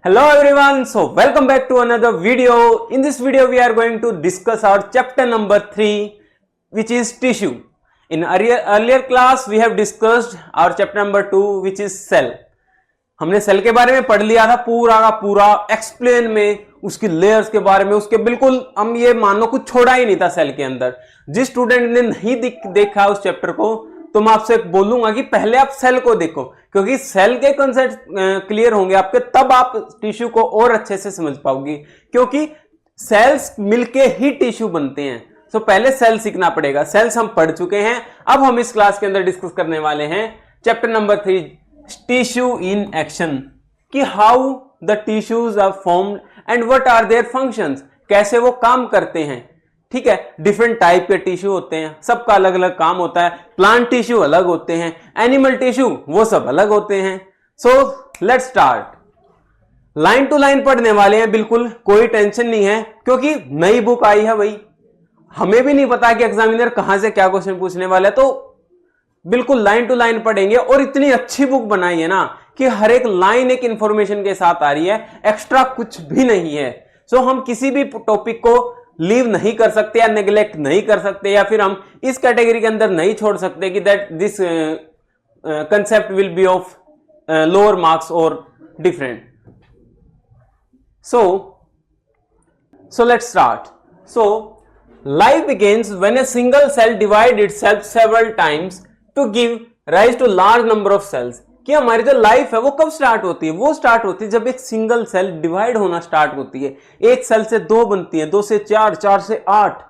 Hello everyone, so welcome back to another video. In this video we are going to discuss our chapter number 3 which is tissue. In earlier class we have discussed our chapter number 2 which is cell. हमने cell के बारे में पढ़ लिया था पूरा का पूरा एक्सप्लेन में, उसकी लेयर्स के बारे में, उसके बिल्कुल हम ये मान लो कुछ छोड़ा ही नहीं था सेल के अंदर। जिस स्टूडेंट ने नहीं देखा उस चैप्टर को तो मैं आपसे बोलूंगा कि पहले आप सेल को देखो, क्योंकि सेल के कॉन्सेप्ट क्लियर होंगे आपके तब आप टिश्यू को और अच्छे से समझ पाओगे, क्योंकि सेल्स मिलके ही टिश्यू बनते हैं। तो पहले सेल सीखना पड़ेगा। सेल्स हम पढ़ चुके हैं, अब हम इस क्लास के अंदर डिस्कस करने वाले हैं chapter number 3 tissue in action, कि how the tissues are formed and what are their functions, कैसे वो काम करते हैं। ठीक है, डिफरेंट टाइप के टिश्यू होते हैं, सबका अलग अलग काम होता है। प्लांट टिश्यू अलग होते हैं, एनिमल टिश्यू वो सब अलग होते हैं। So let's start. Line to line पढ़ने वाले हैं, बिल्कुल कोई टेंशन नहीं है, क्योंकि नई बुक आई है भाई, हमें भी नहीं पता कि एग्जामिनर कहां से क्या क्वेश्चन पूछने वाला है, तो बिल्कुल लाइन टू लाइन पढ़ेंगे। और इतनी अच्छी बुक बनाई है ना कि हर एक लाइन एक इंफॉर्मेशन के साथ आ रही है, एक्स्ट्रा कुछ भी नहीं है। सो हम किसी भी टॉपिक को लीव नहीं कर सकते या नेग्लेक्ट नहीं कर सकते, या फिर हम इस कैटेगरी के अंदर नहीं छोड़ सकते कि that this concept will be of lower marks और different. so let's start. So life begins when a single cell divides itself several times to give rise to large number of cells. कि हमारी जो life है वो कब start होती है? वो स्टार्ट होती है जब एक सिंगल सेल डिवाइड होना स्टार्ट होती है। एक सेल से 2 बनती है, 2 से 4, 4 से 8,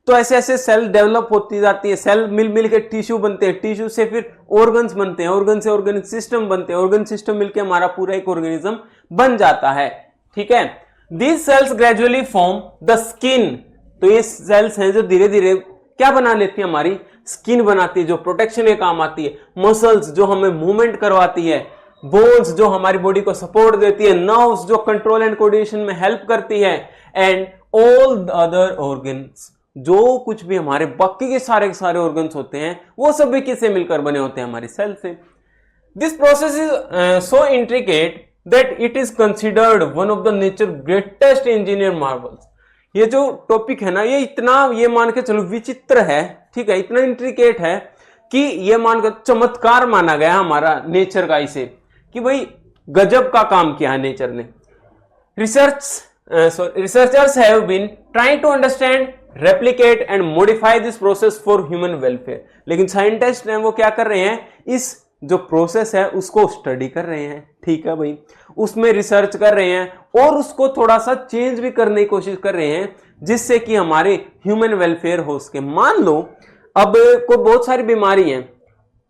तो ऐसे ऐसे सेल डेवलप होती जाती है। सेल मिल के टिश्यू बनते हैं, टिश्यू से फिर ऑर्गन्स बनते हैं, ऑर्गन से ऑर्गेनिक सिस्टम बनते हैं, ऑर्गन सिस्टम मिलके हमारा पूरा एक ऑर्गेनिज्म बन जाता है। ठीक है, these cells gradually form the skin. तो ये सेल्स हैं जो धीरे धीरे क्या बना लेती है? हमारी स्किन बनाती है, जो प्रोटेक्शन के काम आती है। मसल्स जो हमें मूवमेंट करवाती है, बोन्स जो हमारी बॉडी को सपोर्ट देती है, नर्व्स जो कंट्रोल एंड कोऑर्डिनेशन में हेल्प करती है, and all the other organs, जो कुछ भी हमारे बाकी के सारे ऑर्गन्स होते हैं वो सब भी किससे मिलकर बने होते हैं? हमारी सेल से। This process is so intricate that it is considered one of the nature greatest engineer Marvels. ये जो टॉपिक है ना, ये इतना, ये मान के चलो विचित्र है, ठीक है, इतना इंट्रिकेट है कि ये मान कर चमत्कार माना गया हमारा नेचर का इसे, कि भाई गजब का काम किया है नेचर ने। Researchers have been trying to understand, replicate and modify this process for human welfare. लेकिन साइंटिस्ट हैं वो क्या कर रहे हैं? इस जो प्रोसेस है उसको स्टडी कर रहे हैं, ठीक है भाई, उसमें रिसर्च कर रहे हैं और उसको थोड़ा सा चेंज भी करने की कोशिश कर रहे हैं, जिससे कि हमारे ह्यूमन वेलफेयर हो सके। मान लो अब कोई बहुत सारी बीमारी है,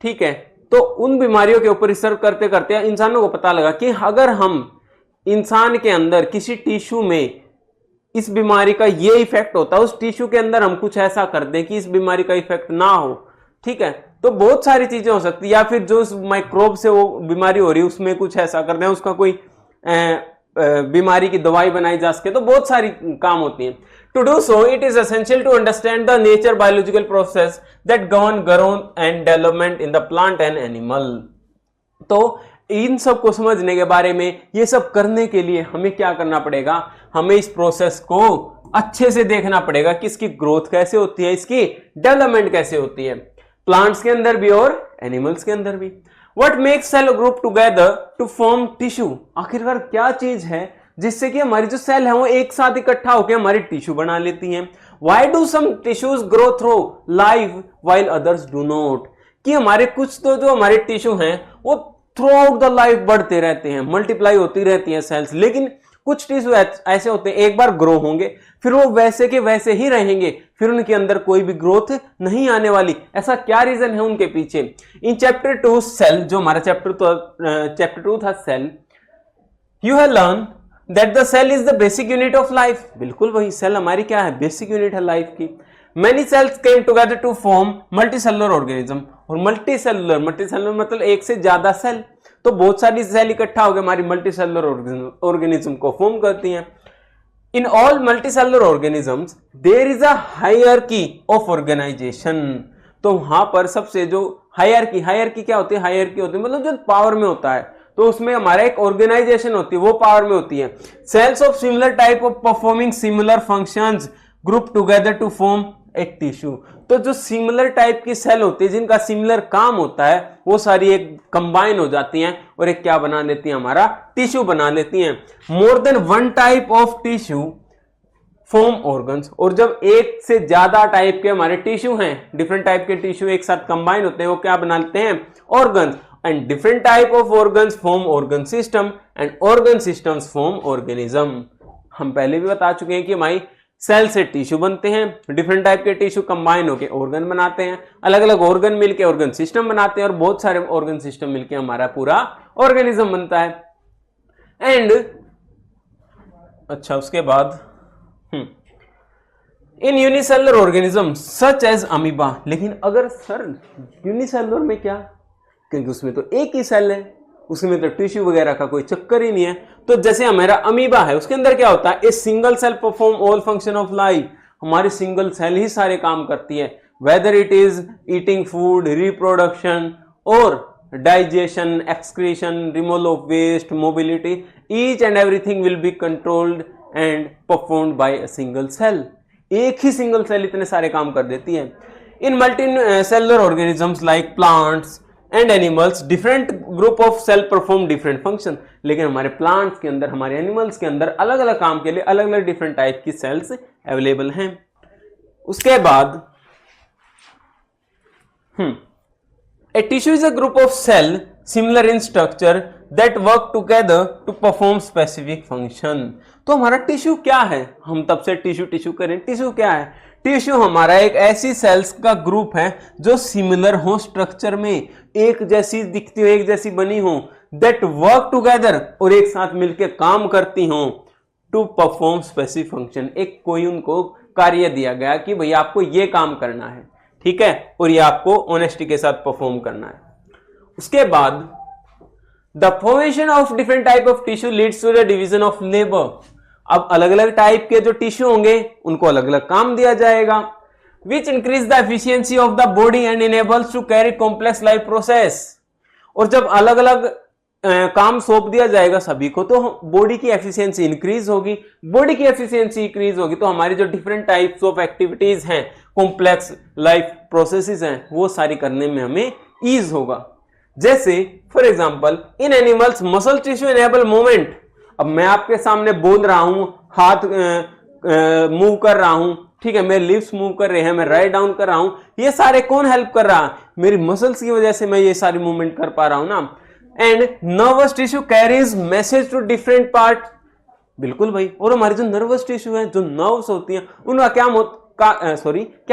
ठीक है, तो उन बीमारियों के ऊपर रिसर्च करते करते इंसानों को पता लगा कि अगर हम इंसान के अंदर किसी टिश्यू में इस बीमारी का ये इफेक्ट होता है, उस टिश्यू के अंदर हम कुछ ऐसा कर दें कि इस बीमारी का इफेक्ट ना हो, ठीक है, तो बहुत सारी चीजें हो सकती है। या फिर जो उस माइक्रोब से वो बीमारी हो रही है उसमें कुछ ऐसा कर दें, उसका कोई बीमारी की दवाई बनाई जा सके, तो बहुत सारी काम होती है। To do so it is essential to understand the nature biological process that govern growth and development in the plant and animal. तो इन सब को समझने के बारे में, ये सब करने के लिए हमें क्या करना पड़ेगा? हमें इस प्रोसेस को अच्छे से देखना पड़ेगा कि इसकी ग्रोथ कैसे होती है, इसकी डेवलपमेंट कैसे होती है, प्लांट्स के अंदर भी और एनिमल्स के अंदर भी। What makes cell group together to form tissue? आखिरकार क्या चीज है जिससे कि हमारी जो सेल है वो एक साथ इकट्ठा होकर हमारी टिश्यू बना लेती हैं? Why do some tissues grow through life while others do not? कि हमारे कुछ तो जो हमारे टिश्यू हैं वो थ्रू आउट द लाइफ बढ़ते रहते हैं, मल्टीप्लाई होती रहती हैं सेल्स, लेकिन कुछ टिश्यू ऐसे होते हैं एक बार ग्रो होंगे फिर वो वैसे के वैसे ही रहेंगे, फिर उनके अंदर कोई भी ग्रोथ नहीं आने वाली। ऐसा क्या रीजन है उनके पीछे? इन चैप्टर 2 सेल, जो हमारा चैप्टर 2 था cell, you have learn that the cell is the basic unit of life. बिल्कुल वही, सेल हमारी क्या है? बेसिक यूनिट है लाइफ की। Many cells came together to form multicellular organism। और मल्टीसेलुलर मतलब एक से ज्यादा सेल, तो बहुत सारी सेल इकट्ठा होकर हमारी मल्टीसेलुलर ऑर्गेनिज्म को फॉर्म करती हैं। In all multicellular organisms there is a hierarchy of organisation. तो वहां पर सबसे जो हायरार्की क्या होती है? हायरार्की होती है मतलब जो पावर में होता है, तो उसमें हमारा एक ऑर्गेनाइजेशन होती है, वो पावर में होती है। Cells of similar type of performing similar functions group together to form a tissue. तो जो सिमिलर टाइप की सेल होती है जिनका सिमिलर काम होता है वो सारी एक कंबाइन हो जाती हैं और एक क्या बना लेती हैं, हमारा टिश्यू बना लेती हैं। More than one type of tissue form organs. और जब एक से ज्यादा टाइप के हमारे टिश्यू हैं, डिफरेंट टाइप के टिश्यू एक साथ कंबाइन होते हैं, वो क्या बनाते हैं, organs. And different type of organs form organ system and organ systems form organism. हम पहले भी बता चुके हैं कि हमारी सेल से टिश्यू बनते हैं, डिफरेंट टाइप के टिश्यू कंबाइन होकर ऑर्गन बनाते हैं, अलग अलग ऑर्गन मिलके ऑर्गन सिस्टम बनाते हैं और बहुत सारे ऑर्गन सिस्टम मिलके हमारा पूरा ऑर्गेनिज्म बनता है। एंड अच्छा उसके बाद in unicellular organism such as amoeba. लेकिन अगर सर यूनिसेलुलर में क्या, क्योंकि उसमें तो एक ही सेल है, उसमें तो टिश्यू वगैरह का कोई चक्कर ही नहीं है। तो जैसे हमारा अमीबा है उसके अंदर क्या होता है, a single cell perform all function of life. हमारी सिंगल सेल ही सारे काम करती है, whether it is eating food, reproduction और digestion, excretion, removal of waste, mobility, each and everything will be controlled and performed by a single cell. एक ही single cell इतने सारे काम कर देती है। In multi cellular organisms like plants and animals different group of cell perform different function. लेकिन हमारे प्लांट्स के अंदर, हमारे एनिमल्स के अंदर अलग अलग काम के लिए अलग अलग डिफरेंट टाइप की सेल्स अवेलेबल हैं। उसके बाद a tissue is a group of cell similar in structure that work together to perform specific function. तो हमारा टिश्यू क्या है, हम तब से टिश्यू टिश्यू करें, टिश्यू क्या है, टिश्यू हमारा एक ऐसी सेल्स का ग्रुप है जो सिमिलर हो स्ट्रक्चर में, एक जैसी दिखती हो, एक जैसी बनी हो, दैट वर्क टुगेदर और एक साथ मिलकर काम करती हो टू परफॉर्म स्पेसिफिक फंक्शन। एक कोई उनको कार्य दिया गया कि भैया आपको ये काम करना है, ठीक है, और ये आपको ऑनेस्टी के साथ परफॉर्म करना है। उसके बाद the formation of different type of tissue leads to the division of labour. अब अलग अलग टाइप के जो टिश्यू होंगे उनको अलग अलग काम दिया जाएगा, which increase the efficiency of the body and enables to carry complex life process. और जब अलग अलग काम सौंप दिया जाएगा सभी को तो बॉडी की एफिशिएंसी इंक्रीज होगी, बॉडी की एफिशिएंसी इंक्रीज होगी तो हमारी जो डिफरेंट टाइप्स ऑफ एक्टिविटीज हैं, कॉम्प्लेक्स लाइफ प्रोसेसेस हैं, वो सारी करने में हमें ईज होगा। जैसे for example in animals muscle tissue enable movement. अब मैं आपके सामने बोल रहा हूं, हाथ मूव कर रहा हूं, ठीक है, मेरे लिप्स मूव कर रहे हैं, मैं राइट डाउन कर रहा हूं, ये सारे कौन हेल्प कर रहा है, मेरी मसल्स की वजह से मैं ये सारी मूवमेंट कर पा रहा हूं ना। And nervous tissue carries message to different part. बिल्कुल भाई, और हमारे जो नर्वस टिश्यू है, जो नर्व्स होती हैं, उनका क्या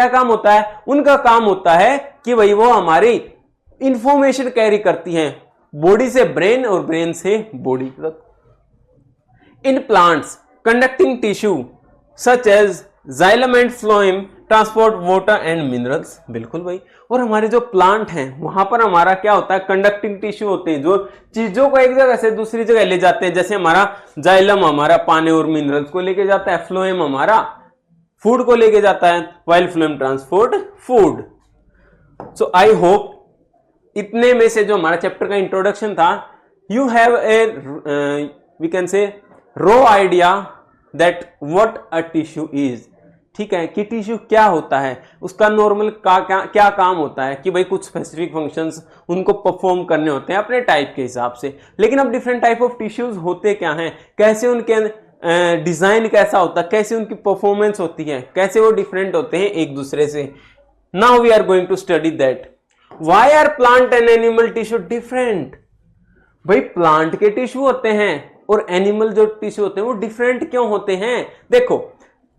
काम होता है, उनका काम होता है कि भाई वो हमारी इंफॉर्मेशन कैरी करती हैं बॉडी से ब्रेन और ब्रेन से बॉडी तक। In plants conducting tissue such as xylem and phloem transport water and minerals. बिल्कुल भाई, और हमारे जो प्लांट हैं वहां पर हमारा क्या होता है, कंडक्टिंग टिश्यू होते हैं जो चीजों को एक जगह से दूसरी जगह ले जाते हैं। जैसे हमारा जाइलम हमारा पानी और मिनरल्स को लेके जाता है, फ्लोएम हमारा फूड को लेके जाता है, while phloem transport food. So I hope इतने में से जो हमारा चैप्टर का इंट्रोडक्शन था, you have a we can say rough idea that what a tissue is. ठीक है, कि टिश्यू क्या होता है, उसका नॉर्मल क्या काम होता है, कि भाई कुछ स्पेसिफिक फंक्शंस उनको परफॉर्म करने होते हैं अपने टाइप के हिसाब से। लेकिन अब डिफरेंट टाइप ऑफ टिश्यूज होते क्या हैं, कैसे उनके डिजाइन कैसा होता है, कैसे उनकी परफॉर्मेंस होती है, कैसे वो डिफरेंट होते हैं एक दूसरे से। Now we are going to study that why are plant and animal tissue different. भाई प्लांट के टिश्यू होते हैं और एनिमल जो टिश्यू होते हैं वो डिफरेंट क्यों होते हैं। देखो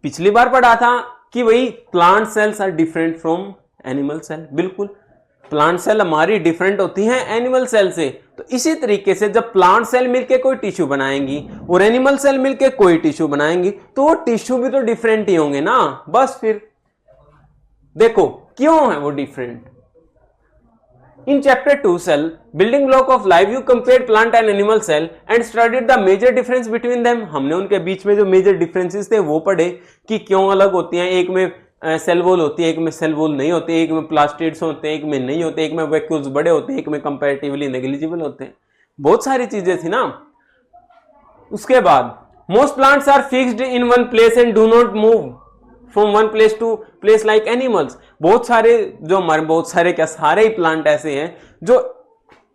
पिछली बार पढ़ा था कि भाई plant cells are different from animal cell. बिल्कुल, प्लांट सेल हमारी डिफरेंट होती हैं एनिमल सेल से। तो इसी तरीके से जब प्लांट सेल मिलके कोई टिश्यू बनाएंगी और एनिमल सेल मिलके कोई टिश्यू बनाएंगी तो वो टिश्यू भी तो डिफरेंट ही होंगे ना। बस फिर देखो क्यों है वो different. In chapter 2 cell building block of life you compared plant and animal cell and studied the major difference between them। हमने उनके बीच में जो मेजर डिफरेंसेस थे वो पढ़े कि क्यों अलग होती हैं। एक में सेल वॉल होती है, एक में सेल वॉल नहीं होती, एक में प्लास्टिड्स होते हैं, एक में नहीं होते, एक में वैक्यूल्स बड़े होते हैं, एक में कंपैरेटिवली नेग्लिजिबल होते हैं। बहुत सारी चीजें थी ना। उसके बाद most plants are fixed in one place and do not move from one place to place like animals. बहुत सारे जो हमारे बहुत सारे क्या सारे ही प्लांट ऐसे हैं जो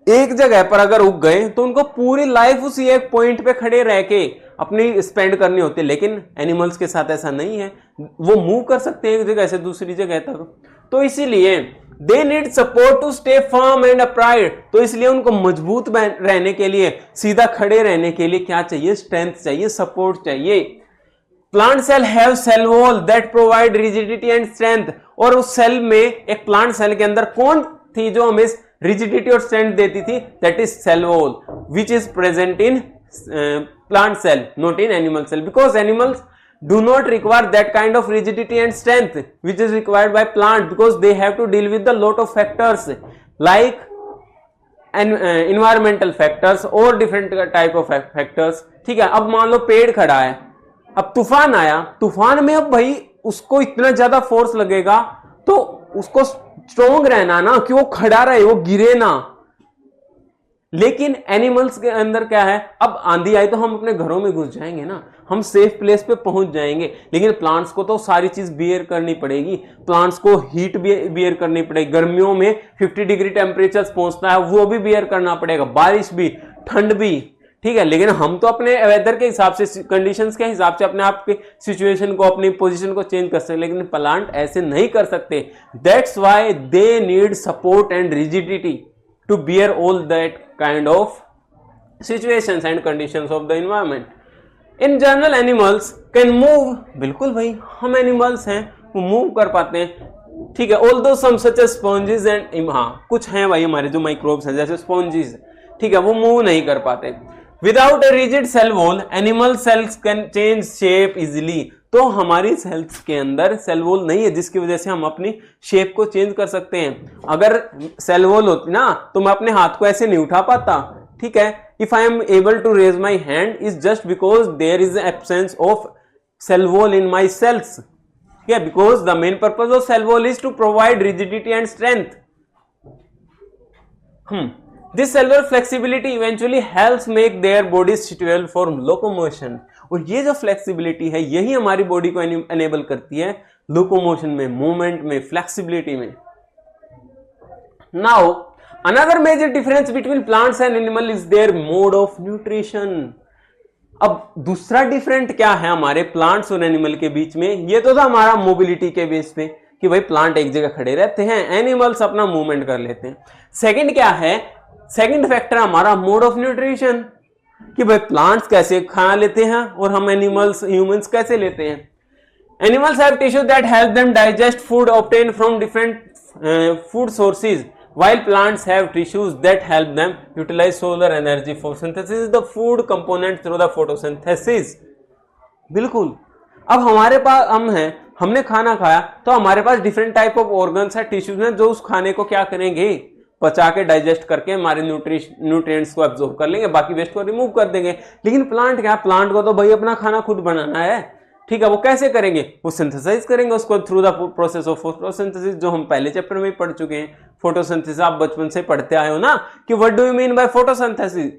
एक जगह पर अगर उग गए तो उनको पूरी लाइफ उसी एक पॉइंट पे खड़े रह के अपनी स्पेंड करनी होती है, लेकिन एनिमल्स के साथ ऐसा नहीं है, वो मूव कर सकते हैं एक जगह से दूसरी जगह तक। तो इसीलिए they need support to stay firm and upright. तो इसलिए उनको मजबूत रहने के लिए, सीधा खड़े रहने के लिए क्या चाहिए? स्ट्रेंथ चाहिए, सपोर्ट चाहिए। Plant cell have cell wall that provide rigidity and strength. और उस सेल में, एक प्लांट सेल के अंदर कौन थी जो हमें रिजिडिटी और स्ट्रेंथ देती थी? That is cell wall which is present in plant cell, not in animal cell, because animals do not require that kind of rigidity and strength which is required by plant, because they have to deal with the lot of factors like environmental factors or different type of factors। ठीक है, अब मान लो पेड़ खड़ा है, अब तूफान आया, तूफान में अब भाई उसको इतना ज्यादा फोर्स लगेगा तो उसको स्ट्रोंग रहना ना कि वो खड़ा रहे, वो गिरे ना। लेकिन एनिमल्स के अंदर क्या है, अब आंधी आई तो हम अपने घरों में घुस जाएंगे ना, हम सेफ प्लेस पे पहुंच जाएंगे। लेकिन प्लांट्स को तो सारी चीज बियर करनी पड़ेगी, प्लांट्स को हीट भी बियर करनी पड़ेगी। गर्मियों में 50 डिग्री टेम्परेचर पहुंचता है, वो भी बियर करना पड़ेगा, बारिश भी, ठंड भी। ठीक है, लेकिन हम तो अपने वेदर के हिसाब से, कंडीशंस के हिसाब से अपने आप के सिचुएशन को, अपनी पोजीशन को चेंज कर सकते, लेकिन प्लांट ऐसे नहीं कर सकते। That's why they need support and rigidity to bear all that kind of situations and conditions of the environment. In general animals can move। बिल्कुल भाई, हम एनिमल्स हैं, वो मूव कर पाते हैं। ठीक है, although some such as sponges and हाँ कुछ हैं भाई हमारे जो माइक्रोब्स हैं जैसे स्पॉन्जेस, ठीक है, वो मूव नहीं कर पाते। Without a rigid cell wall, animal cells can change shape easily। तो हमारी सेल्स के अंदर सेल वॉल नहीं है जिसकी वजह से हम अपनी शेप को चेंज कर सकते हैं। अगर सेल वॉल होती ना तो मैं अपने हाथ को ऐसे नहीं उठा पाता। ठीक है, if I am able to raise my hand is just because there is absence of cell wall in my cells. ठीक है, because the main purpose of cell wall is to provide rigidity and strength. This cellular flexibility eventually helps make their bodies suitable for locomotion। और ये जो flexibility है यही हमारी body को enable करती है लोकोमोशन में, मूवमेंट में, फ्लेक्सिबिलिटी में। Now another major difference between plants and animal is their mode of nutrition. अब दूसरा डिफरेंट क्या है हमारे प्लांट्स और एनिमल के बीच में? ये तो था हमारा मोबिलिटी के बेस पे कि भाई प्लांट एक जगह खड़े रहते हैं, एनिमल्स अपना मूवमेंट कर लेते हैं। सेकंड क्या है? सेकंड फैक्टर हमारा मोड ऑफ न्यूट्रिशन, कि भाई प्लांट्स कैसे खा लेते हैं और हम एनिमल्स, ह्यूमंस कैसे लेते हैं। Animals have tissue that help them digest food obtain from different food sources, while plants have tissues that help them utilize solar energy for synthesis the food component through the photosynthesis। बिल्कुल, अब हमारे पास हम हैं, हमने खाना खाया तो हमारे पास डिफरेंट टाइप ऑफ ऑर्गन्स है, टिश्यूज हैं जो उस खाने को क्या करेंगे, पचा के डाइजेस्ट करके हमारे न्यूट्रिएंट्स को एब्जॉर्ब कर लेंगे, बाकी वेस्ट को रिमूव कर देंगे। लेकिन प्लांट क्या, प्लांट को तो भाई अपना खाना खुद बनाना है। ठीक है, वो कैसे करेंगे? वो सिंथेसाइज करेंगे उसको through the process of photosynthesis, जो हम पहले चैप्टर में पढ़ चुके हैं। फोटोसिंथेसिस आप बचपन से पढ़ते आए हो ना कि what do you mean by photosynthesis?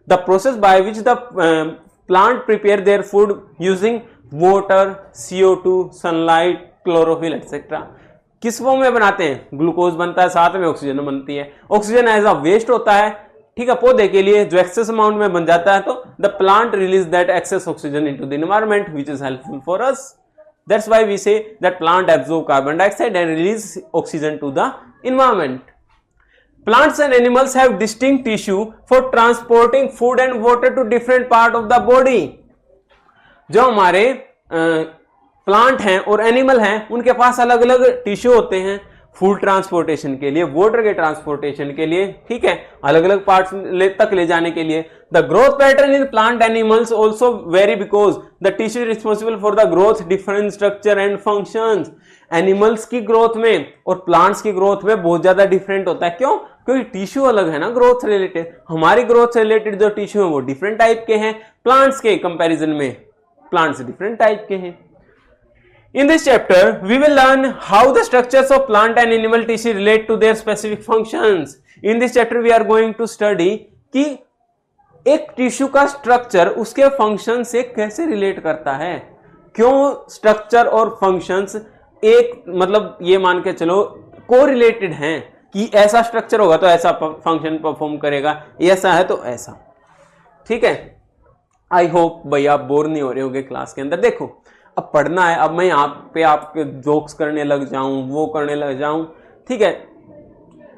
The process by which the plant prepare their food using water, CO2, sunlight, chlorophyll etcetera. किस फॉर्म में बनाते हैं? ग्लूकोज बनता है, साथ में ऑक्सीजन बनती है। ऑक्सीजन एज अ वेस्ट होता है, ठीक है, पौधे के लिए जो एक्सेस अमाउंट में बन जाता है, तो the plant release that excess oxygen into the environment which is helpful for us. That's why we say that plant absorb carbon dioxide and release oxygen to the environment. Plants and animals have distinct tissue for transporting food and water to different part of the body। जो हमारे plant हैं और animal हैं उनके पास अलग अलग tissue होते हैं फूड ट्रांसपोर्टेशन के लिए, वाटर के ट्रांसपोर्टेशन के लिए, ठीक है, अलग अलग पार्ट्स तक ले जाने के लिए। The growth pattern in plant animals also very because the tissue responsible for the growth, different structure and functions. Animals की ग्रोथ में और प्लांट्स की ग्रोथ में बहुत ज्यादा डिफरेंट होता है। क्यों? क्योंकि टिश्यू अलग है ना ग्रोथ से रिलेटेड। हमारी ग्रोथ से रिलेटेड जो टिश्यू है वो डिफरेंट टाइप के हैं, प्लांट्स के कंपैरिजन में प्लांट्स डिफरेंट टाइप के हैं। In this chapter, we will learn how the structures of plant and animal tissue relate to their specific functions. In this chapter, we are going to study कि एक tissue का structure उसके function से कैसे relate करता है, क्यों structure और फंक्शंस एक मतलब ये मान के चलो कोरिलेटेड हैं कि ऐसा स्ट्रक्चर होगा तो ऐसा फंक्शन परफॉर्म करेगा, ऐसा है तो ऐसा। ठीक है, आई होप भाई आप बोर नहीं हो रहे होगे क्लास के अंदर। देखो अब पढ़ना है, अब मैं यहाँ पे आपके जोक्स करने लग जाऊं, वो करने लग जाऊं, ठीक है,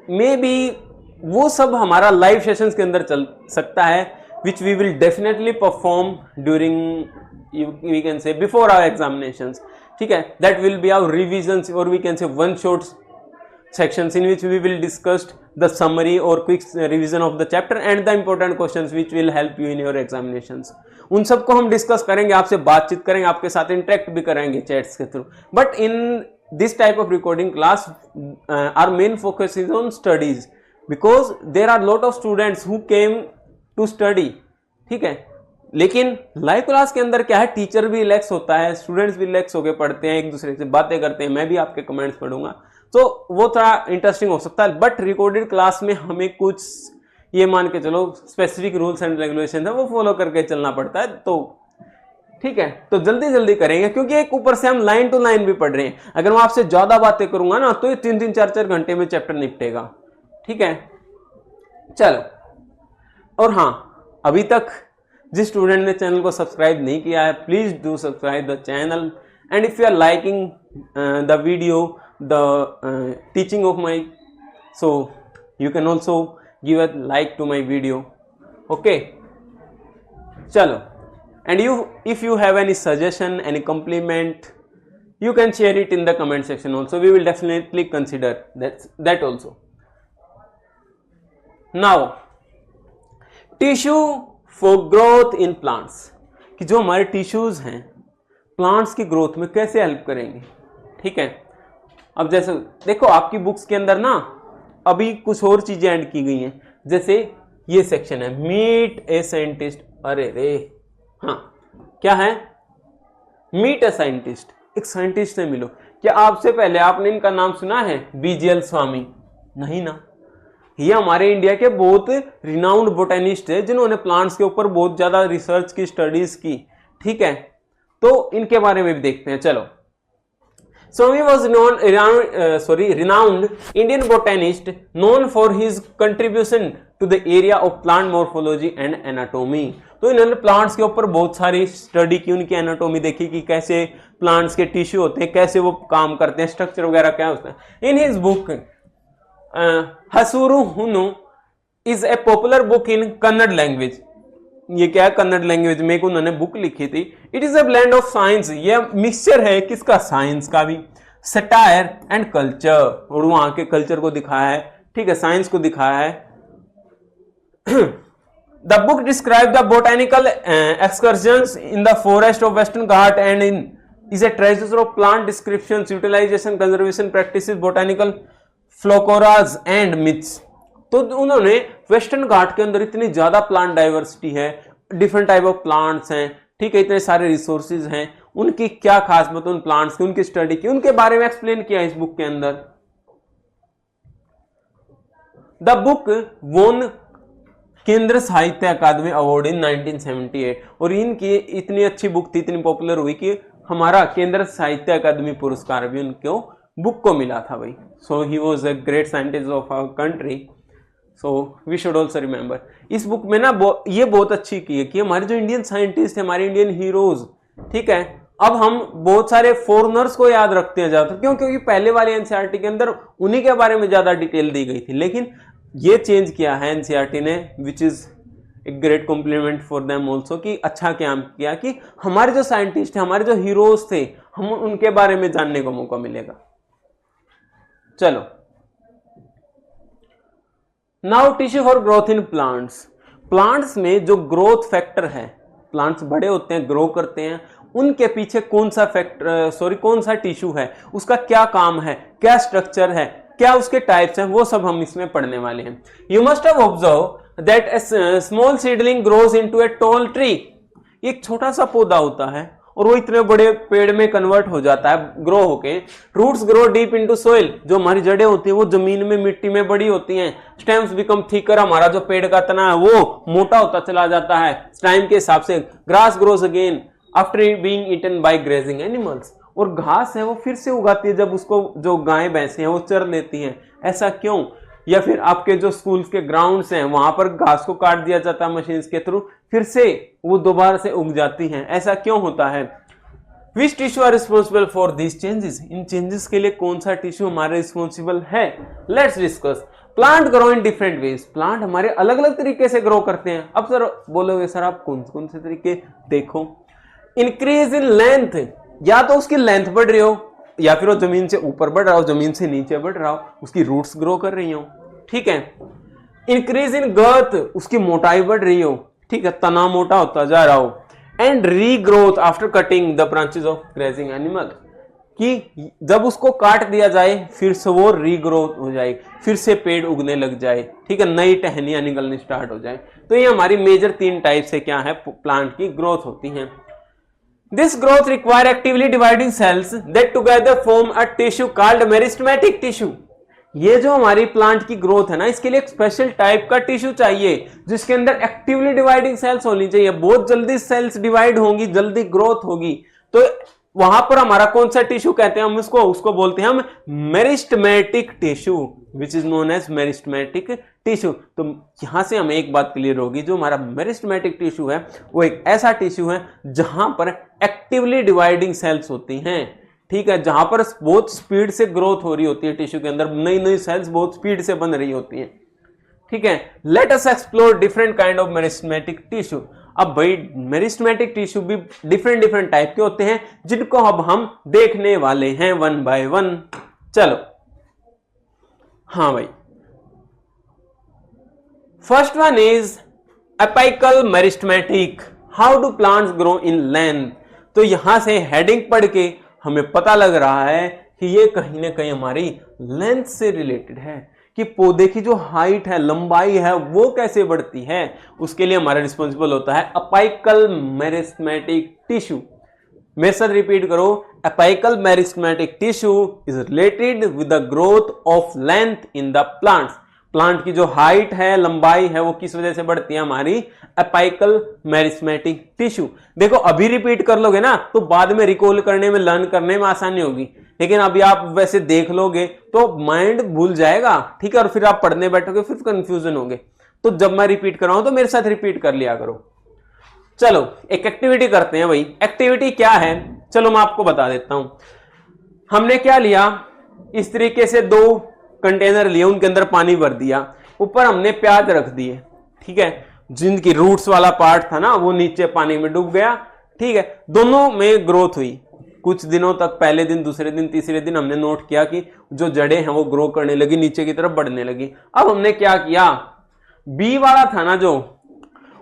मे बी वो सब हमारा लाइव सेशंस के अंदर चल सकता है, which we will definitely perform during we can say before our examinations. ठीक है, that will be our revisions और we can say one shot sections in which we will discuss the summary or quick revision of the chapter and the important questions which will help you in your examinations. उन सबको हम discuss करेंगे, आपसे बातचीत करेंगे, आपके साथ interact भी करेंगे चैट्स के through. But in this type of recording class our main focus is on studies because there are lot of students who came to study. ठीक है, लेकिन लाइव क्लास के अंदर क्या है, टीचर भी रिलैक्स होता है, स्टूडेंट्स भी रिलैक्स होकर पढ़ते हैं, एक दूसरे से बातें करते हैं, मैं भी आपके कमेंट्स पढ़ूंगा, तो वो थोड़ा इंटरेस्टिंग हो सकता है। बट रिकॉर्डेड क्लास में हमें कुछ ये मान के चलो स्पेसिफिक रूल्स एंड रेगुलेशन है वो फॉलो करके चलना पड़ता है। तो ठीक है, तो जल्दी जल्दी करेंगे क्योंकि एक ऊपर से हम लाइन टू लाइन भी पढ़ रहे हैं। अगर मैं आपसे ज्यादा बातें करूंगा ना तो ये 3-3, 4-4 घंटे में चैप्टर निपटेगा। ठीक है, चलो। और हाँ, अभी तक जिस स्टूडेंट ने चैनल को सब्सक्राइब नहीं किया है, please do subscribe the channel and if you are liking the video, the teaching of my, so you can also give a like to my video. Okay, chalo, and you if you have any suggestion, any compliment, you can share it in the comment section also. We will definitely consider that also. Now tissue for growth in plants, कि जो हमारे tissues हैं plants की growth में कैसे help करेंगे। ठीक है, अब जैसे देखो आपकी बुक्स के अंदर ना अभी कुछ और चीजें ऐड की गई हैं, जैसे ये सेक्शन है मीट ए साइंटिस्ट। अरे रे, हाँ क्या है, मीट ए साइंटिस्ट, एक साइंटिस्ट से मिलो। क्या आपसे पहले आपने इनका नाम सुना है, बीजीएल स्वामी? नहीं ना, ये हमारे इंडिया के बहुत रिनाउंड बोटेनिस्ट है जिन्होंने प्लांट्स के ऊपर बहुत ज्यादा रिसर्च की, स्टडीज की। ठीक है, तो इनके बारे में भी देखते हैं। चलो, Swami was renowned Indian botanist known for his contribution to the area of plant morphology and anatomy. तो इन्होंने प्लांट्स के ऊपर बहुत सारी स्टडी की, उनकी एनाटोमी देखी कि कैसे प्लांट्स के टिश्यू होते हैं, कैसे वो काम करते हैं, स्ट्रक्चर वगैरह क्या होता है। इन हिज बुक हसूरु हुनु is a popular book in Kannada language. ये क्या है, कन्नड़ लैंग्वेज में एक उन्होंने बुक लिखी थी। It is a blend of science, ये मिक्सचर है किसका, साइंस का भी, सटायर एंड कल्चर, और वहां के कल्चर को दिखाया है। ठीक है, साइंस को दिखाया है। The book describe the botanical excursions in the forest of western Ghat and in is a treasure of plant description, utilization, conservation practices, botanical folklores and myths. तो उन्होंने वेस्टर्न घाट के अंदर इतनी ज्यादा प्लांट डाइवर्सिटी है, डिफरेंट टाइप ऑफ प्लांट्स हैं, ठीक है, इतने सारे रिसोर्सेज हैं, उनकी क्या खास बात, उन प्लांट्स की, उनकी स्टडी की, उनके बारे में एक्सप्लेन किया इस बुक के अंदर। द बुक वोन केंद्र साहित्य अकादमी अवार्ड इन 1978, और इनकी इतनी अच्छी बुक थी, इतनी पॉपुलर हुई कि हमारा केंद्र साहित्य अकादमी पुरस्कार भी उनको बुक को मिला था भाई। So he was a great scientist of our country, so we should also remember. इस बुक में ना ये बहुत अच्छी की है कि हमारे जो इंडियन साइंटिस्ट है, हमारे इंडियन हीरोज, ठीक है, अब हम बहुत सारे फॉरेनर्स को याद रखते हैं ज्यादा, क्यों? क्योंकि पहले वाले एनसीईआरटी के अंदर उन्हीं के बारे में ज्यादा डिटेल दी गई थी, लेकिन ये चेंज किया है एनसीईआरटी ने, which is a great complement for them also, कि अच्छा काम किया कि हमारे जो साइंटिस्ट है, हमारे जो हीरोज थे, हम उनके बारे में जानने का मौका मिलेगा। चलो, now tissue for growth in plants. Plants में जो ग्रोथ फैक्टर है, प्लांट्स बड़े होते हैं, ग्रो करते हैं, उनके पीछे कौन सा फैक्टर, कौन सा टिश्यू है, उसका क्या काम है, क्या स्ट्रक्चर है, क्या उसके टाइप्स हैं, वो सब हम इसमें पढ़ने वाले हैं। You must have observe that A small seedling grows into a tall tree. एक छोटा सा पौधा होता है और वो इतने बड़े पेड़ में कन्वर्ट हो जाता है ग्रो होके। Roots grow deep into soil, जो हमारी जड़ें होती हैं वो जमीन में मिट्टी में बड़ी होती हैं। स्टेम्स बिकम थिकर, हमारा जो पेड़ का तना है वो मोटा होता चला जाता है टाइम के हिसाब से। Grass grows again after being eaten by grazing animals, और घास है वो फिर से उगाती है जब उसको जो गाय भैंसे हैं वो चर लेती हैं। ऐसा क्यों? या फिर आपके जो स्कूल्स के ग्राउंड्स हैं वहां पर घास को काट दिया जाता है मशीन्स के थ्रू, फिर से वो दोबारा से उग जाती हैं। ऐसा क्यों होता है? Which tissue are responsible for this changes, इन चेंजेस के लिए कौन सा टिश्यू हमारे रिस्पॉन्सिबल है? Let's discuss. Plant grow in different ways, plant हमारे अलग अलग तरीके से ग्रो करते हैं। अब सर बोलोगे सर आप कौन कौन से तरीके? देखो, इंक्रीज इन लेंथ, या तो उसकी लेंथ बढ़ रही हो, या फिर वो जमीन से ऊपर बढ़ रहा हो, जमीन से नीचे बढ़ रहा हो, उसकी रूट्स ग्रो कर रही हो, ठीक है। इंक्रीज इन गर्थ, उसकी मोटाई बढ़ रही हो, ठीक है, तना मोटा होता जा रहा हो। And regrowth after cutting the branches of grazing animal, कि जब उसको काट दिया जाए फिर से वो रीग्रोथ हो जाए, फिर से पेड़ उगने लग जाए, ठीक है, नई टहनियां निकलनी स्टार्ट हो जाए। तो ये हमारी मेजर 3 टाइप से क्या है प्लांट की ग्रोथ होती है। This growth require actively dividing cells that together form a tissue called meristematic tissue. ये जो हमारी प्लांट की ग्रोथ है ना, इसके लिए एक स्पेशल टाइप का टिश्यू चाहिए जिसके अंदर एक्टिवली डिवाइडिंग सेल्स होनी चाहिए। बहुत जल्दी सेल्स डिवाइड होंगी, जल्दी ग्रोथ होगी, तो वहां पर हमारा कौन सा टिश्यू कहते हैं हम उसको बोलते हैं हम meristematic tissue, which is known as meristematic tissue. तो यहां से हमें एक बात क्लियर होगी, जो हमारा मेरिस्टेमेटिक टिश्यू है वो एक ऐसा टिश्यू है जहां पर एक्टिवली डिवाइडिंग सेल्स होती हैं, ठीक है, जहां पर बहुत स्पीड से ग्रोथ हो रही होती है टिश्यू के अंदर, नई नई सेल्स बहुत स्पीड से बन रही होती हैं, ठीक है। Let us explore different kind of meristematic tissue. अब भाई मेरिस्टेमेटिक टिश्यू भी डिफरेंट टाइप के होते हैं जिनको अब हम देखने वाले हैं वन बाय वन। चलो, हाँ भाई, first one is apical meristematic, how do plants grow in length. तो यहां से हेडिंग पढ़ के हमें पता लग रहा है कि ये कहीं ना कहीं हमारी लेंथ से रिलेटेड है, कि पौधे की जो हाइट है, लंबाई है, वो कैसे बढ़ती है, उसके लिए हमारा रिस्पॉन्सिबल होता है एपिकल मेरिस्टेमेटिक टिश्यू। मेरे साथ रिपीट करो, apical meristematic tissue is related with the growth of length in the plants. Plant की जो हाइट है, लंबाई है, वो किस वजह से बढ़ती है? हमारी एपिकल मेरिस्टेमेटिक टिश्यू। देखो, अभी रिपीट कर लोगे ना तो बाद में रिकॉल करने में, लर्न करने में आसानी होगी, लेकिन अभी आप वैसे देख लोगे तो माइंड भूल जाएगा, ठीक है, और फिर आप पढ़ने बैठोगे फिर कंफ्यूजन होगे। तो जब मैं रिपीट कर रहा हूं तो मेरे साथ रिपीट कर लिया करो। चलो एक एक्टिविटी करते हैं भाई। एक्टिविटी क्या है, चलो मैं आपको बता देता हूं। हमने क्या लिया, इस तरीके से 2 कंटेनर लिए, उनके अंदर पानी भर दिया, ऊपर हमने प्याज रख दिए, ठीक है, जिनकी रूट्स वाला पार्ट था ना वो नीचे पानी में डूब गया, ठीक है। दोनों में ग्रोथ हुई कुछ दिनों तक, पहले दिन, दूसरे दिन, तीसरे दिन हमने नोट किया कि जो जड़ें हैं वो ग्रो करने लगी, नीचे की तरफ बढ़ने लगी। अब हमने क्या किया, बी वाला था ना जो,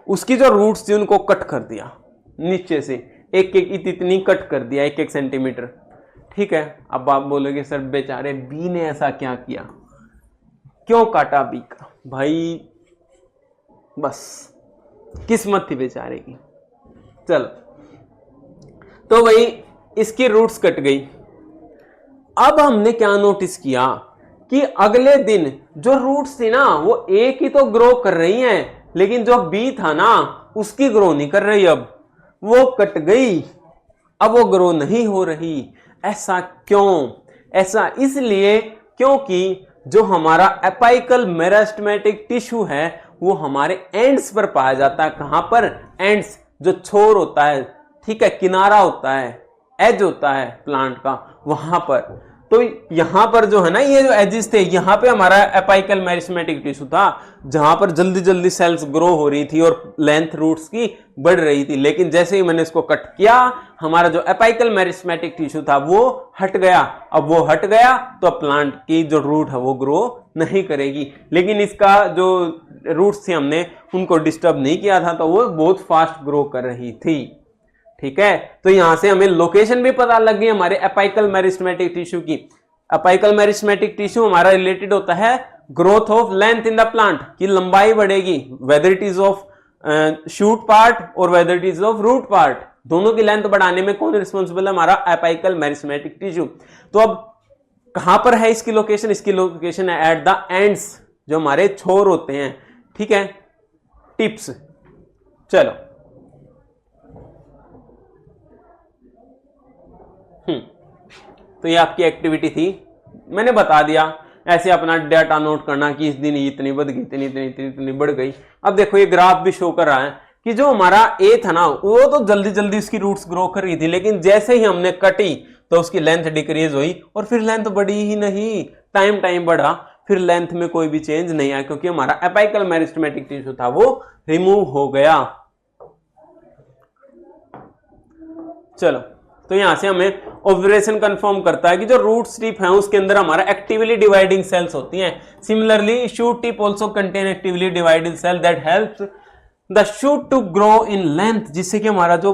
उसकी जो रूट्स थी उनको कट कर दिया नीचे से, एक एक इतनी कट कर दिया, 1-1 सेंटीमीटर, ठीक है। अब आप बोलोगे सर बेचारे बी ने ऐसा क्या किया, क्यों काटा बी का? भाई बस किस्मत थी बेचारे की। चलो, तो भाई इसकी रूट्स कट गई। अब हमने क्या नोटिस किया कि अगले दिन जो रूट्स थी ना वो एक ही तो ग्रो कर रही हैं, लेकिन जो बी था ना उसकी ग्रो नहीं कर रही, अब वो कट गई, अब वो ग्रो नहीं हो रही। ऐसा क्यों? ऐसा इसलिए क्योंकि जो हमारा एपिकल मेरिस्टेमेटिक टिश्यू है वो हमारे एंड्स पर पाया जाता है। कहां पर? एंड्स, जो छोर होता है, ठीक है, किनारा होता है, एज होता है प्लांट का, वहां पर। तो यहां पर जो है ना, ये जो एजेस थे, यहां पे हमारा एपिकल मेरिस्टेमेटिक टिश्यू था, जहां पर जल्दी जल्दी सेल्स ग्रो हो रही थी और लेंथ रूट्स की बढ़ रही थी। लेकिन जैसे ही मैंने इसको कट किया, हमारा जो एपिकल मेरिस्टेमेटिक टिश्यू था वो हट गया। अब वो हट गया तो प्लांट की जो रूट है वो ग्रो नहीं करेगी। लेकिन इसका जो रूट्स थी हमने उनको डिस्टर्ब नहीं किया था, तो वो बहुत फास्ट ग्रो कर रही थी, ठीक है। तो यहां से हमें लोकेशन भी पता लग गई हमारे एपिकल मेरिस्टेमेटिक टिश्यू की। एपिकल मेरिस्टेमेटिक टिश्यू हमारा रिलेटेड होता है growth of length in the plant, की लंबाई बढ़ेगी, whether it is of shoot part और whether it is of root part, दोनों की लेंथ बढ़ाने में कौन रिस्पॉन्सिबल है? हमारा एपाइकल मेरिस्टेमेटिक टिश्यू। तो अब कहां पर है इसकी लोकेशन? इसकी लोकेशन है एट द एंड्स, जो हमारे छोर होते हैं, ठीक है, टिप्स। चलो तो ये आपकी एक्टिविटी थी, मैंने बता दिया। ऐसे अपना डाटा नोट करना कि इस दिन इतनी बढ़ गई, इतनी बढ़ गई। अब देखो ये ग्राफ भी शो कर रहा है कि जो हमारा ए था ना, वो तो जल्दी जल्दी उसकी रूट्स ग्रो कर रही थी, लेकिन जैसे ही हमने कटी तो उसकी लेंथ डिक्रीज हुई और फिर लेंथ बढ़ी ही नहीं। टाइम बढ़ा, फिर लेंथ में कोई भी चेंज नहीं आया, क्योंकि हमारा एपाइकल मेरिस्टेमेटिक टिश्यू था वो रिमूव हो गया। चलो तो यहां से हमें ऑब्जर्वेशन कंफर्म करता है कि जो रूट टिप है उसके अंदर हमारा एक्टिवली डिवाइडिंग सेल्स होती हैं। Similarly shoot tip also contain actively dividing cell that helps the shoot to grow in length, जिससे कि हमारा जो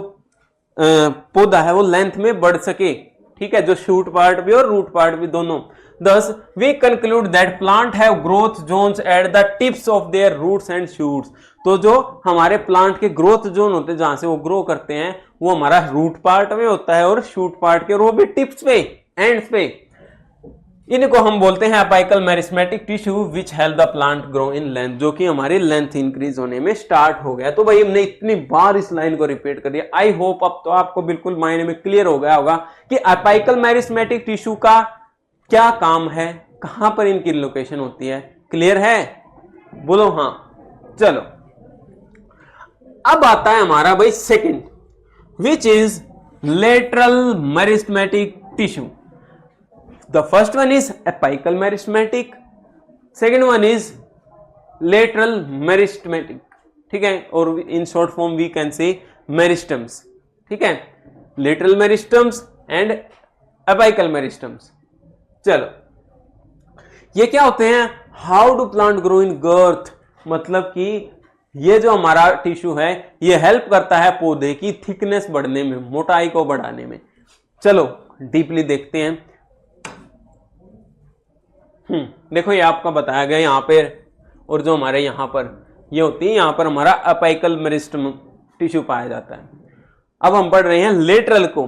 पौधा है वो लेंथ में बढ़ सके, ठीक है, जो शूट पार्ट भी और रूट पार्ट भी दोनों। Thus, we conclude that plant have growth zones at the tips of their roots and shoots. तो जो हमारे प्लांट के ग्रोथ जोन होते हैं जहां से वो ग्रो करते हैं, वो हमारा रूट पार्ट में होता है और शूट पार्ट के, और वो भी टिप्स पे, एंड्स पे। इनको हम बोलते हैं apical meristematic tissue which help the plant grow in length, जो कि हमारी लेंथ इंक्रीज होने में स्टार्ट हो गया। तो भाई हमने इतनी बार इस लाइन को रिपीट कर दिया। आई होप अब तो आपको बिल्कुल माइंड में क्लियर हो गया होगा कि एपाइकल मेरिस्टेमेटिक टिश्यू का क्या काम है, कहां पर इनकी लोकेशन होती है। क्लियर है? बोलो हाँ। चलो अब आता है हमारा भाई second, which is lateral meristematic tissue. The first one is apical meristematic, second one is lateral meristematic, ठीक है, और in short form we can say meristems, ठीक है, lateral meristems and apical meristems. चलो ये क्या होते हैं? How do plant grow in girth, मतलब कि ये जो हमारा टिश्यू है ये हेल्प करता है पौधे की थिकनेस बढ़ने में, मोटाई को बढ़ाने में। चलो डीपली देखते हैं। देखो ये आपका बताया गया यहां पे, और जो हमारे यहां पर ये होती है, यहां पर हमारा एपाइकल मेरिस्टम टिश्यू पाया जाता है। अब हम पढ़ रहे हैं लेटरल को,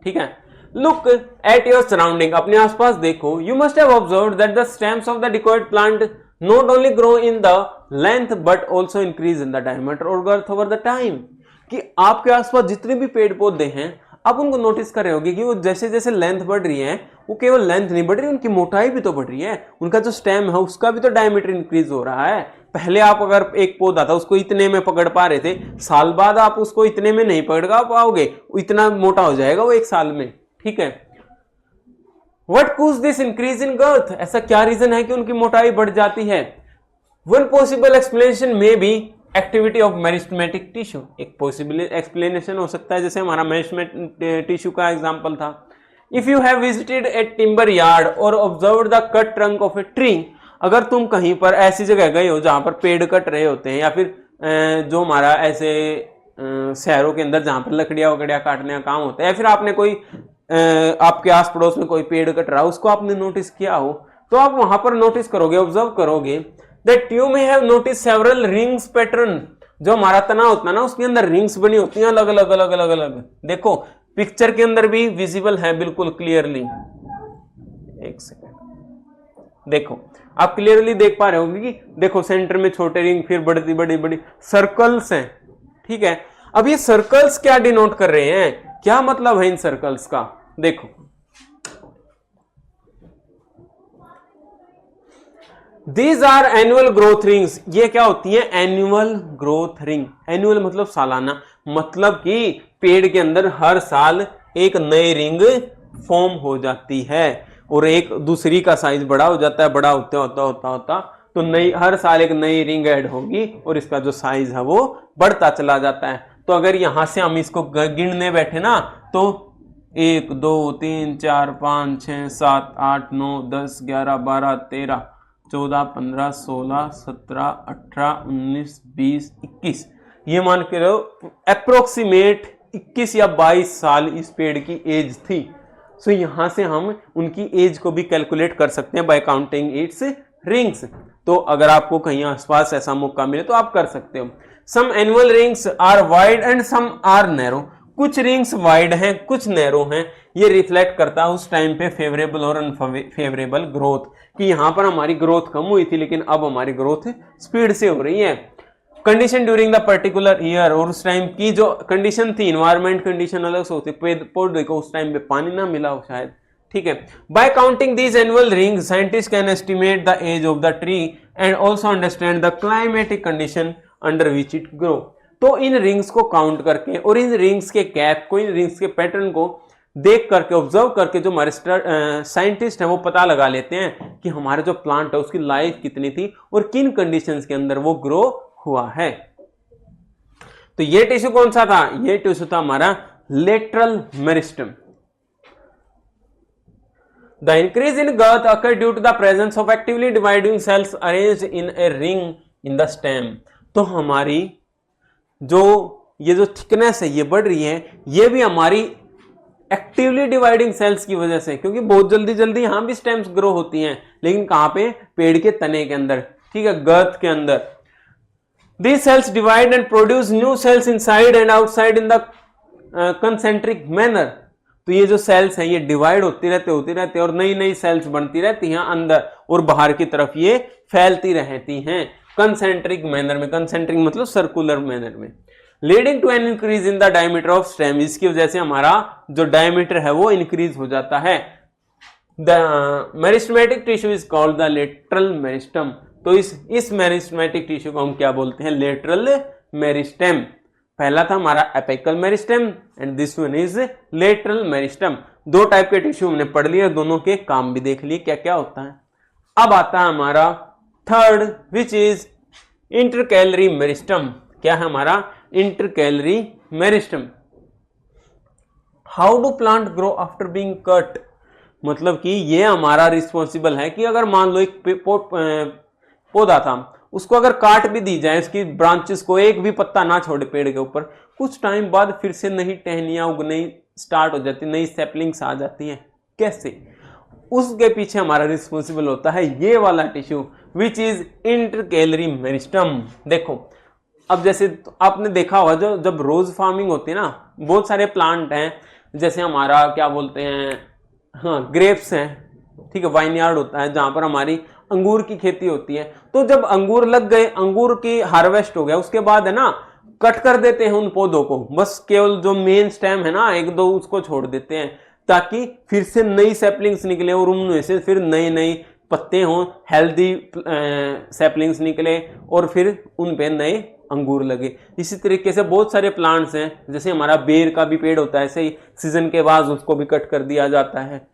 ठीक है। लुक एट योर सराउंडिंग, अपने आसपास देखो। You must have observed that the stems of the deciduous plant not only grow in the length but also increase in the diameter और गर्थ ओवर द टाइम। कि आपके आसपास जितने भी पेड़ पौधे हैं आप उनको नोटिस कर रहे होगे कि वो जैसे जैसे लेंथ बढ़ रही है, वो केवल लेंथ नहीं बढ़ रही, उनकी मोटाई भी तो बढ़ रही है। उनका जो स्टेम है उसका भी तो डायमीटर इंक्रीज हो रहा है। पहले आप अगर एक पौधा था उसको इतने में पकड़ पा रहे थे, साल बाद आप उसको इतने में नहीं पकड़ पाओगे, इतना मोटा हो जाएगा वो एक साल में, ठीक है। What causes this increase in girth? ऐसा क्या रीजन है कि उनकी मोटाई बढ़ जाती है? One possible explanation may be activity of meristematic tissue. एक possible explanation हो सकता है, जैसे हमारा meristematic tissue का एग्जांपल था। If you have visited a timber yard or observed the cut trunk of a tree, अगर तुम कहीं पर ऐसी जगह गए हो जहां पर पेड़ कट रहे होते हैं, या फिर जो हमारा ऐसे शहरों के अंदर जहां पर लकड़ियां वकड़ियां काटने का काम होता है, या फिर आपने कोई आपके आस पड़ोस में कोई पेड़ कट रहा है उसको आपने नोटिस किया हो, तो आप वहां पर नोटिस करोगे, ऑब्जर्व करोगे that you may have notice several rings pattern. जो हमारा तना होता है ना उसके अंदर रिंग्स बनी होती हैं अलग अलग अलग अलग अलग। देखो पिक्चर के अंदर भी विजिबल है बिल्कुल क्लियरली। एक सेकेंड, देखो आप क्लियरली देख पा रहे होंगे कि देखो सेंटर में छोटे रिंग, फिर बड़ी बड़ी बड़ी सर्कल्स हैं, ठीक है। अब ये सर्कल्स क्या डिनोट कर रहे हैं, क्या मतलब है इन सर्कल्स का? देखो these are annual growth rings. ये क्या होती है? Annual growth ring. एनुअल मतलब सालाना, मतलब कि पेड़ के अंदर हर साल एक नई रिंग फॉर्म हो जाती है और एक दूसरी का साइज बड़ा हो जाता है, बड़ा होता होता होता होता तो नई हर साल एक नई रिंग ऐड होगी और इसका जो साइज है वो बढ़ता चला जाता है। तो अगर यहां से हम इसको गिनने बैठे ना तो 1 2 3 4 5 6 7 8 9 10 11 12 13 14 15 16 17 18 19 20 21, ये मान के रहो अप्रोक्सीमेट 21 या 22 साल इस पेड़ की एज थी। सो यहां से हम उनकी एज को भी कैलकुलेट कर सकते हैं बाय काउंटिंग इट्स रिंग्स। तो अगर आपको कहीं आसपास ऐसा मौका मिले तो आप कर सकते हो। Some annual rings are wide and some are narrow. कुछ रिंग्स वाइड हैं, कुछ नैरो हैं। ये रिफ्लेक्ट करता है उस टाइम पे फेवरेबल और अनफेवरेबल ग्रोथ, कि यहां पर हमारी ग्रोथ कम हुई थी लेकिन अब हमारी ग्रोथ स्पीड से हो रही है। Condition during the particular year, और उस टाइम की जो कंडीशन थी, इन्वायरमेंट कंडीशन अलग से होती, पौधे को उस टाइम पे पानी ना मिला हो शायद, ठीक है। By counting these annual rings scientist can estimate the age of the tree and also understand the climatic condition under which it grow. तो इन रिंग्स को काउंट करके और इन रिंग्स के कैप को, इन रिंग्स के पैटर्न को देख करके, ऑब्जर्व करके जो हमारे साइंटिस्ट हैं वो पता लगा लेते हैं कि हमारे जो प्लांट है उसकी लाइफ कितनी थी और किन कंडीशंस के अंदर वो ग्रो हुआ है। तो ये टिश्यू कौन सा था? ये टिश्यू था हमारा lateral meristem. The increase in girth occurred due to the presence of actively dividing cells arranged in a ring in the stem। तो हमारी जो ये जो थिकनेस है ये बढ़ रही है, ये भी हमारी एक्टिवली डिवाइडिंग सेल्स की वजह से, क्योंकि बहुत जल्दी जल्दी यहां भी स्टेम्स ग्रो होती हैं, लेकिन कहां पे? पेड़ के तने के अंदर, ठीक है, गर्थ के अंदर। These cells divide and produce new cells inside and outside in the concentric manner। तो ये जो सेल्स हैं ये डिवाइड होती रहती और नई नई सेल्स बनती रहती हैं अंदर और बाहर की तरफ ये फैलती रहती हैं कंसेंट्रिक मैनर में। कंसेंट्रिक मतलब सर्कुलर मैनर में। Leading to an increase in the diameter of stem, इसकी वजह से हमारा जो डायमीटर है वो इंक्रीज हो जाता है। The meristematic tissue is called the lateral meristem. तो इस मेरिस्टेमेटिक टिश्यू को हम क्या बोलते हैं? Lateral meristem. पहला था हमारा apical meristem and this one is lateral meristem. दो टाइप के टिश्यू हमने पढ़ लिए, दोनों के काम भी देख लिए क्या क्या होता है। अब आता है हमारा third which is intercalary meristem. क्या है हमारा? Intercalary meristem. How do plant grow after being cut, मतलब कि ये हमारा रिस्पॉन्सिबल है कि अगर मान लो एक पौधा था, उसको अगर काट भी दी जाए, उसकी ब्रांचेस को एक भी पत्ता ना छोड़े पेड़ के ऊपर, कुछ टाइम बाद फिर से नई टहनियां उगनी स्टार्ट हो जाती, नई सैपलिंग्स आ जाती हैं। कैसे? उसके पीछे हमारा रिस्पॉन्सिबल होता है ये वाला tissue which is intercalary meristem. देखो अब जैसे आपने देखा होगा जो जब रोज फार्मिंग होती है ना, बहुत सारे प्लांट हैं, जैसे हमारा क्या बोलते हैं, हाँ ग्रेप्स हैं, ठीक है, वाइनयार्ड होता है जहां पर हमारी अंगूर की खेती होती है। तो जब अंगूर लग गए, अंगूर की हार्वेस्ट हो गया, उसके बाद है ना कट कर देते हैं उन पौधों को, बस केवल जो मेन स्टेम है ना एक दो उसको छोड़ देते हैं ताकि फिर से नई सैपलिंग्स निकले और उनमें से फिर नए नए पत्ते हों, हेल्दी सैपलिंग्स निकले और फिर उन पे नए अंगूर लगे। इसी तरीके से बहुत सारे प्लांट्स हैं, जैसे हमारा बेर का भी पेड़ होता है, ऐसे ही सीजन के बाद उसको भी कट कर दिया जाता है,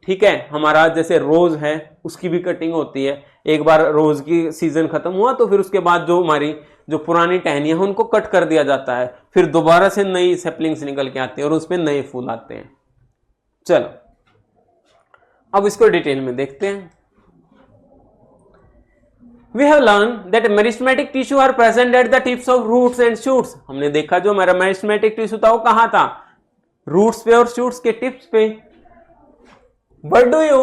ठीक है। हमारा जैसे रोज है उसकी भी कटिंग होती है, एक बार रोज की सीजन खत्म हुआ तो फिर उसके बाद जो हमारी जो पुरानी टहनियां हैं उनको कट कर दिया जाता है, फिर दोबारा से नई सैपलिंग्स निकल के आती है और उसमें नए फूल आते हैं। चलो अब इसको डिटेल में देखते हैं। We have learned that meristematic tissue are present at the tips of roots and shoots. हमने देखा जो हमारा मेरिस्टेमेटिक टिश्यू था वो कहां था? रूट्स पे और शूट्स के टिप्स पे। What do you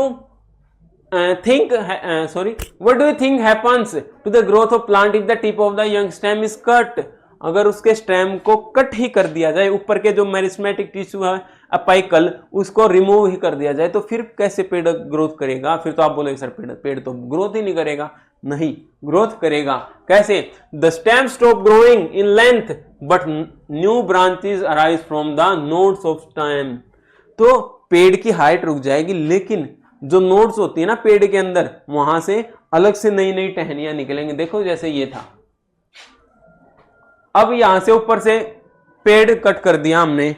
think happens to the growth of plant if the tip of the young stem is cut? अगर उसके स्टेम को कट ही कर दिया जाए, ऊपर के जो मेरिस्टेमेटिक टिश्यू है अपाइकल, उसको रिमूव ही कर दिया जाए, तो फिर कैसे पेड़ ग्रोथ करेगा? फिर तो आप बोलेंगे सर पेड़ तो ग्रोथ ही नहीं करेगा। नहीं, ग्रोथ करेगा। कैसे? The stem stop growing in length but new branches arise from the nodes of stem. तो पेड़ की हाइट रुक जाएगी लेकिन जो नोड्स होती है ना पेड़ के अंदर, वहां से अलग से नई नई टहनियां निकलेंगी। देखो जैसे ये था, अब यहां से ऊपर से पेड़ कट कर दिया हमने,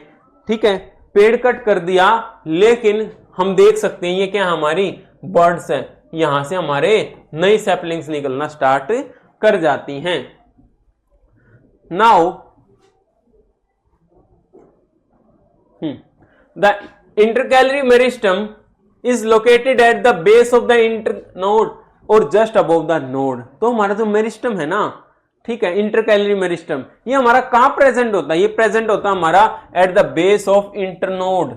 ठीक है, पेड़ कट कर दिया, लेकिन हम देख सकते हैं ये क्या हमारी बर्ड्स है, यहां से हमारे नई सैपलिंग्स निकलना स्टार्ट कर जाती हैं। Now the intercalary meristem is located at the base of the internode और जस्ट अबव द नोड। तो हमारा जो मेरिस्टम है ना, ठीक है, इंटरकैलरी मेरिस्टम, ये हमारा कहां प्रेजेंट होता है? ये प्रेजेंट होता है हमारा at the base of internode,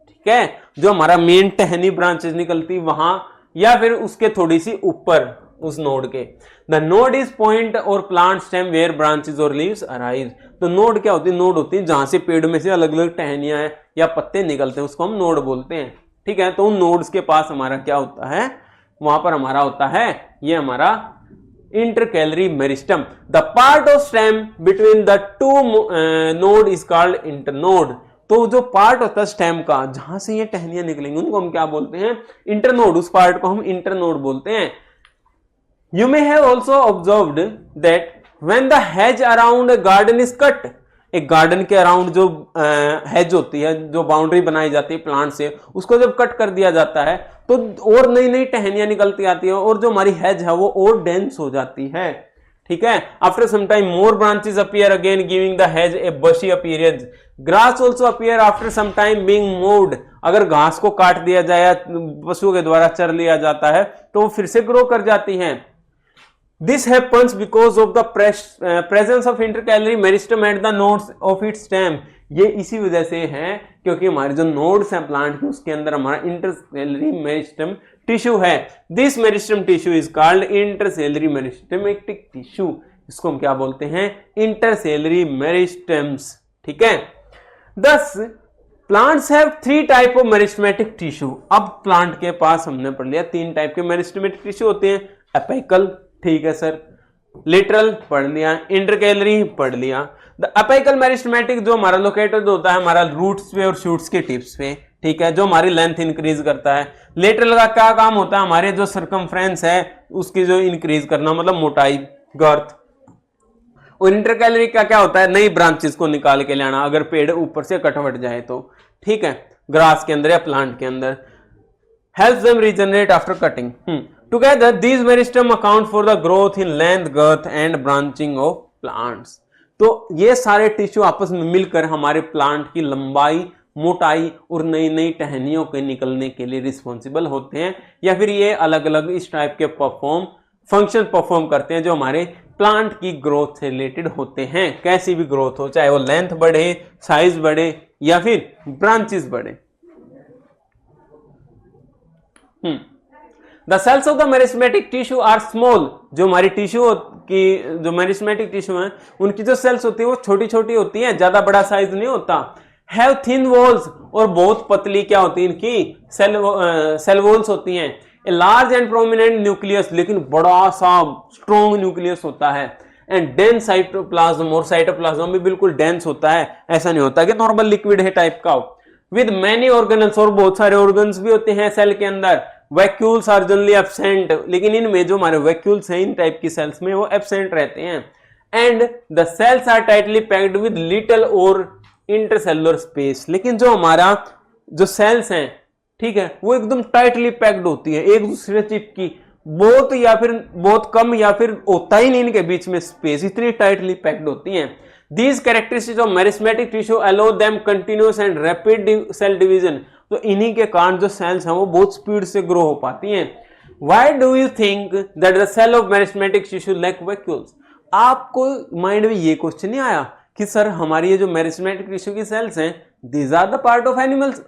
ठीक है, जो हमारा मेन टहनी ब्रांचेस निकलती वहां, या फिर उसके थोड़ी सी ऊपर, उस नोड के। द नोड इज पॉइंट और प्लांट स्टेम वेयर ब्रांचेस और लीव्स अराइज। तो नोड क्या होती है? नोड होती है जहां से पेड़ में से अलग अलग टहनियां हैं या पत्ते निकलते हैं, उसको हम नोड बोलते हैं। ठीक है, तो उन नोड्स के पास हमारा क्या होता है? वहां पर हमारा होता है ये हमारा intercalary meristem. The part of stem between the two node is called internode. तो जो पार्ट होता है स्टेम का जहां से ये टहनियां निकलेंगी उनको हम क्या बोलते हैं? इंटरनोड। उस पार्ट को हम इंटरनोड बोलते हैं। You may have also observed that when the hedge around a garden is cut, एक गार्डन के अराउंड जो हेज होती है, जो बाउंड्री बनाई जाती है प्लांट से, उसको जब कट कर दिया जाता है तो और नई नई टहनियां निकलती आती है और जो हमारी हेज है वो और डेंस हो जाती है। ठीक है, after some time more branches appear again giving the hedge a bushy appearance. Grass also appear after some time being mowed. अगर घास को काट दिया जाए या पशुओं के द्वारा चर लिया जाता है तो वो फिर से ग्रो कर जाती हैं। This happens because of the presence of intercalary meristem at the nodes of its stem। ये इसी वजह से है क्योंकि हमारे जो नोड्स हैं प्लांट के उसके अंदर हमारा इंटरसेलरी मेरिस्टम टिश्यू है। This meristem tissue is called intercalary meristematic tissue. इसको हम क्या बोलते हैं? Intercalary meristems. ठीक है, thus plants have 3 type of meristematic tissue. अब प्लांट के पास हमने पढ़ लिया 3 टाइप के मेरिस्टेमेटिक टिश्यू होते हैं। एपिकल, ठीक है सर, लिटरल पढ़ लिया, इंटरकैलरी पढ़ लिया। द अपिकल मेरिस्टेमेटिक जो हमारा लोकेटेड होता है हमारा रूट्स पे और शूट्स के टिप्स पे, ठीक है, जो हमारी लेंथ इंक्रीज करता है। लेटरल का क्या काम होता है? हमारे जो सर्कमफ्रेंस है उसकी जो इंक्रीज करना, मतलब मोटाई, गर्थ। और इंटरकैलरी का क्या होता है? नई ब्रांचेस को निकाल के लाना अगर पेड़ ऊपर से कटवट जाए तो। ठीक है, ग्रास के अंदर या प्लांट के अंदर। helps them regenerate after cutting. Together, these meristem account for the growth in length, girth and branching of plants. तो ये सारे टिश्यू आपस में मिलकर हमारे प्लांट की लंबाई, मोटाई और नई नई टहनियों के निकलने के लिए रिस्पॉन्सिबल होते हैं, या फिर ये अलग अलग इस टाइप के फंक्शन परफॉर्म करते हैं जो हमारे प्लांट की ग्रोथ से रिलेटेड होते हैं। कैसी भी ग्रोथ हो, चाहे वो लेंथ बढ़े, साइज बढ़े या फिर ब्रांचेस बढ़े। The cells of the meristematic tissue are small. जो हमारी टिश्यू की जो मेरिस्टेमेटिक टिश्यू है उनकी जो सेल्स होती है वो छोटी छोटी होती है, ज्यादा बड़ा साइज नहीं होता। हैव थिन वॉल्स, और बहुत पतली क्या होती है इनकी सेल वॉल्स होती हैं। A large and prominent nucleus, लेकिन बड़ा सा स्ट्रॉन्ग न्यूक्लियस होता है। एंड डेंस साइटोप्लाज्म, और साइटोप्लाज्म भी बिल्कुल डेंस होता है, ऐसा नहीं होता कि नॉर्मल लिक्विड है टाइप का। विद मैनी ऑर्गेनल्स, और बहुत सारे ऑर्गन्स भी होते हैं सेल के अंदर। वैक्यूल्स आर जनरली एब्सेंट, लेकिन इनमें जो हमारे वैक्यूल्स हैं इन टाइप की सेल्स में वो एब्सेंट रहते हैं। And the cells are tightly packed with little or intercellular space, लेकिन जो हमारा जो सेल्स हैं, ठीक है, वो एकदम टाइटली पैक्ड होती है, एक दूसरे से चिपकी, बहुत या फिर बहुत कम या फिर होता ही नहीं इनके बीच में स्पेस, इतनी टाइटली पैक्ड होती हैं। These characteristics of meristematic tissue allow them continuous and rapid cell division। तो इन्हीं के कारण जो सेल्स हैं वो बहुत स्पीड से ग्रो हो पाती हैं। Why do you think that the cell of meristematic tissue lack vacuoles? आपको माइंड में ये क्वेश्चन नहीं आया कि सर हमारी ये जो मेरिस्टेमेटिक टिश्यू की सेल्स हैं, these are the part of animals,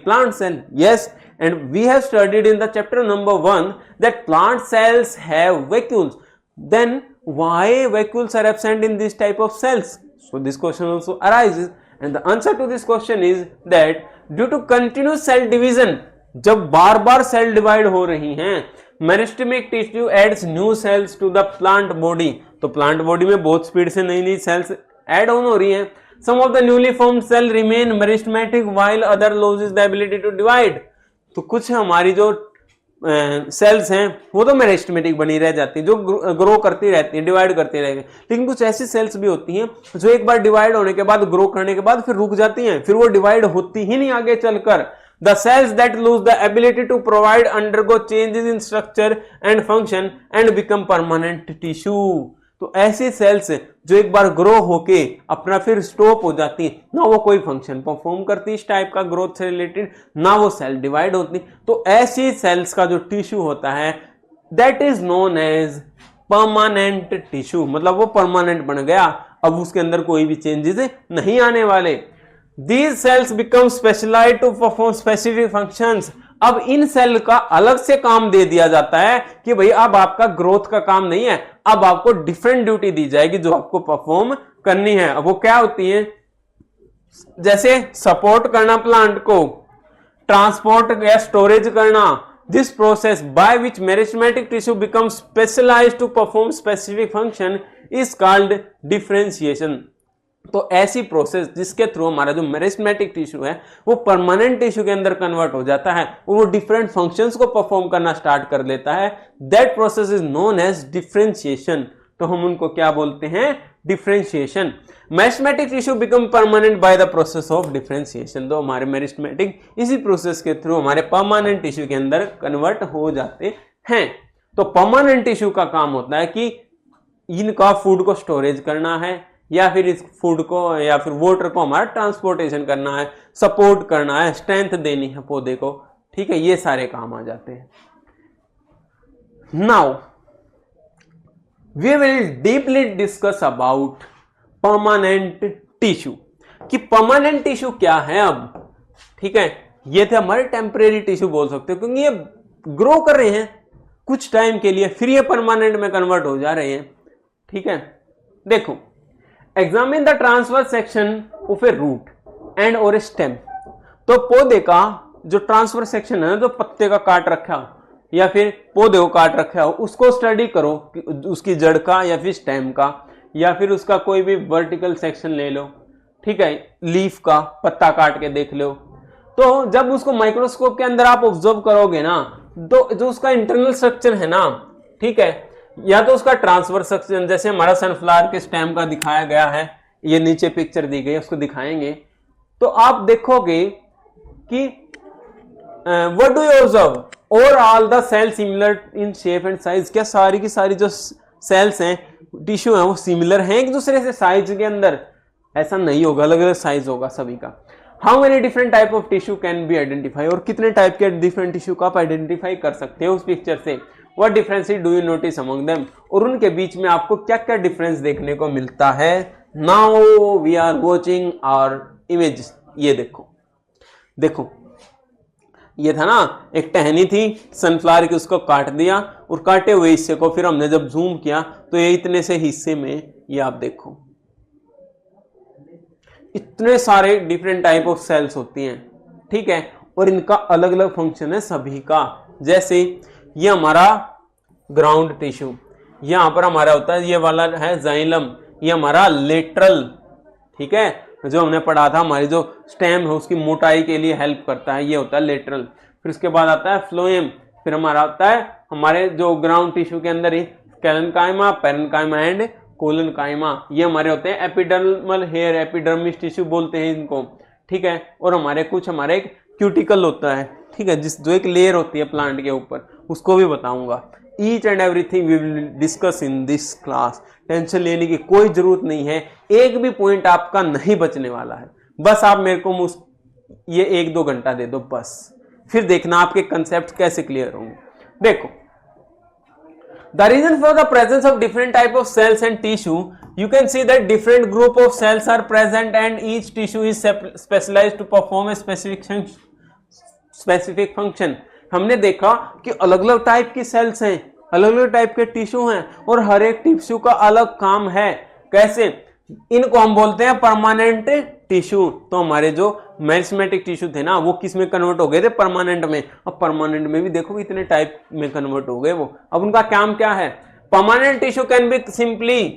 plant cell? Yes, and we have studied in the chapter number 1 that plant cells have vacuoles. Then why vacuoles are absent in this type of cells? So this question also arises, and the answer to this question is that due to continuous cell division, जब बार बार cell divide हो रही हैं, meristematic tissue adds new cells to the plant body. तो plant body में बहुत speed से नई नई सेल्स एड ऑन हो रही हैं। Some of the newly formed cell remain meristematic while other loses the ability to divide. तो कुछ हमारी जो सेल्स हैं वो तो मेरिस्टेमेटिक बनी रह जाती है, जो ग्रो करती रहती है, डिवाइड करती रहती है, लेकिन कुछ ऐसी सेल्स भी होती हैं जो एक बार डिवाइड होने के बाद, ग्रो करने के बाद फिर रुक जाती हैं, फिर वो डिवाइड होती ही नहीं आगे चलकर। The cells that lose the ability to provide undergo changes in structure and function and become permanent tissue। तो ऐसी सेल्स जो एक बार ग्रो होके अपना फिर स्टॉप हो जाती है, ना वो कोई फंक्शन परफॉर्म करती इस टाइप का ग्रोथ से रिलेटेड, ना वो सेल डिवाइड होती, तो ऐसी सेल्स का जो टिश्यू होता है that is known as permanent tissue. मतलब वो परमानेंट बन गया, अब उसके अंदर कोई भी चेंजेस नहीं आने वाले। These cells become specialized to perform specific functions। अब इन सेल का अलग से काम दे दिया जाता है कि भाई अब आपका ग्रोथ का काम नहीं है, अब आपको डिफरेंट ड्यूटी दी जाएगी जो आपको परफॉर्म करनी है। अब वो क्या होती है, जैसे सपोर्ट करना प्लांट को, ट्रांसपोर्ट या स्टोरेज करना। This process by which meristematic tissue become specialised to perform specific function is called differentiation. तो ऐसी प्रोसेस जिसके थ्रू हमारा जो मेरिस्टेमेटिक टिश्यू है वो परमानेंट टिश्यू के अंदर कन्वर्ट हो जाता है और वो डिफरेंट फंक्शंस को परफॉर्म करना स्टार्ट कर लेता है, that process is known as differentiation. तो हम उनको क्या बोलते हैं, differentiation. Meristematic tissue become permanent by the process of differentiation. तो हमारे मेरिस्टेमेटिक इसी प्रोसेस के थ्रू हमारे परमानेंट टिश्यू के अंदर कन्वर्ट हो जाते हैं। तो परमानेंट टिश्यू का काम होता है कि इनका फूड को स्टोरेज करना है, या फिर इस फूड को या फिर वाटर को हमारा ट्रांसपोर्टेशन करना है, सपोर्ट करना है, स्ट्रेंथ देनी है पौधे को, ठीक है, ये सारे काम आ जाते हैं। Now we will deeply discuss about permanent tissue, कि परमानेंट टिश्यू क्या है अब, ठीक है। ये थे हमारे टेम्परेरी टिश्यू बोल सकते हो, क्योंकि ये ग्रो कर रहे हैं कुछ टाइम के लिए, फिर ये परमानेंट में कन्वर्ट हो जा रहे हैं, ठीक है। देखो, examine the transverse section of a root and or a stem. तो पौधे का जो ट्रांसवर्स सेक्शन है, जो पत्ते का काट रखा हो या फिर पौधे को काट रखा हो, उसको स्टडी करो, उसकी जड़ का या फिर स्टेम का, या फिर उसका कोई भी वर्टिकल सेक्शन ले लो, ठीक है, लीफ का पत्ता काट के देख लो। तो जब उसको माइक्रोस्कोप के अंदर आप ऑब्जर्व करोगे ना, तो जो उसका इंटरनल स्ट्रक्चर है ना, ठीक है, या तो उसका ट्रांसवर्स सेक्शन, जैसे हमारा सनफ्लावर के स्टेम का दिखाया गया है, ये नीचे पिक्चर दी गई है, उसको दिखाएंगे तो आप देखोगे कि what do you observe, are all the cell similar in shape and size. क्या सारी की सारी जो सेल्स हैं, टिश्यू हैं, वो सिमिलर हैं एक दूसरे से साइज के अंदर? ऐसा नहीं होगा, अलग अलग साइज होगा सभी का। How many different type of tissue can B identify, और कितने टाइप के डिफरेंट टिश्यू को आप आइडेंटिफाई कर सकते हो उस पिक्चर से। What difference do you notice among them, और उनके बीच में आपको क्या क्या डिफरेंस देखने को मिलता है। Now we are watching our image. ये देखो, देखो ये था ना, एक टहनी थी सनफ्लावर की, उसको काट दिया, और काटे हुए हिस्से को फिर हमने जब जूम किया तो ये इतने से हिस्से में, ये आप देखो इतने सारे डिफरेंट टाइप ऑफ सेल्स होती हैं, ठीक है, और इनका अलग अलग फंक्शन है सभी का। जैसे ये हमारा ग्राउंड टिश्यू, यहां पर हमारा होता है, ये वाला है जाइलम, ये हमारा लेटरल, ठीक है, जो हमने पढ़ा था, हमारी जो स्टेम है उसकी मोटाई के लिए हेल्प करता है, ये होता है लेटरल। फिर उसके बाद आता है फ्लोएम, फिर हमारा आता है हमारे जो ग्राउंड टिश्यू के अंदर ही कैलेनकाइमा, पेरेन्काइमा एंड कोलेनकाइमा, ये हमारे होते हैं एपिडर्मल हेयर, एपिडर्मिस टिश्यू बोलते हैं इनको, ठीक है। और हमारे कुछ हमारे एक क्यूटिकल होता है, ठीक है, जो एक लेयर होती है प्लांट के ऊपर, उसको भी बताऊंगा। Each and everything we will discuss in this class. Tension लेने की कोई जरूरत नहीं है, एक भी पॉइंट आपका नहीं बचने वाला है। बस आप मेरे को ये 1-2 घंटा दे दो बस, फिर देखना आपके कंसेप्ट कैसे क्लियर होंगे। देखो, the reason for the presence of different type of cells and tissue, you can see that different group of cells are present and each tissue is specialized to perform a specific function। हमने देखा कि अलग अलग type की sales हैं, अलग अलग type के टिश्यू हैं, और हर एक टिश्यू का अलग काम है। कैसे? इनको हम बोलते हैं परमानेंट टिश्यू। तो हमारे जो मेरिस्टेमेटिक टिश्यू थे ना, वो किस में कन्वर्ट हो गए थे? परमानेंट में। अब परमानेंट में भी देखो इतने टाइप में कन्वर्ट हो गए वो। अब उनका काम क्या है? Permanent tissue can be simply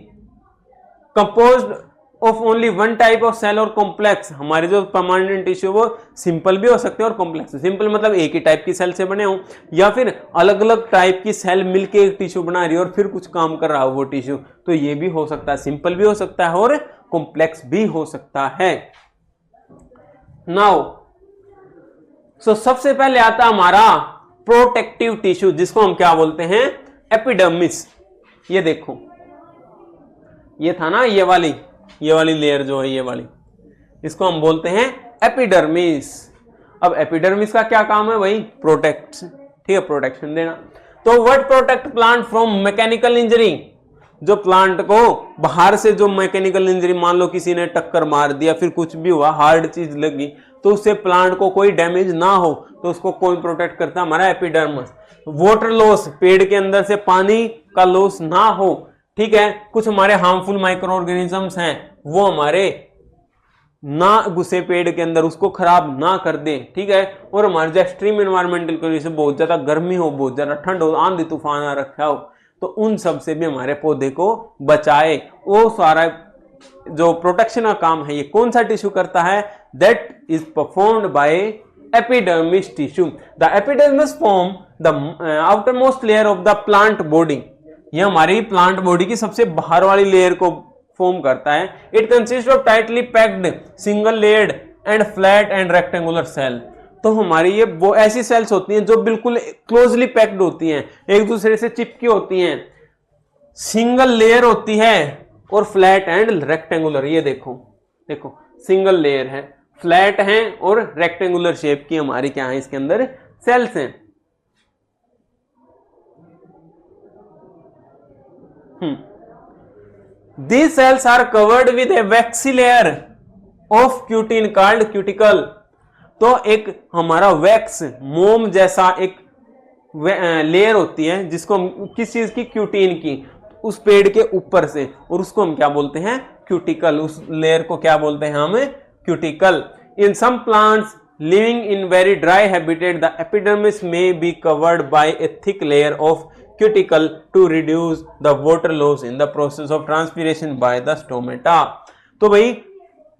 composed of only one type of cell or complex. हमारे जो परमानेंट टिश्यू वो सिंपल भी हो सकते हैं और कॉम्प्लेक्स। सिंपल मतलब एक ही टाइप की सेल से बने हो, या फिर अलग अलग टाइप की सेल मिलके एक टिश्यू बना रही है और फिर कुछ काम कर रहा हो वो टिश्यू। तो ये भी हो सकता है, सिंपल भी हो सकता है और कॉम्प्लेक्स भी हो सकता है। नाउ सबसे पहले आता हमारा प्रोटेक्टिव टिश्यू, जिसको हम क्या बोलते हैं? एपिडर्मिस। ये देखो, ये था ना ये वाली लेयर जो है, ये वाली, इसको हम बोलते हैं एपिडर्मिस। अब एपिडर्मिस का क्या काम है भाई? प्रोटेक्ट, ठीक है, प्रोटेक्शन देना। तो what protect plant from mechanical injury? जो प्लांट को बाहर से जो मैकेनिकल इंजरी, मान लो किसी ने टक्कर मार दिया, फिर कुछ भी हुआ, हार्ड चीज लगी, तो उससे प्लांट को कोई डैमेज ना हो, तो उसको कौन प्रोटेक्ट करता है? हमारा एपिडर्मिस। वाटर लॉस, पेड़ के अंदर से पानी का लॉस ना हो, ठीक है। कुछ हमारे हार्मफुल माइक्रो ऑर्गेनिजम्स हैं वो हमारे ना घुसे पेड़ के अंदर, उसको खराब ना कर दे, ठीक है। और हमारे जो एक्सट्रीम एनवायरमेंटल कंडीशन, बहुत ज्यादा गर्मी हो, बहुत ज्यादा ठंड हो, आंधी तूफान आ रखा हो, तो उन सब से भी हमारे पौधे को बचाए। वो सारा जो प्रोटेक्शन का काम है ये कौन सा टिश्यू करता है? That is performed by epidermis tissue. The epidermis form the outermost layer of the plant body. ये हमारी प्लांट बॉडी की सबसे बाहर वाली लेयर को फॉर्म करता है। It consist of tightly packed single layered and flat and rectangular cell. तो हमारी ये वो ऐसी सेल्स होती हैं जो बिल्कुल क्लोजली पैक्ड होती हैं, एक दूसरे से चिपकी होती हैं, सिंगल लेयर होती है और फ्लैट एंड रेक्टेंगुलर। ये देखो देखो सिंगल लेयर है, फ्लैट है और रेक्टेंगुलर शेप की हमारी क्या है इसके अंदर सेल्स हैं। These cells are covered with a waxy layer of cutin called cuticle। तो एक हमारा वैक्स मोम जैसा एक लेयर होती है जिसको हम किस चीज की? क्यूटीन की, उस पेड़ के ऊपर से, और उसको हम क्या बोलते हैं? क्यूटिकल। उस लेयर को क्या बोलते हैं हम? Cuticle. In some plants living in very dry habitat the epidermis may be covered by a thick layer of cuticle to reduce the water loss in the process of transpiration by the stomata। तो भाई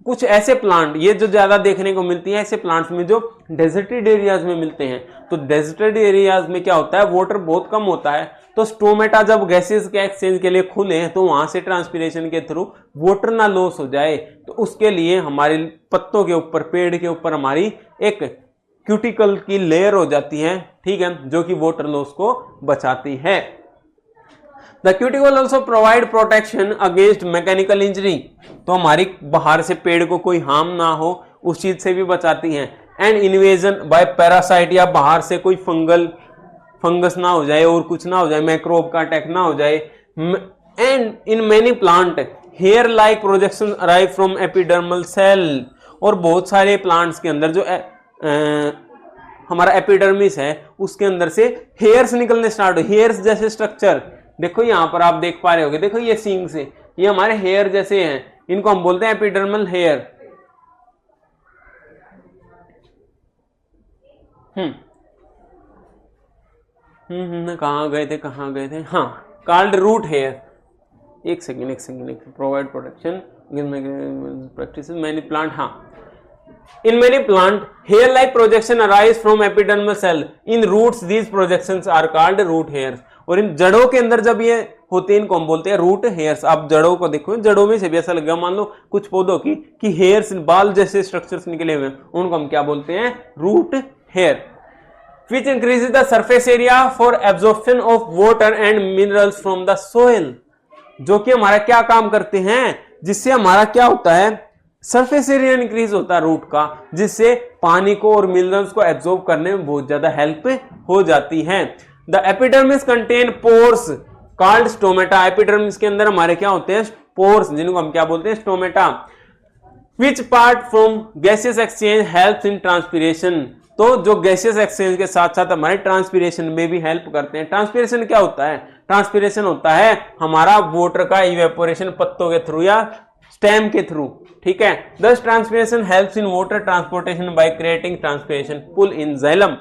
कुछ ऐसे plant ये जो ज्यादा देखने को मिलती है, ऐसे प्लांट्स में जो डेजर्टेड एरियाज में मिलते हैं। तो डेजर्टेड एरियाज में क्या होता है? वाटर बहुत कम होता है, तो स्टोमेटा जब गैसेस के एक्सचेंज के लिए खुले तो वहां से ट्रांसपीरेशन के थ्रू वाटर ना लॉस हो जाए, तो उसके लिए हमारे पत्तों के ऊपर, पेड़ के ऊपर हमारी एक क्यूटिकल की लेयर हो जाती है, ठीक है, जो कि वाटर लॉस को बचाती है। The cuticle also provide protection against mechanical injury. तो हमारी बाहर से पेड़ को कोई हार्म ना हो उस चीज से भी बचाती है। एंड इन्वेजन बाय पैरासाइट, या बाहर से कोई फंगस ना हो जाए और कुछ ना हो जाए, मैक्रोब का अटैक ना हो जाए। And in many plant hair like projection arrive from epidermal cell. और बहुत सारे प्लांट्स के अंदर जो हमारा एपिडर्मिस है उसके अंदर से हेयर्स निकलने स्टार्ट हो, हेयर्स जैसे स्ट्रक्चर। देखो यहां पर आप देख पा रहे होगे, देखो ये सींग से, ये हमारे हेयर जैसे हैं, इनको हम बोलते हैं एपिडर्मल हेयर। कहां गए थे? हाँ, कॉल्ड रूट हेयर। एक second provide protection practice many plant. हाँ, in many plant hair like projection arise from epidermal cell, in roots these projections are called root hairs। और इन जड़ों के अंदर जब ये होते हैं इनको हम बोलते हैं रूट हेयर्स। आप जड़ों को देखो, जड़ों में से भी ऐसा लगेगा, मान लो कुछ पौधों की कि हेयर्स, बाल जैसे स्ट्रक्चर्स निकले हुए हैं, उनको हम क्या बोलते हैं? Root hair. which increases the surface area for absorption of water and minerals from the soil। जो कि हमारा क्या काम करते हैं? जिससे हमारा क्या होता है? सरफेस एरिया इंक्रीज होता है रूट का, जिससे पानी को और मिनरल्स को एब्जॉर्ब करने में बहुत ज्यादा हेल्प हो जाती है। The epidermis contain pores called stomata. Epidermis के अंदर हमारे क्या होते हैं? पोर्स, जिनको हम क्या बोलते हैं? Stomata. Which part from gaseous exchange helps in transpiration. तो जो गैसियस एक्सचेंज के साथ साथ हमारे ट्रांसपीरेशन में भी हेल्प करते हैं। ट्रांसपीरेशन क्या होता है? ट्रांसपीरेशन होता है हमारा वाटर का इवेपोरेशन पत्तों के थ्रू या स्टेम के थ्रू, ठीक है। Thus transpiration helps in water transportation by creating transpiration pull in xylem.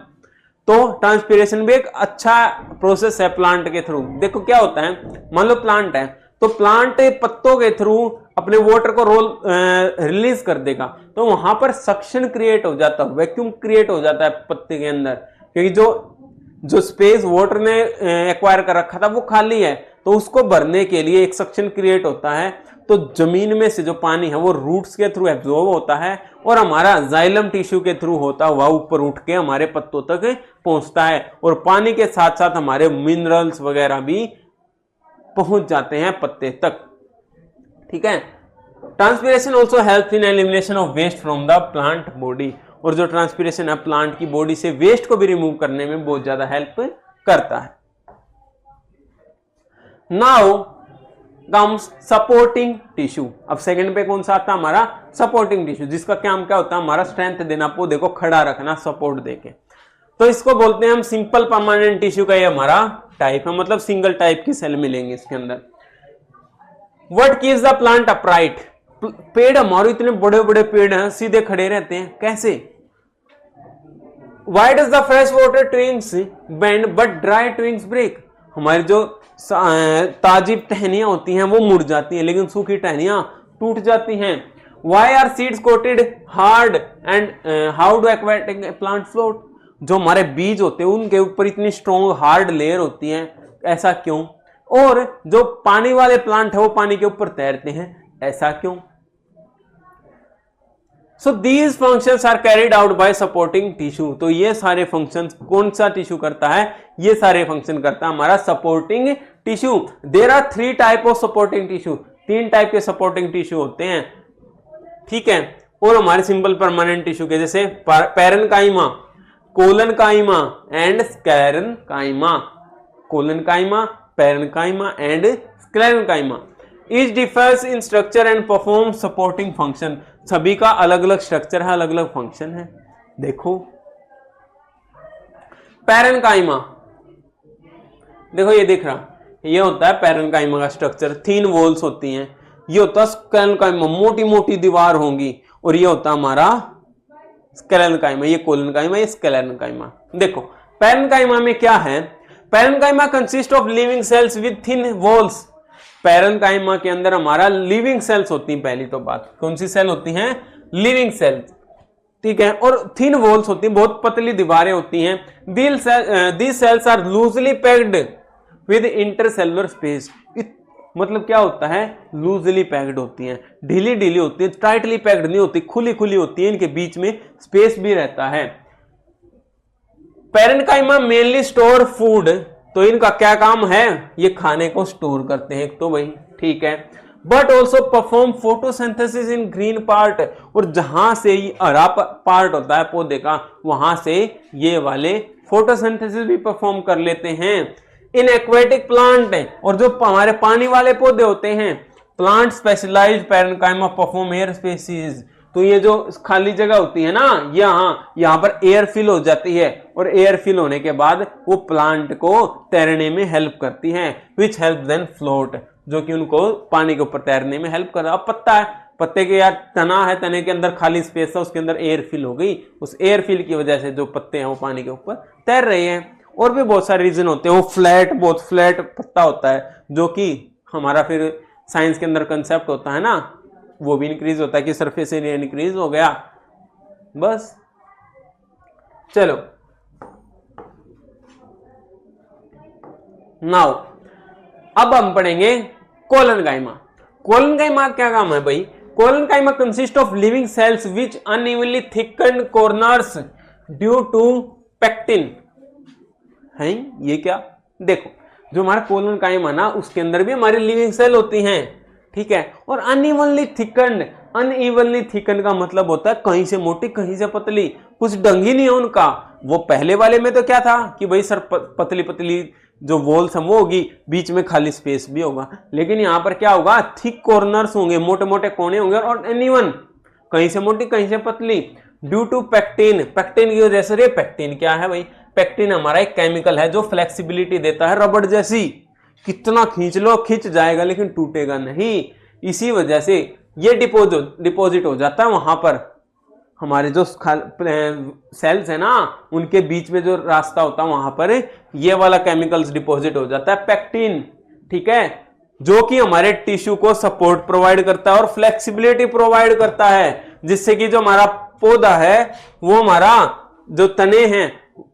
तो ट्रांसपीरेशन भी एक अच्छा प्रोसेस है प्लांट के थ्रू। देखो क्या होता है, मान लो प्लांट है, तो प्लांट पत्तों के थ्रू अपने वाटर को रिलीज कर देगा, तो वहां पर सक्शन क्रिएट हो जाता है, वैक्यूम क्रिएट हो जाता है पत्ते के अंदर, क्योंकि जो स्पेस वाटर ने एक्वायर कर रखा था वो खाली है, तो उसको भरने के लिए एक सक्शन क्रिएट होता है। तो जमीन में से जो पानी है वो रूट्स के थ्रू एब्जॉर्ब होता है और हमारा जाइलम टिश्यू के थ्रू होता हुआ ऊपर उठ के हमारे पत्तों तक पहुंचता है, और पानी के साथ साथ हमारे मिनरल्स वगैरह भी पहुंच जाते हैं पत्ते तक, ठीक है। Transpiration also help in elimination of waste from the plant body. और जो ट्रांसपीरेशन है प्लांट की बॉडी से वेस्ट को भी रिमूव करने में बहुत ज्यादा हेल्प करता है। Now comes supporting tissue. अब सेकंड पे कौन सा आता है हमारा सपोर्टिंग टिश्यू, जिसका काम क्या होता है हमारा स्ट्रेंथ देना, पौधे को खड़ा रखना सपोर्ट देके। तो इसको बोलते हैं हम सिंपल परमानेंट टिश्यू का ये हमारा टाइप है, मतलब सिंगल टाइप की सेल मिलेंगे इसके अंदर। What keeps the plant upright, पेड़ हमारे इतने बड़े बड़े पेड़ हैं सीधे खड़े रहते हैं कैसे? Why does the fresh water twigs bend but dry twigs break, हमारी जो ताजी टहनियां होती हैं वो मुड़ जाती हैं लेकिन सूखी टहनियां टूट जाती हैं। Why are seeds coated hard and how do aquatic plant float, जो हमारे बीज होते हैं उनके ऊपर इतनी स्ट्रॉन्ग हार्ड लेयर होती है, ऐसा क्यों? और जो पानी वाले प्लांट है वो पानी के ऊपर तैरते हैं, ऐसा क्यों? So these functions are carried out by supporting tissue. तो ये सारे फंक्शंस कौन सा टिश्यू करता है? ये सारे फंक्शन करता है हमारा supporting tissue. There are 3 type of supporting tissue, 3 type के सपोर्टिंग टिश्यू होते हैं, ठीक है। और हमारे सिंपल परमानेंट टिश्यू के जैसे parenchyma, collenchyma and sclerenchyma, collenchyma, parenchyma and sclerenchyma. Each differs in structure and perform supporting function, सभी का अलग अलग स्ट्रक्चर है, अलग अलग फंक्शन है। देखो पैरेन्काइमा, देखो ये दिख रहा, ये होता है पैरेन्काइमा का स्ट्रक्चर, 3 वॉल्स होती हैं। ये होता है स्क्लेरेन्काइमा, मोटी मोटी दीवार होंगी, और ये होता है हमारा स्क्लेरेन्काइमा, ये कोलनकाइमा, ये स्क्लेरेन्काइमा। देखो पैरेन्काइमा में क्या है, parenchyma consist of living sales with thin walls. Parenchyma के अंदर हमारा लिविंग सेल्स होती हैं, पहली तो बात कौन सी सेल होती हैं? लिविंग सेल्स, ठीक है। और थिन वॉल्स होती हैं, बहुत पतली दीवारें होती हैं। These cells are loosely packed with intercellular space, मतलब क्या होता है? लूजली पैक्ड होती हैं, ढीली ढीली होती है, टाइटली पैक्ड नहीं होती, खुली खुली होती है, इनके बीच में स्पेस भी रहता है। पैरेन्काइमा मेनली स्टोर फूड, तो इनका क्या काम है? ये खाने को स्टोर करते हैं तो भाई, ठीक है। But also perform photosynthesis in green part, और जहां से ये हरा पार्ट होता है पौधे का, वहां से ये वाले फोटोसिंथेसिस भी परफॉर्म कर लेते हैं। इन एक्वेटिक प्लांट, और जो हमारे पानी वाले पौधे होते हैं, plant specialised parenchyma perform air spaces, तो ये जो खाली जगह होती है ना, यहाँ पर एयर फिल हो जाती है, और एयर फिल होने के बाद वो प्लांट को तैरने में हेल्प करती है, विच हेल्प देन फ्लोट, जो कि उनको पानी के ऊपर तैरने में हेल्प कर रहा है। अब पत्ता है, पत्ते के यार तना है, तने के अंदर खाली स्पेस है, उसके अंदर एयर फिल हो गई, उस एयर फिल की वजह से जो पत्ते हैं वो पानी के ऊपर तैर रहे हैं। और भी बहुत सारे रीजन होते हैं, वो बहुत फ्लैट पत्ता होता है, जो कि हमारा फिर साइंस के अंदर कंसेप्ट होता है ना, वो भी इंक्रीज होता है कि सरफेस एरिया इंक्रीज हो गया। बस चलो नाउ अब हम पढ़ेंगे कोलनकाइमा। कोलनकाइमा क्या काम है भाई? Collenchyma consist of living cells which unevenly thickened corners due to pectin. है ये क्या? देखो जो हमारा कोलनकाइमा ना, उसके अंदर भी हमारी लिविंग सेल होती हैं, ठीक है। और अनइवनली थिकन्ड का मतलब होता है कहीं से मोटी कहीं से पतली, कुछ ढंग ही नहीं है उनका। वो पहले वाले में तो क्या था कि भाई सर पतली पतली जो वॉल्स हैं वो होगी, बीच में खाली स्पेस भी होगा, लेकिन यहाँ पर क्या होगा? थिक कॉर्नर्स होंगे, मोटे मोटे कोने होंगे, और अनइवन, कहीं से मोटी कहीं से पतली, ड्यू टू पेक्टिन। पेक्टिन की वजह से, पेक्टिन क्या है भाई? पेक्टिन हमारा एक केमिकल है जो फ्लेक्सिबिलिटी देता है, रबड़ जैसी, कितना खींच लो खींच जाएगा लेकिन टूटेगा नहीं। इसी वजह से ये डिपॉजिट हो जाता है वहां पर, हमारे जो सेल्स है ना उनके बीच में जो रास्ता होता है वहां पर ये वाला केमिकल्स डिपॉजिट हो जाता है, पेक्टिन, ठीक है, जो कि हमारे टिश्यू को सपोर्ट प्रोवाइड करता है और फ्लेक्सिबिलिटी प्रोवाइड करता है, जिससे कि जो हमारा पौधा है वो हमारा जो तने हैं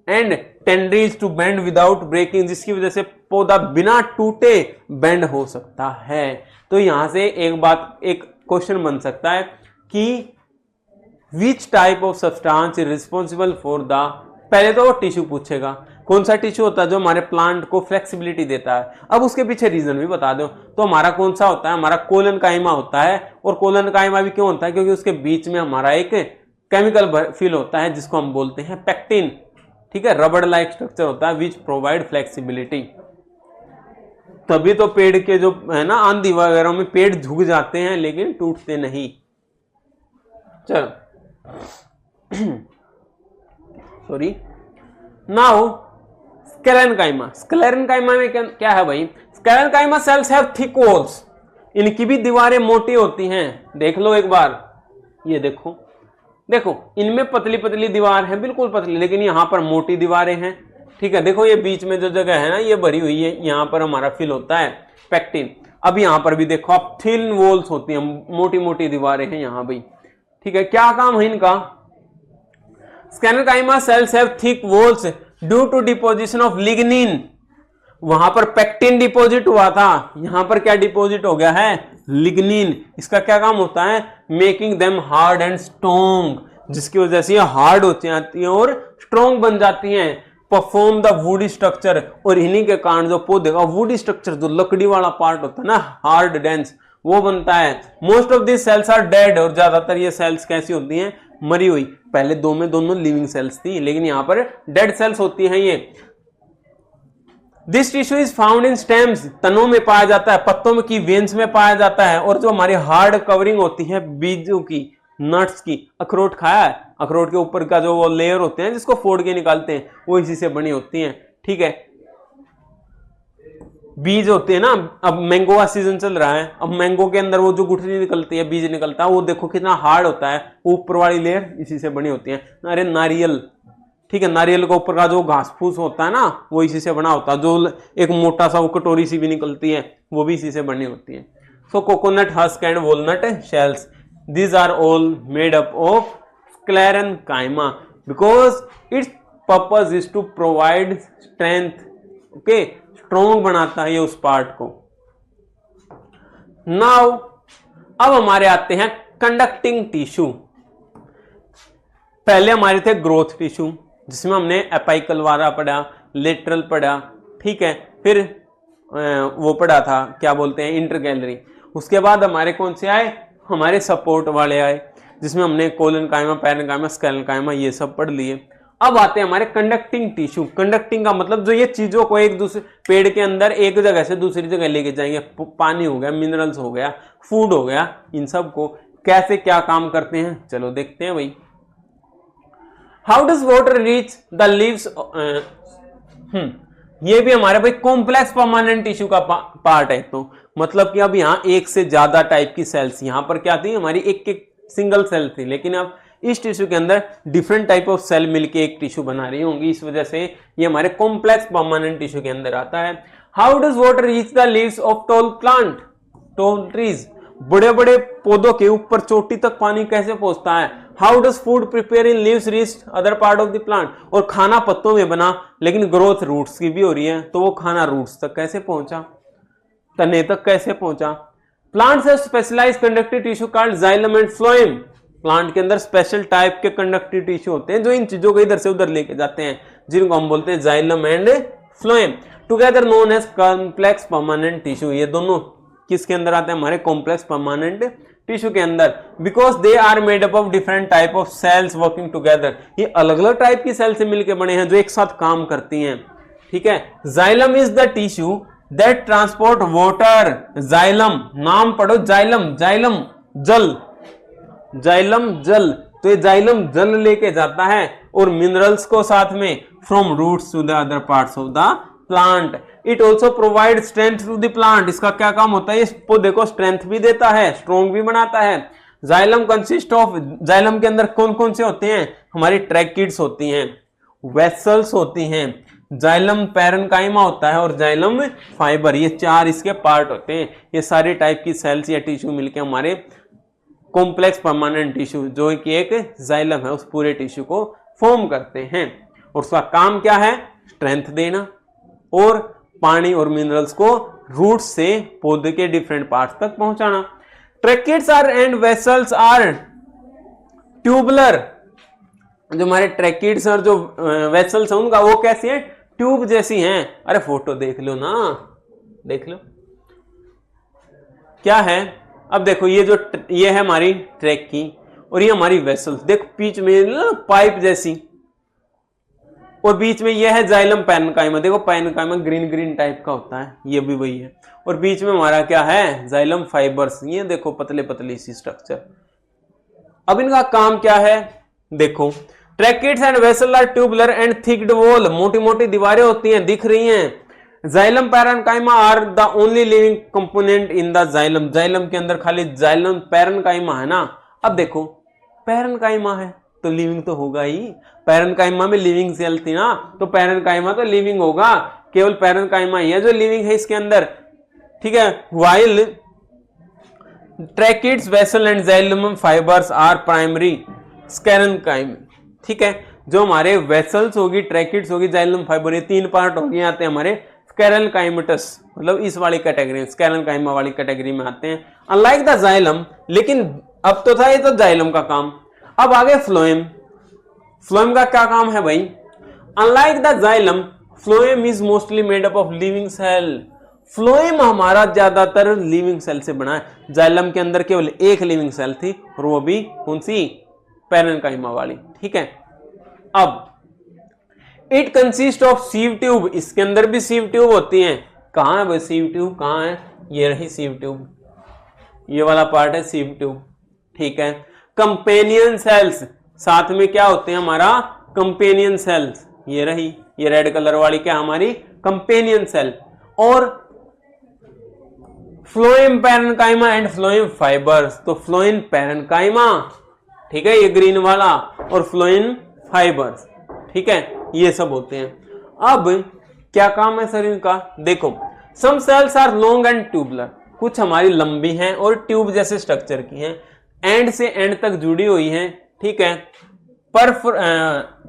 and tendrils to bend without breaking, जिसकी वजह से पौधा बिना टूटे बेंड हो सकता है। तो यहां से एक क्वेश्चन बन सकता है कि which type of substance is responsible for the, पहले तो वो टिश्यू पूछेगा कौन सा टिश्यू होता है जो हमारे प्लांट को फ्लेक्सिबिलिटी देता है, अब उसके पीछे रीजन भी बता दो। तो हमारा कौन सा होता है? हमारा कोलनकाइमा होता है। और कोलनकाइमा भी क्यों होता है? क्योंकि उसके बीच में हमारा एक केमिकल फिल होता है जिसको हम बोलते हैं पेक्टिन, ठीक है, रबड़ लाइक स्ट्रक्चर होता है विच प्रोवाइड फ्लेक्सिबिलिटी। तभी तो पेड़ के जो है ना आंधी वगैरह में पेड़ झुक जाते हैं लेकिन टूटते नहीं। चलो सॉरी। Now sclerenchyma. स्क्लेरेनकाइमा में क्या है भाई? Sclerenchyma cells have thick walls. इनकी भी दीवारें मोटी होती हैं। देख लो एक बार, ये देखो देखो, इनमें पतली पतली दीवार है, बिल्कुल पतली, लेकिन यहाँ पर मोटी दीवारें हैं। ठीक है, देखो ये बीच में जो जगह है ना ये भरी हुई है, यहाँ पर हमारा फिल होता है पेक्टिन। अब यहाँ पर भी देखो आप थिन वॉल्स होती हैं, मोटी मोटी दीवारें हैं यहाँ भी। ठीक है, क्या काम है इनका? Sclerenchyma cells have thick walls due to deposition of lignin. वहां पर पेक्टिन डिपॉजिट हुआ था, यहां पर क्या डिपॉजिट हो गया है? लिग्निन। इसका क्या काम होता है? Making them hard and strong, जिसकी वजह से ये हार्ड हो जाती हैं और स्ट्रॉन्ग बन जाती हैं। परफॉर्म द वुडी स्ट्रक्चर, और इन्हीं के कारण जो पौधे का वुडी स्ट्रक्चर, जो लकड़ी वाला पार्ट होता है ना, हार्ड डेंस, वो बनता है। Most of this cells are dead, और ज्यादातर ये सेल्स कैसी होती हैं? मरी हुई। पहले दो में दोनों लिविंग सेल्स थी, लेकिन यहाँ पर डेड सेल्स होती हैं ये। This tissue is found in stems, तनों में पाया जाता है, पत्तों में की वेन्स में पाया जाता है। और जो हमारी हार्ड कवरिंग होती है बीजों की, नट्स की, अखरोट खाया है, अखरोट के ऊपर का जो वो लेयर होते हैं जिसको फोड़ के निकालते हैं, वो इसी से बनी होती हैं। ठीक है, बीज होते हैं ना, अब मैंगो का सीजन चल रहा है, अब मैंगो के अंदर वो जो गुठली निकलती है, बीज निकलता है, वो देखो कितना हार्ड होता है, ऊपर वाली लेयर इसी से बनी होती है। अरे नारियल, ठीक है, नारियल के ऊपर का जो घास फूस होता है ना, वो इसी से बना होता है। जो एक मोटा सा वो कटोरी सी भी निकलती है, वो भी इसी से बनी होती है। सो coconut husk and walnut shells, these are all made up of sclerenchyma because its purpose is to provide strength. okay, strong बनाता है ये उस पार्ट को। now अब हमारे आते हैं कंडक्टिंग टिश्यू। पहले हमारे थे ग्रोथ टिश्यू, जिसमें हमने एपाइकल वाला पढ़ा, लेटरल पढ़ा, ठीक है, फिर वो पढ़ा था क्या बोलते हैं, इंटरगैलरी। उसके बाद हमारे कौन से आए? हमारे सपोर्ट वाले आए, जिसमें हमने कोलेनकाइमा, पैरेन्काइमा, स्क्लेरेनकाइमा ये सब पढ़ लिए। अब आते हैं हमारे कंडक्टिंग टिश्यू। कंडक्टिंग का मतलब जो ये चीजों को एक दूसरे पेड़ के अंदर एक जगह से दूसरी जगह लेके जाएंगे। पानी हो गया, मिनरल्स हो गया, फूड हो गया, इन सब को कैसे क्या काम करते हैं, चलो देखते हैं भाई। How does water reach the leaves? ये भी हमारे भाई कॉम्प्लेक्स परमानेंट टिश्यू का पार्ट है। तो मतलब कि अब यहाँ एक से ज्यादा टाइप की सेल्स, यहाँ पर क्या थी हमारी एक एक सिंगल सेल थी, लेकिन अब इस टिश्यू के अंदर डिफरेंट टाइप ऑफ सेल मिलके एक टिश्यू बना रही होंगी। इस वजह से ये हमारे कॉम्प्लेक्स परमानेंट टिश्यू के अंदर आता है। How does water reach the leaves of tall plant? Tall trees, बड़े बड़े पौधों के ऊपर चोटी तक पानी कैसे पहुंचता है? How does food prepare in leaves reach other part of the plant? और खाना पत्तों में बना, लेकिन ग्रोथ रूट्स की भी हो रही है, तो वो खाना रूट्स तक कैसे पहुंचा, तने तक कैसे पहुंचा? Plants have specialised conductive tissue called xylem and phloem. Plant के अंदर स्पेशल टाइप के कंडक्टिव टिश्यू होते हैं जो इन चीजों को इधर से उधर लेके जाते हैं, जिनको हम बोलते हैं xylem and phloem, together known as complex permanent tissue. ये दोनों किसके अंदर आते हैं? हमारे कॉम्प्लेक्स परमानेंट टिश्यू के अंदर। Because they are made up of different type of cells working together. ये अलग अलग टाइप की सेल से मिलकर बने हैं जो एक साथ काम करती हैं। ठीक है, xylem is the tissue that transport water. Xylem, नाम पढ़ो, जाइलम, जाइलम जल, जाइलम जल, तो ये जाइलम जल लेके जाता है और मिनरल्स को साथ में, from roots to the other parts of the plant. It also provide strength to the plant. इसका क्या काम होता है? इस पौधे को स्ट्रेंथ भी देता है, स्ट्रॉन्ग भी बनाता है। जाइलम कंसिस्ट ऑफ, जाइलम के अंदर कौन कौन से होते हैं? हमारी ट्रैकिड्स होती हैं, वेसल्स होती हैं, जाइलम पैरेन्काइमा होता है और जाइलम फाइबर, ये चार इसके पार्ट होते हैं। ये सारे टाइप की सेल्स या टिश्यू मिलके हमारे कॉम्प्लेक्स परमानेंट टिश्यू, जो कि एक जाइलम है, उस पूरे टिश्यू को फॉर्म करते हैं। और उसका काम क्या है? स्ट्रेंथ देना और पानी और मिनरल्स को रूट से पौधे के डिफरेंट पार्ट्स तक पहुंचाना। Tracheids are and vessels are tubular. जो हमारे ट्रैकिड्स और जो वेसल्स हैं उनका वो कैसी है? ट्यूब जैसी हैं। अरे फोटो देख लो ना, देख लो क्या है। अब देखो ये है हमारी ट्रैकी और ये हमारी वेसल्स। देखो बीच में पाइप जैसी, और बीच में ये है जाइलम पैरेन्काइमा। देखो पैरेन्काइमा ग्रीन ग्रीन टाइप का होता है, ये भी वही है। और बीच में हमारा क्या है, जाइलम फाइबर्स। ये देखो पतले पतले सी स्ट्रक्चर। अब इनका काम क्या है, देखो tracheids and vessel are tubular and thick wall, मोटी मोटी दीवारें होती हैं, दिख रही हैं। Xylem parenchyma are the only living component in the xylem, xylem के अंदर खाली जाइलम पैरेन्काइमा है ना। अब देखो पैरेन्काइमा है तो लिविंग तो होगा ही, पैरेन्काइमा में लिविंग सेल थी ना, तो पैरेन्काइमा तो लिविंग होगा, केवल पैरेन्काइमा ही है जो लिविंग है इसके अंदर, ठीक है। While tracheids vessel and xylem fibres are primary sclerenchyma, ठीक है। जो हमारे वेसल्स होगी, ट्रैकिड्स होगी, जाइलम फाइबर, ये तीन पार्ट हो गए, आते हैं हमारे स्केरेन्काइमेटस, मतलब इस वाली कैटेगरी, स्केरेन्काइमा वाली कैटेगरी में आते हैं। अनलाइक द जाइलम, लेकिन अब तो था ये तो जाइलम का काम, अब आगे फ्लोएम। फ्लोएम का क्या काम है भाई, unlike the xylem phloem is mostly made up of living cell. Phloem हमारा ज्यादातर लिविंग सेल से बना है। जाइलम के अंदर केवल एक लिविंग सेल थी और वो भी कौन सी, पैरेन्काइमा वाली, ठीक है। अब it consist of sieve tube, इसके अंदर भी सीव ट्यूब होती हैं। कहां है भाई सीव ट्यूब, कहां है, ये रही सीव ट्यूब, ये वाला पार्ट है सीव ट्यूब, ठीक है। कंपेनियन सेल्स, साथ में क्या होते हैं हमारा कंपेनियन सेल्स, ये रही, ये रेड कलर वाली क्या हमारी कंपेनियन सेल। और phloem parenchyma and phloem fibers, तो फ्लोएम पैरेन्काइमा, ठीक है, ये ग्रीन वाला, और फ्लोएम फाइबर्स, ठीक है, ये सब होते हैं। अब क्या काम है शरीर का, देखो some cells are long and tubular, कुछ हमारी लंबी हैं और ट्यूब जैसे स्ट्रक्चर की हैं, एंड से एंड तक जुड़ी हुई हैं, ठीक है।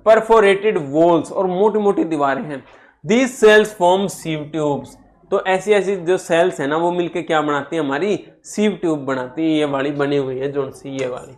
परफोरेटेड वॉल्स, और मोटी मोटी दीवारें हैं। These cells form sieve tubes, तो ऐसी ऐसी जो सेल्स है ना वो मिलके क्या बनाती है, हमारी सीव ट्यूब बनाती है। ये वाली बनी हुई है जो सी, ये वाली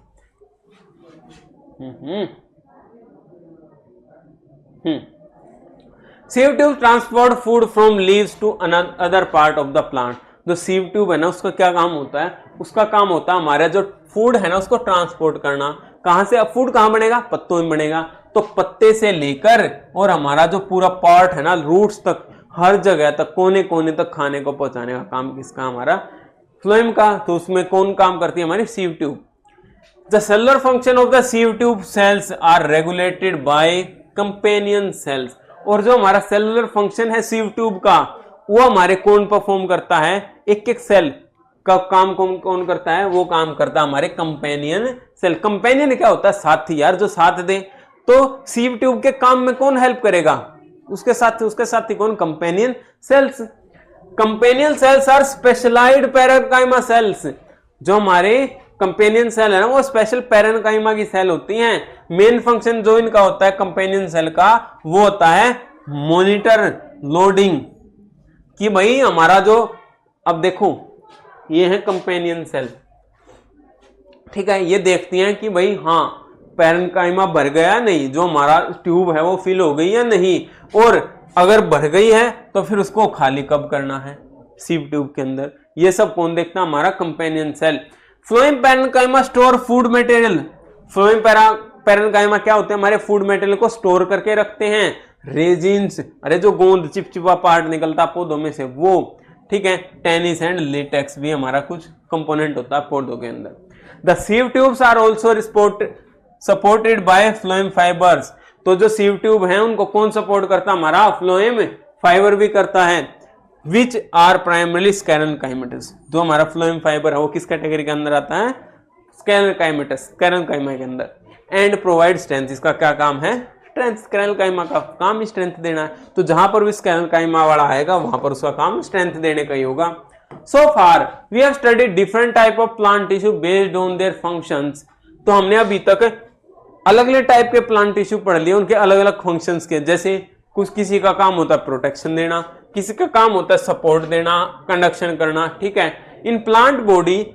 sieve tube transport food from leaves to other part of the plant. जो सीव ट्यूब है ना उसका क्या काम होता है, उसका काम होता है हमारा जो फूड है ना उसको ट्रांसपोर्ट करना। कहां से, अब फूड कहां बनेगा, पत्तों में बनेगा, तो पत्ते से लेकर और हमारा जो पूरा पार्ट है ना रूट्स तक, हर जगह तक, कोने कोने तक खाने को पहुंचाने का काम किसका, हमारा फ्लोएम का। तो उसमें कौन काम करती है, हमारी sieve tube. The cellular function of the sieve tube cells are regulated by companion cells, और जो हमारा सेलुलर फंक्शन है सीव ट्यूब का वो हमारे कौन परफॉर्म करता है, एक एक सेल का काम कौन करता है, वो काम करता है हमारे कंपेनियन सेल। कंपेनियन क्या होता है, साथी यार, जो साथ दे। तो सीव ट्यूब के काम में कौन हेल्प करेगा, उसके साथी कौन, companion cells. Companion cells are specialized parenchyma cells, जो हमारे कंपेनियन सेल है ना वो स्पेशल पैरेन्काइमा की सेल होती हैं। मेन फंक्शन जो इनका होता है कंपेनियन सेल का वो होता है मॉनिटर लोडिंग, कि भाई हमारा जो, अब देखो ये है कंपेनियन सेल, ठीक है, ये देखती हैं कि भाई हाँ पैरेन्काइमा भर गया नहीं, जो हमारा ट्यूब है वो फिल हो गई या नहीं, और अगर भर गई है तो फिर उसको खाली कब करना है सीव ट्यूब के अंदर, ये सब कौन देखता है, हमारा companion cell. Phloem parenchyma store food material, phloem parenchyma क्या होते हैं, हमारे फूड मटेरियल को स्टोर करके रखते हैं। रेजिन्स, अरे जो गोंद चिपचिपा पार्ट निकलता पौधों में से वो, ठीक है। टेनिस एंड लेटेक्स भी हमारा कुछ कंपोनेंट होता है पौधों के अंदर। The sieve tubes are also supported by phloem fibers, तो जो सीव ट्यूब है उनको कौन सपोर्ट करता है, हमारा फ्लोएम फाइबर भी करता है। विच आर प्राइमरली स्केरेन्काइमेटस, जो हमारा फ्लोएम फाइबर है वो किस कैटेगरी के अंदर आता है, स्केरेन्काइमेटस, स्केरेन्काइमा के अंदर। एंड प्रोवाइड स्ट्रेंथ, इसका क्या काम है, स्ट्रेंथ, स्केरेन्काइमा का काम स्ट्रेंथ देना है। तो जहां पर भी स्केरेन्काइमा वाला आएगा वहां पर उसका काम स्ट्रेंथ देने का ही होगा। So far we have studied different type of plant tissue based on their functions, तो हमने अभी तक अलग अलग टाइप के प्लांट टिश्यू पढ़ लिए, उनके अलग अलग फंक्शंस के। जैसे कुछ किसी का काम होता है प्रोटेक्शन देना, किसी का काम होता है सपोर्ट देना, कंडक्शन करना, ठीक है। In plant body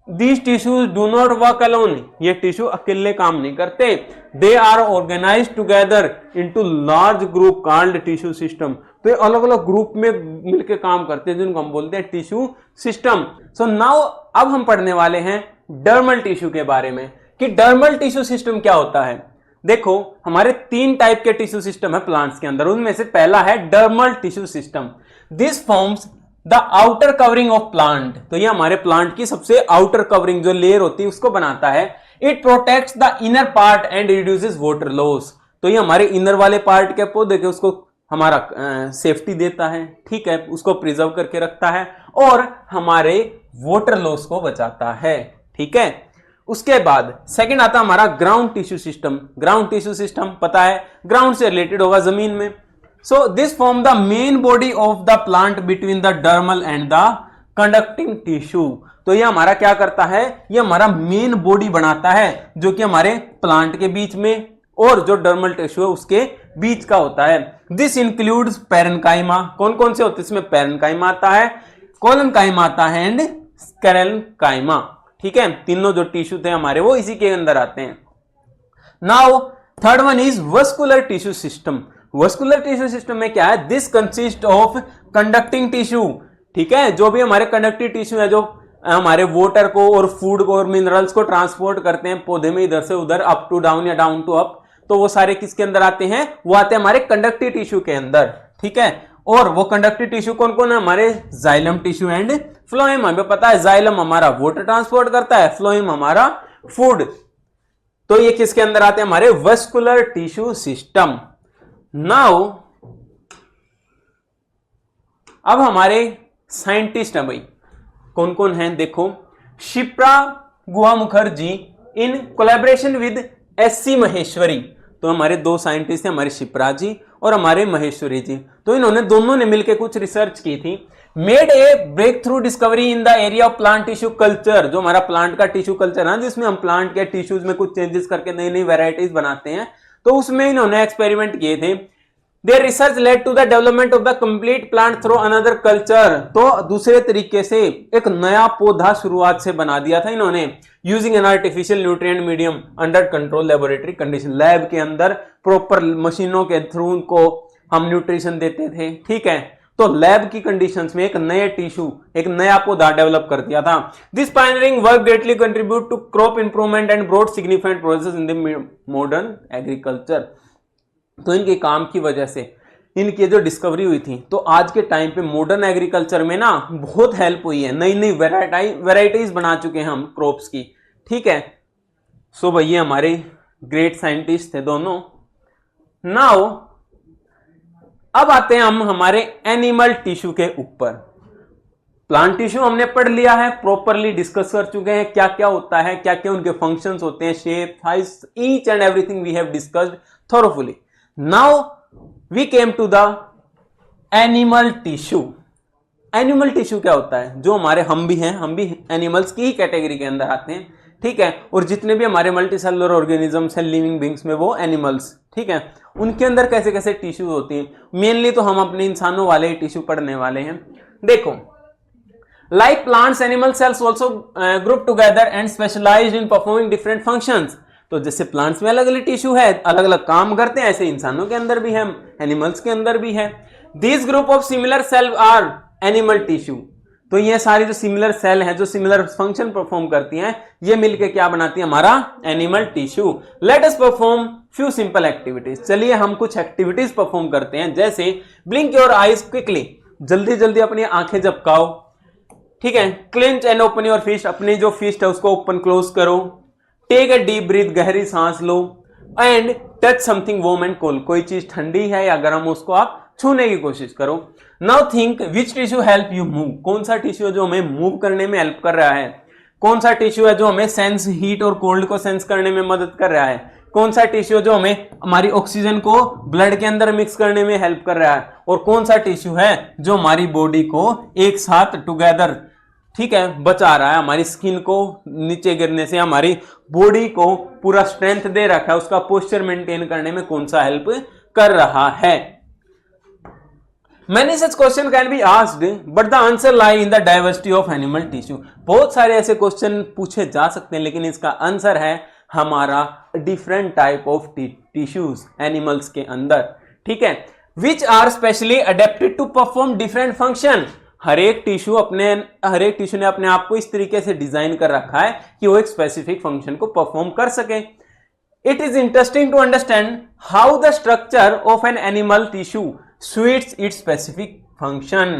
these tissues do not work alone, ये टिश्यू अकेले काम नहीं करते। They are organized together into large group called tissue system, तो ये अलग अलग ग्रुप में मिलकर काम करते हैं जिनको हम बोलते हैं टिश्यू सिस्टम। सो नाउ अब हम पढ़ने वाले हैं डर्मल टिश्यू के बारे में, कि डर्मल टिश्यू सिस्टम क्या होता है। देखो हमारे 3 टाइप के टिश्यू सिस्टम है प्लांट्स के अंदर, उनमें से पहला है dermal tissue system. This forms the outer covering of plant. तो ये हमारे प्लांट की सबसे आउटर कवरिंग जो लेयर होती है उसको बनाता है। It protects the inner part and reduces water loss. तो ये हमारे इनर वाले पार्ट के पौधे के उसको हमारा सेफ्टी देता है, ठीक है, उसको प्रिजर्व करके रखता है और हमारे वाटर लॉस को बचाता है, ठीक है। उसके बाद सेकंड आता है हमारा ground tissue system. Ground tissue system पता है ग्राउंड से रिलेटेड होगा, जमीन में। So this form the main body of the plant between the dermal and the conducting tissue. तो ये हमारा क्या करता है, ये हमारा मेन बॉडी बनाता है जो कि हमारे प्लांट के बीच में और जो डर्मल टिश्यू है उसके बीच का होता है। This includes parenchyma. कौन कौन से होते हैं इसमें, पैरेन्काइमा आता है, कोलेनकाइमा आता है एंड स्क्लेरेन्काइमा, ठीक है। तीनों जो टिश्यू थे हमारे वो इसी के अंदर आते हैं। Now third one is vascular tissue system. Vascular tissue system में क्या है, this consist of conducting tissue, ठीक है। जो भी हमारे कंडक्टिव टिश्यू है जो हमारे वाटर को और फूड को और मिनरल्स को ट्रांसपोर्ट करते हैं पौधे में इधर से उधर, अप टू डाउन या डाउन टू अप, तो वो सारे किसके अंदर आते हैं, वो आते हैं हमारे कंडक्टिव टिश्यू के अंदर, ठीक है। और वो कंडक्टिव टिश्यू कौन कौन है, हमारे जाइलम टिश्यू एंड फ्लोएम। हमें पता है जाइलम हमारा वाटर ट्रांसपोर्ट करता है, फ्लोएम हमारा फूड। तो ये किसके अंदर आते हैं, हमारे वस्कुलर टिश्यू सिस्टम। नाउ अब हमारे साइंटिस्ट हैं भाई, कौन कौन हैं देखो, Shipra Guha Mukherjee in collaboration with SC Maheshwari. तो हमारे 2 साइंटिस्ट हैं, हमारे शिप्रा जी और हमारे महेश्वरी जी। तो इन्होंने दोनों ने मिलकर कुछ रिसर्च की थी। Made a breakthrough discovery in the area of plant tissue culture. जो हमारा प्लांट का टिश्यू कल्चर है जिसमें हम प्लांट के टिश्यूज में कुछ चेंजेस करके नई नई वेराइटीज बनाते हैं, तो उसमें इन्होंने एक्सपेरिमेंट किए थे। Their research led to the development of the complete plant through another culture। तो दूसरे तरीके से एक नया पौधा शुरुआत से बना दिया था इन्होंने, using an artificial nutrient medium under control laboratory condition. Lab के अंदर प्रॉपर मशीनों के थ्रू उनको हम न्यूट्रिशन देते थे, ठीक है। तो लैब की कंडीशंस में एक नए टिश्यू, एक नया पौधा डेवलप कर दिया था। This pioneering work greatly contribute to crop improvement and broad significant process in the modern agriculture. तो इनके काम की वजह से इनकी जो डिस्कवरी हुई थी, तो आज के टाइम पे मॉडर्न एग्रीकल्चर में ना बहुत हेल्प हुई है, नई नई वेराइटीज बना चुके हैं हम क्रॉप्स की, ठीक है। सो भाई ये हमारे ग्रेट साइंटिस्ट थे दोनों। नाउ अब आते हैं हम हमारे एनिमल टिश्यू के ऊपर। प्लांट टिश्यू हमने पढ़ लिया है, प्रॉपरली डिस्कस कर चुके हैं क्या क्या होता है, क्या क्या उनके फंक्शंस होते हैं, shape, size, each and everything we have discussed thoroughly. Now we came to the animal tissue. Animal tissue क्या होता है, जो हमारे हम भी एनिमल्स की ही कैटेगरी के अंदर आते हैं, ठीक है। और जितने भी हमारे मल्टीसेलुलर ऑर्गेनिजम्स हैं लिविंग बींग्स में, वो एनिमल्स, ठीक है, उनके अंदर कैसे कैसे टिश्यू होती हैं। मेनली तो हम अपने इंसानों वाले ही टिश्यू पढ़ने वाले हैं। देखो, like plants animal cells also group together and specialized in performing different functions. तो जैसे प्लांट्स में अलग अलग टिश्यू है, अलग अलग काम करते हैं, ऐसे इंसानों के अंदर भी है, एनिमल्स के अंदर भी है। This group of similar cell are animal tissue. तो ये सारी जो सिमिलर सेल है, जो सिमिलर फंक्शन परफॉर्म करती हैं, ये मिलके क्या बनाती है, हमारा animal tissue. Let us perform few simple activities. चलिए हम कुछ एक्टिविटीज परफॉर्म करते हैं, जैसे ब्लिंक योर आईज क्विकली, जल्दी जल्दी अपनी आंखें झपकाओ, ठीक है। Clench and open your fist, अपनी जो फिस्ट है उसको ओपन क्लोज करो। टेक ए डीप ब्रीथ, गहरी सांस लो। And touch something warm and cold, कोई चीज ठंडी है या गर्म, उसको आप छूने की कोशिश करो। Now think which tissue help you move. कौन सा टिश्यू है जो हमें मूव करने में हेल्प कर रहा है, कौन सा टिश्यू है जो हमें सेंस हीट और कोल्ड को सेंस करने में मदद कर रहा है, कौन सा टिश्यू जो हमें हमारी ऑक्सीजन को ब्लड के अंदर मिक्स करने में हेल्प कर रहा है, और कौन सा टिश्यू है जो हमारी बॉडी को एक साथ टुगेदर, ठीक है, बचा रहा है, हमारी स्किन को नीचे गिरने से हमारी बॉडी को पूरा स्ट्रेंथ दे रखा है, उसका पोस्चर मेंटेन करने में कौन सा हेल्प कर रहा है। Many such question can be asked, but the answer lie in the diversity of animal tissue। बहुत सारे ऐसे क्वेश्चन पूछे जा सकते हैं, लेकिन इसका आंसर है हमारा different type of tissues animals के अंदर, ठीक है। Which are specially adapted to perform different function. हर एक टिश्यू ने अपने आप को इस तरीके से डिजाइन कर रखा है कि वो एक स्पेसिफिक फंक्शन को परफॉर्म कर सके। It is interesting to understand how the structure of an animal tissue suits its specific function.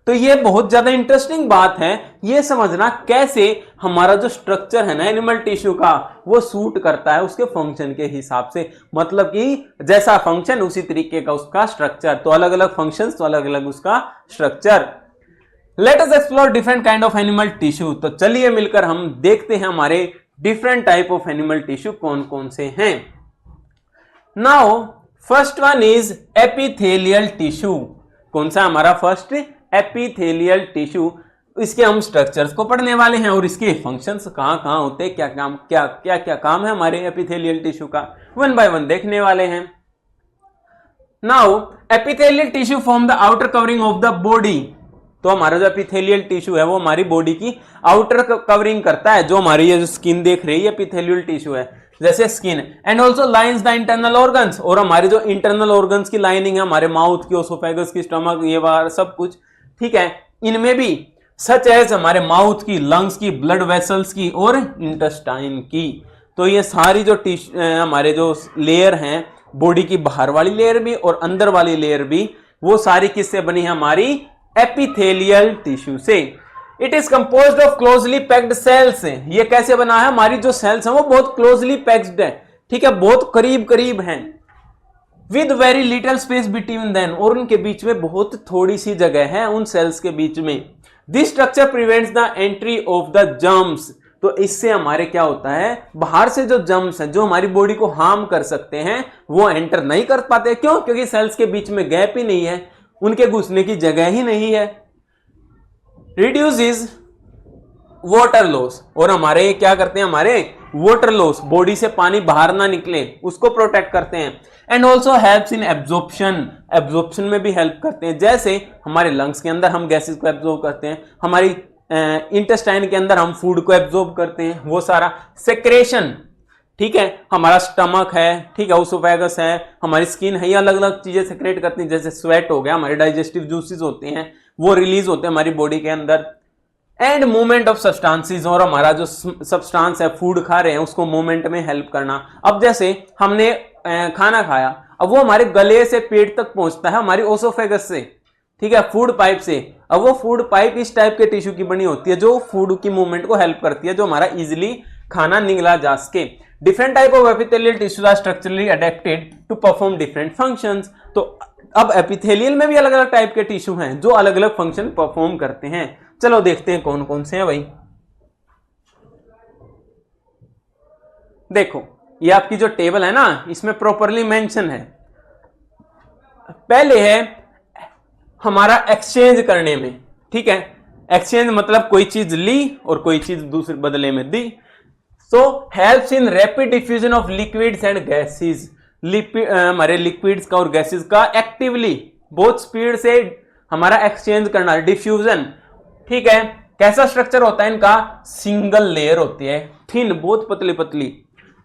तो ये बहुत ज्यादा इंटरेस्टिंग बात है, ये समझना कैसे हमारा जो स्ट्रक्चर है ना एनिमल टिश्यू का वो सूट करता है उसके फंक्शन के हिसाब से। मतलब कि जैसा फंक्शन उसी तरीके का उसका स्ट्रक्चर, तो अलग अलग फंक्शंस तो अलग अलग उसका structure. Let us explore different kind of animal tissue. तो चलिए मिलकर हम देखते हैं हमारे different type of animal tissue कौन कौन से हैं। Now first one is epithelial tissue. कौन सा हमारा फर्स्ट? Epithelial tissue. इसके हम स्ट्रक्चर्स को पढ़ने वाले हैं और इसके फंक्शंस कहां कहां होते हैं, क्या काम है हमारे एपिथेलियल टिश्यू का, वन बाय वन देखने वाले हैं। Now epithelial tissue form the outer covering of the body. तो हमारा जो एपिथेलियल टिश्यू है वो हमारी बॉडी की आउटर कवरिंग करता है। जो हमारी ये जो स्किन देख रही है एपिथेलियल टिश्यू है, जैसे skin, and also lines the internal organs. और हमारे जो इंटरनल ऑर्गन्स की लाइनिंग है, हमारे माउथ की, ओसोफेगस की, स्टमक, ये बार सब कुछ, ठीक है, इनमें भी सच एज हमारे माउथ की, लंग्स की, ब्लड वेसल्स की और इंटेस्टाइन की। तो ये सारी जो हमारे जो लेयर हैं, बॉडी की बाहर वाली लेयर भी और अंदर वाली लेयर भी, वो सारी किससे बनी है? हमारी एपिथेलियल टिश्यू से। It is composed of closely packed cells. ये कैसे बना है? हमारी जो सेल्स हैं वो बहुत क्लोजली पैक्ड है, ठीक है, बहुत करीब करीब हैं, with very little space between them, और उनके बीच में बहुत थोड़ी सी जगह है उन सेल्स के बीच में। This structure prevents the entry of the germs. तो इससे हमारे क्या होता है, बाहर से जो जर्म्स हैं जो हमारी बॉडी को हार्म कर सकते हैं वो एंटर नहीं कर पाते। क्यों? क्योंकि सेल्स के बीच में गैप ही नहीं है, उनके घुसने की जगह ही नहीं है। रिड्यूसेस वाटर लॉस, और हमारे क्या करते हैं, हमारे वाटर लॉस, बॉडी से पानी बाहर ना निकले उसको प्रोटेक्ट करते हैं। And also helps in absorption, absorption में भी हेल्प करते हैं। जैसे हमारे लंग्स के अंदर हम गैसेस को एब्जॉर्ब करते हैं, हमारी इंटेस्टाइन के अंदर हम फूड को एब्जॉर्ब करते हैं, वो सारा सेक्रेशन, ठीक है, हमारा स्टमक है, ठीक है, ओसोफेगस है, हमारी स्किन है, ये अलग अलग चीजें सेक्रेट करती हैं। जैसे स्वेट हो गया, हमारे डाइजेस्टिव जूसेस होते हैं वो रिलीज होते हैं हमारी बॉडी के अंदर। एंड मूवमेंट ऑफ सब्सटेंसेस, और हमारा जो सब्सटेंस है, फूड खा रहे हैं उसको मूवमेंट में हेल्प करना। अब जैसे हमने खाना खाया, अब वो हमारे गले से पेट तक पहुंचता है हमारी ओसोफेगस से, ठीक है, फूड पाइप से। अब वो फूड पाइप इस टाइप के टिश्यू की बनी होती है जो फूड की मूवमेंट को हेल्प करती है, जो हमारा इजिली खाना निगला जा सके। Different type of epithelial tissues are structurally adapted to perform different functions. तो अब एपिथेलियल में भी अलग अलग टाइप के टिश्यू हैं जो अलग अलग फंक्शन परफॉर्म करते हैं। चलो देखते हैं कौन कौन से हैं भाई। देखो ये आपकी जो टेबल है ना, इसमें प्रॉपरली मेंशन है। पहले है हमारा एक्सचेंज करने में, ठीक है, एक्सचेंज मतलब कोई चीज ली और कोई चीज दूसरे बदले में दी। So helps in rapid diffusion of liquids and gases. हमारे लिक्विड्स का और गैसेस का एक्टिवली बहुत स्पीड से हमारा एक्सचेंज करना, डिफ्यूजन, ठीक है। कैसा स्ट्रक्चर होता है इनका? सिंगल लेयर होती है, थिन, बहुत पतली पतली,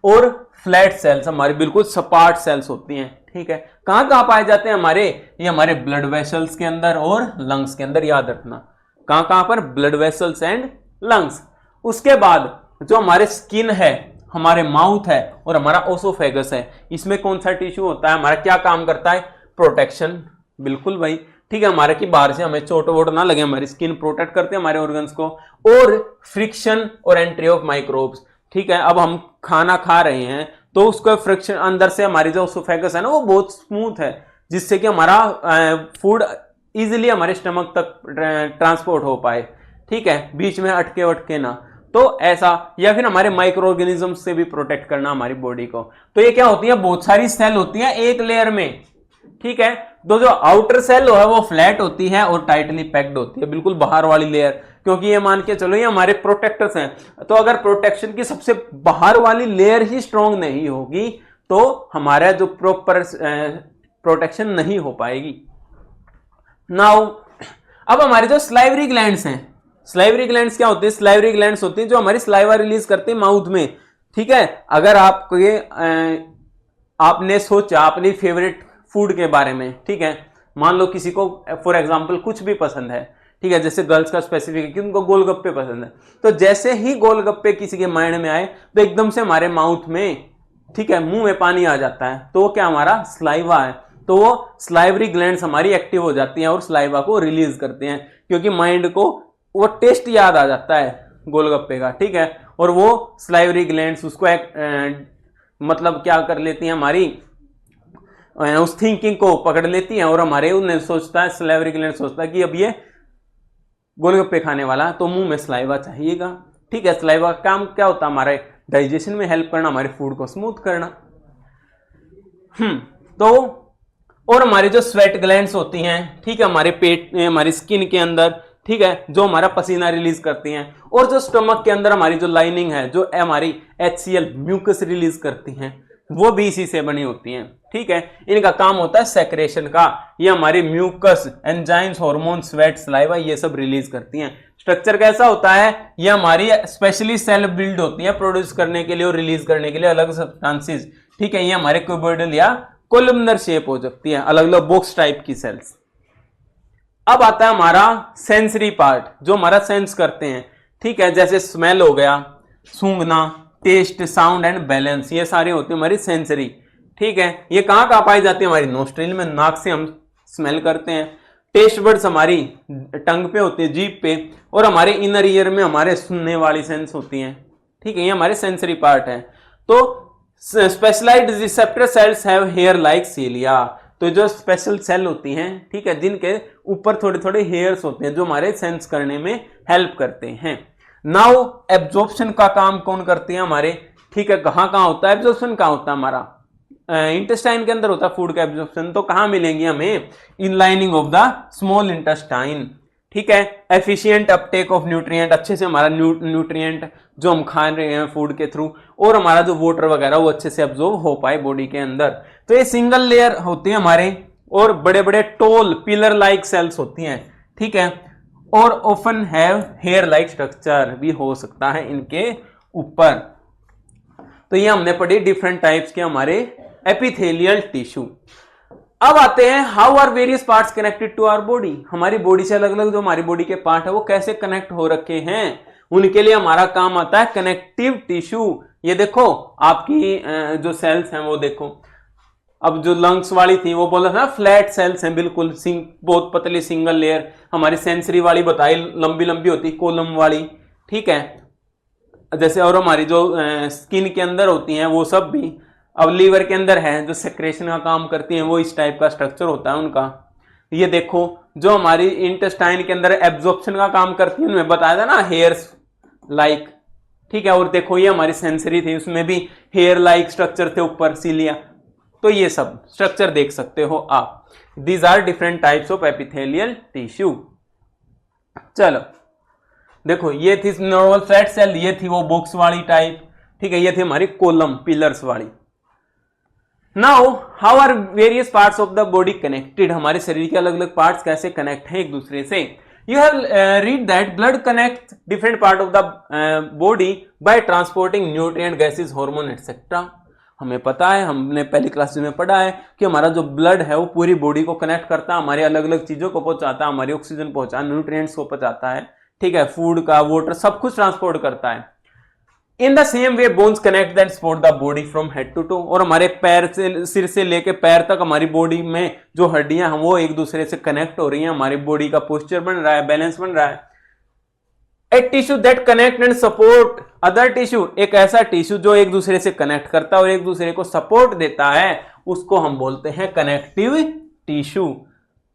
और फ्लैट सेल्स, हमारी बिल्कुल सपाट सेल्स होती हैं, ठीक है। कहां कहां पाए जाते हैं हमारे? ये हमारे ब्लड वेसल्स के अंदर और लंग्स के अंदर, याद रखना कहां कहां पर? Blood vessels and lungs. उसके बाद जो हमारे स्किन है, हमारे माउथ है और हमारा ओसोफेगस है, इसमें कौन सा टिश्यू होता है हमारा? क्या काम करता है? प्रोटेक्शन, बिल्कुल भाई, ठीक है, हमारे की बाहर से हमें चोट वोट ना लगे, हमारी स्किन प्रोटेक्ट करते हैं हमारे ऑर्गन्स को। और फ्रिक्शन और एंट्री ऑफ माइक्रोब्स, ठीक है। अब हम खाना खा रहे हैं तो उसका फ्रिक्शन, अंदर से हमारी जो ओसोफेगस है ना वो बहुत स्मूथ है, जिससे कि हमारा फूड इजीली हमारे स्टमक तक ट्रांसपोर्ट हो पाए, ठीक है, बीच में अटके वटके ना। तो ऐसा, या फिर हमारे माइक्रो ऑर्गेनिज्म से भी प्रोटेक्ट करना हमारी बॉडी को। तो ये क्या होती है? बहुत सारी सेल होती है एक लेयर में, ठीक है। तो जो आउटर सेल है वो फ्लैट होती है और टाइटली पैक्ड होती है, बिल्कुल बाहर वाली लेयर, क्योंकि ये मान के चलो ये हमारे प्रोटेक्टर्स हैं। तो अगर प्रोटेक्शन की सबसे बाहर वाली लेयर ही स्ट्रॉन्ग नहीं होगी तो हमारा जो प्रॉपर प्रोटेक्शन नहीं हो पाएगी। नाउ अब हमारे जो स्लाइवरी ग्लैंड्स हैं, स्लाइवरी ग्लैंड्स क्या होती है? स्लाइवरी ग्लैंड्स होती है जो हमारी स्लाइवा रिलीज करते हैं माउथ में, ठीक है। अगर आपको ये आपने सोचा अपनी फेवरेट फूड के बारे में, ठीक है, मान लो किसी को फॉर एग्जांपल कुछ भी पसंद है, ठीक है, जैसे गर्ल्स का स्पेसिफिक है कि उनको गोलगप्पे पसंद है, तो जैसे ही गोलगप्पे किसी के माइंड में आए तो एकदम से हमारे माउथ में ठीक है, मुंह में पानी आ जाता है, तो वो क्या हमारा स्लाइवा है। तो वो स्लाइवरी ग्लैंड्स हमारी एक्टिव हो जाती हैं और स्लाइवा को रिलीज करते हैं, क्योंकि माइंड को वो टेस्ट याद आ जाता है गोलगप्पे का, ठीक है, और वो स्लाइवरी ग्लैंड्स उसको मतलब क्या कर लेती हैं, हमारी उस थिंकिंग को पकड़ लेती हैं, और हमारे उन्हें सोचता है, स्लाइवरी ग्लैंड सोचता है कि अब ये गोलगप्पे खाने वाला, तो मुंह में स्लाइवा चाहिएगा, ठीक है। स्लाइवा का काम क्या होता है, हमारे डाइजेशन में हेल्प करना, हमारे फूड को स्मूथ करना। तो और हमारी जो स्वेट ग्लैंड्स होती हैं, ठीक है, हमारे पेट में, हमारी स्किन के अंदर, ठीक है, जो हमारा पसीना रिलीज करती हैं, और जो स्टमक के अंदर हमारी जो लाइनिंग है, जो हमारी HCl म्यूकस रिलीज करती हैं, वो भी इसी से बनी होती हैं, ठीक है। इनका काम होता है सेक्रेशन का। ये हमारी mucus, enzymes, hormone, sweat, saliva, ये सब रिलीज करती हैं। स्ट्रक्चर कैसा होता है, ये हमारी स्पेशली सेल बिल्ड होती है प्रोड्यूस करने के लिए और रिलीज करने के लिए अलग सब्सटेंसेस, ठीक है। ये हमारे क्यूबोइडल या कोलमनर शेप हो सकती है, अलग अलग बॉक्स टाइप की सेल्स। अब आता है हमारा सेंसरी पार्ट, जो हमारा सेंस करते हैं, ठीक है, जैसे स्मेल हो गया, सूंघना, टेस्ट, साउंड एंड बैलेंस, ये सारे होते हैं हमारी सेंसरी, ठीक है। ये कहाँ कहाँ पाई जाती है, हमारी नोस्ट्रिल में, नाक से हम स्मेल करते हैं। टेस्ट बर्ड्स हमारी टंग पे होती है, जीभ पे, और हमारे इनर ईयर में हमारे सुनने वाली सेंस होती हैं, ठीक है, ये हमारे सेंसरी पार्ट है। तो specialized receptor cells have hair like cilia, तो जो स्पेशल सेल होती हैं, ठीक है, जिनके ऊपर थोड़े थोड़े हेयर्स होते हैं, जो हमारे सेंस करने में हेल्प करते हैं। नाउ एब्जॉर्प्शन का काम कौन करते हैं हमारे, ठीक है, कहाँ कहाँ होता है एब्जॉर्प्शन, कहाँ होता है हमारा इंटेस्टाइन के अंदर होता है फूड का एब्जॉर्प्शन। तो कहाँ मिलेंगे हमें, in lining of the small intestine, ठीक है। एफिशिएंट अपटेक ऑफ न्यूट्रिएंट, अच्छे से हमारा न्यूट्रिएंट जो हम खा रहे हैं फूड के थ्रू, और हमारा जो वाटर वगैरह वो अच्छे से एब्जॉर्ब हो पाए बॉडी के अंदर। तो ये सिंगल लेयर होते हैं हमारे, और बड़े बड़े टोल पिलर लाइक सेल्स होती हैं, ठीक है, और often have hair like structure भी हो सकता है इनके ऊपर। तो ये हमने पढ़ी डिफरेंट टाइप्स के हमारे एपिथेलियल टिश्यू। अब आते हैं how are various parts connected to our body, हमारी बॉडी से अलग अलग जो हमारी बॉडी के पार्ट है वो कैसे कनेक्ट हो रखे हैं, उनके लिए हमारा काम आता है कनेक्टिव टिश्यू। ये देखो आपकी जो सेल्स हैं वो देखो, अब जो लंग्स वाली थी वो बोला था फ्लैट सेल्स हैं, बिल्कुल बहुत पतली सिंगल लेयर। हमारी सेंसरी वाली बताई लंबी लंबी होती, कोलम वाली, ठीक है, जैसे, और हमारी जो स्किन के अंदर होती हैं वो सब भी। अब लीवर के अंदर है जो सेक्रेशन का काम करती हैं, वो इस टाइप का स्ट्रक्चर होता है उनका। ये देखो जो हमारी इंटेस्टाइन के अंदर एब्जॉर्प्शन का काम करती है, उन्हें बताया था ना हेयर्स लाइक, ठीक है, और देखो ये हमारी सेंसरी थी, उसमें भी हेयर लाइक स्ट्रक्चर थे ऊपर सीलिया। तो ये सब स्ट्रक्चर देख सकते हो आप। These are different types of epithelial tissue. चलो देखो, ये थी नॉर्मल फ्लैट सेल, ये थी वो बॉक्स वाली टाइप, ठीक है, ये थी हमारी कोलम पिलर्स वाली। Now how are various parts of the body connected, हमारे शरीर के अलग अलग पार्ट्स कैसे कनेक्ट हैं एक दूसरे से। You have read that blood connect different part of the body by transporting nutrient, gases, hormone etcetera. हमें पता है, हमने पहली क्लास में पढ़ा है कि हमारा जो ब्लड है वो पूरी बॉडी को कनेक्ट करता है, हमारे अलग अलग चीजों को पहुंचाता है, हमारी ऑक्सीजन पहुंचाता है, न्यूट्रिएंट्स को पहुंचाता है, ठीक है, फूड का, वाटर, सब कुछ ट्रांसपोर्ट करता है। In the same way bones connect that support the body from head to toe, और हमारे पैर से, सिर से लेके पैर तक हमारी बॉडी में जो हड्डियां हैं वो एक दूसरे से कनेक्ट हो रही हैं, हमारी बॉडी का पोस्चर बन रहा है, बैलेंस बन रहा है। A tissue that connect and support other tissue, एक ऐसा टिश्यू जो एक दूसरे से कनेक्ट करता है और एक दूसरे को सपोर्ट देता है, उसको हम बोलते हैं कनेक्टिव टिश्यू।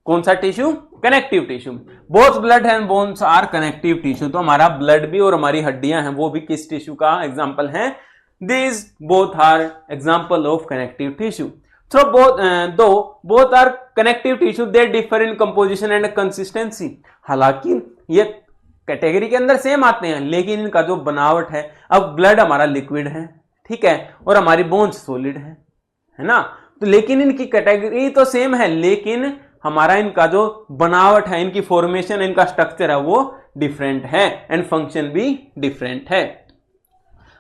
कौन सा tissue, connective tissue. Both blood and bones are connective tissue, तो हमारा ब्लड भी और हमारी हड्डियां हैं वो भी किस टिश्यू का एग्जांपल है, these both are example of connective tissue. So both are connective tissue, they differ in composition and consistency। हालांकि ये कैटेगरी के अंदर सेम आते हैं, लेकिन इनका जो बनावट है, अब ब्लड हमारा लिक्विड है, ठीक है, और हमारी बोन्स सॉलिड है ना, तो लेकिन इनकी कैटेगरी तो सेम है, लेकिन हमारा इनका जो बनावट है, इनकी फॉर्मेशन, इनका स्ट्रक्चर है वो डिफरेंट है, एंड फंक्शन भी डिफरेंट है।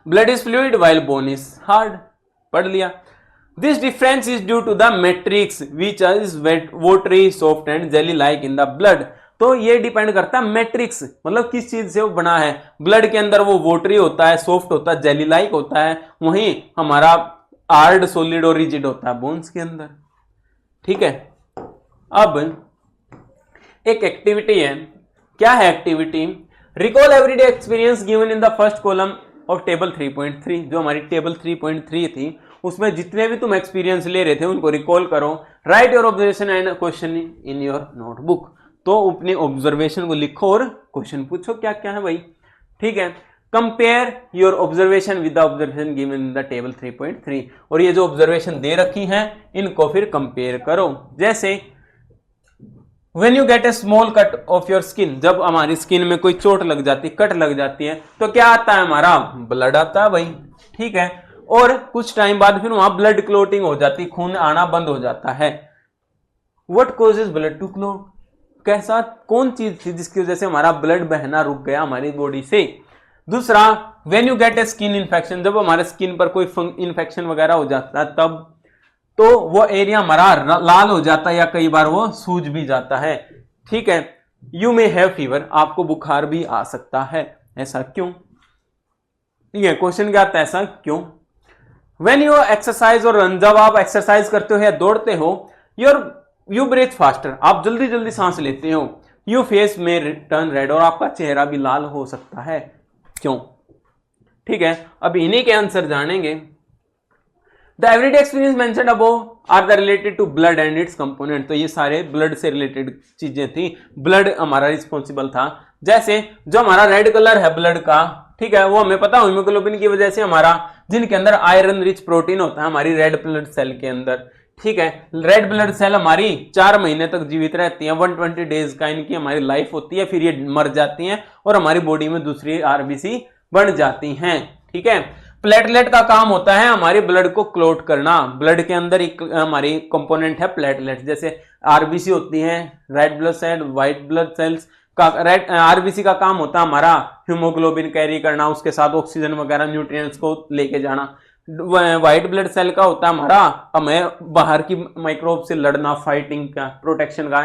Blood is fluid while bone is hard, पढ़ लिया। This difference is due to the matrix which is watery, soft and jelly like in the blood। तो ये डिपेंड करता है मैट्रिक्स, मतलब किस चीज से वो बना है। ब्लड के अंदर वो वोटरी होता है, सॉफ्ट होता है, जेली लाइक होता है, वहीं हमारा हार्ड, सॉलिड और रिजिड होता है बोन्स के अंदर। ठीक है, अब एक एक्टिविटी है, क्या है activity? Recall everyday experience given in the first column of table 3.3। जो हमारी टेबल 3.3 थी उसमें जितने भी तुम एक्सपीरियंस ले रहे थे उनको रिकॉल करो। Right your observation and question in your notebook. तो अपने ऑब्जर्वेशन को लिखो और क्वेश्चन पूछो क्या क्या है भाई। ठीक है, compare your observation with the observation given in the table 3.3। और ये जो ऑब्जर्वेशन दे रखी हैं इनको फिर कंपेयर करो। जैसे When you get a small cut of your skin, जब हमारी स्किन में कोई चोट लग जाती है, कट लग जाती है, तो क्या आता है? हमारा ब्लड आता है भाई। ठीक है, और कुछ टाइम बाद फिर वहां ब्लड क्लोटिंग हो जाती है, खून आना बंद हो जाता है। What causes blood to clot? कैसा, कौन चीज थी जिसकी वजह से हमारा ब्लड बहना रुक गया हमारी बॉडी से? दूसरा, when you get a skin infection, जब हमारे स्किन पर कोई इन्फेक्शन वगैरह हो जाता है तब तो वो एरिया हमारा लाल हो जाता है या कई बार वो सूज भी जाता है। ठीक है, यू मे हैव फीवर, आपको बुखार भी आ सकता है। ऐसा क्यों? ये क्वेश्चन क्या आता है, ऐसा क्यों? व्हेन यू एक्सरसाइज और रन, जब आप एक्सरसाइज करते हो या दौड़ते हो, यू ब्रीथ फास्टर, आप जल्दी जल्दी सांस लेते हो। यू फेस में टर्न रेड, और आपका चेहरा भी लाल हो सकता है। क्यों? ठीक है, अब इन्हीं के आंसर जानेंगे। The everyday experience mentioned above are the related to blood and its component। तो ये सारे ब्लड से रिलेटेड चीजें थी, ब्लड हमारा रिस्पॉन्सिबल था। जैसे जो हमारा रेड कलर है ब्लड का, ठीक है, वो हमें पता है हीमोग्लोबिन की वजह से हमारा, जिनके अंदर आयरन रिच प्रोटीन होता है हमारी रेड ब्लड सेल के अंदर। ठीक है, रेड ब्लड सेल हमारी 4 महीने तक जीवित रहती है, 120 डेज का इनकी हमारी लाइफ होती है, फिर ये मर जाती हैं और हमारी बॉडी में दूसरी आरबीसी बन जाती हैं। ठीक है, प्लेटलेट का काम होता है हमारे ब्लड को क्लोट करना। ब्लड के अंदर एक हमारी कंपोनेंट है प्लेटलेट, जैसे आरबीसी होती है, red blood cell, white blood cells का। रेड आरबीसी का काम होता है हमारा हीमोग्लोबिन कैरी करना, उसके साथ ऑक्सीजन वगैरह न्यूट्रिएंट्स को लेके जाना। व्हाइट ब्लड सेल का होता है हमारा हमें बाहर की माइक्रोब से लड़ना, फाइटिंग का, प्रोटेक्शन का।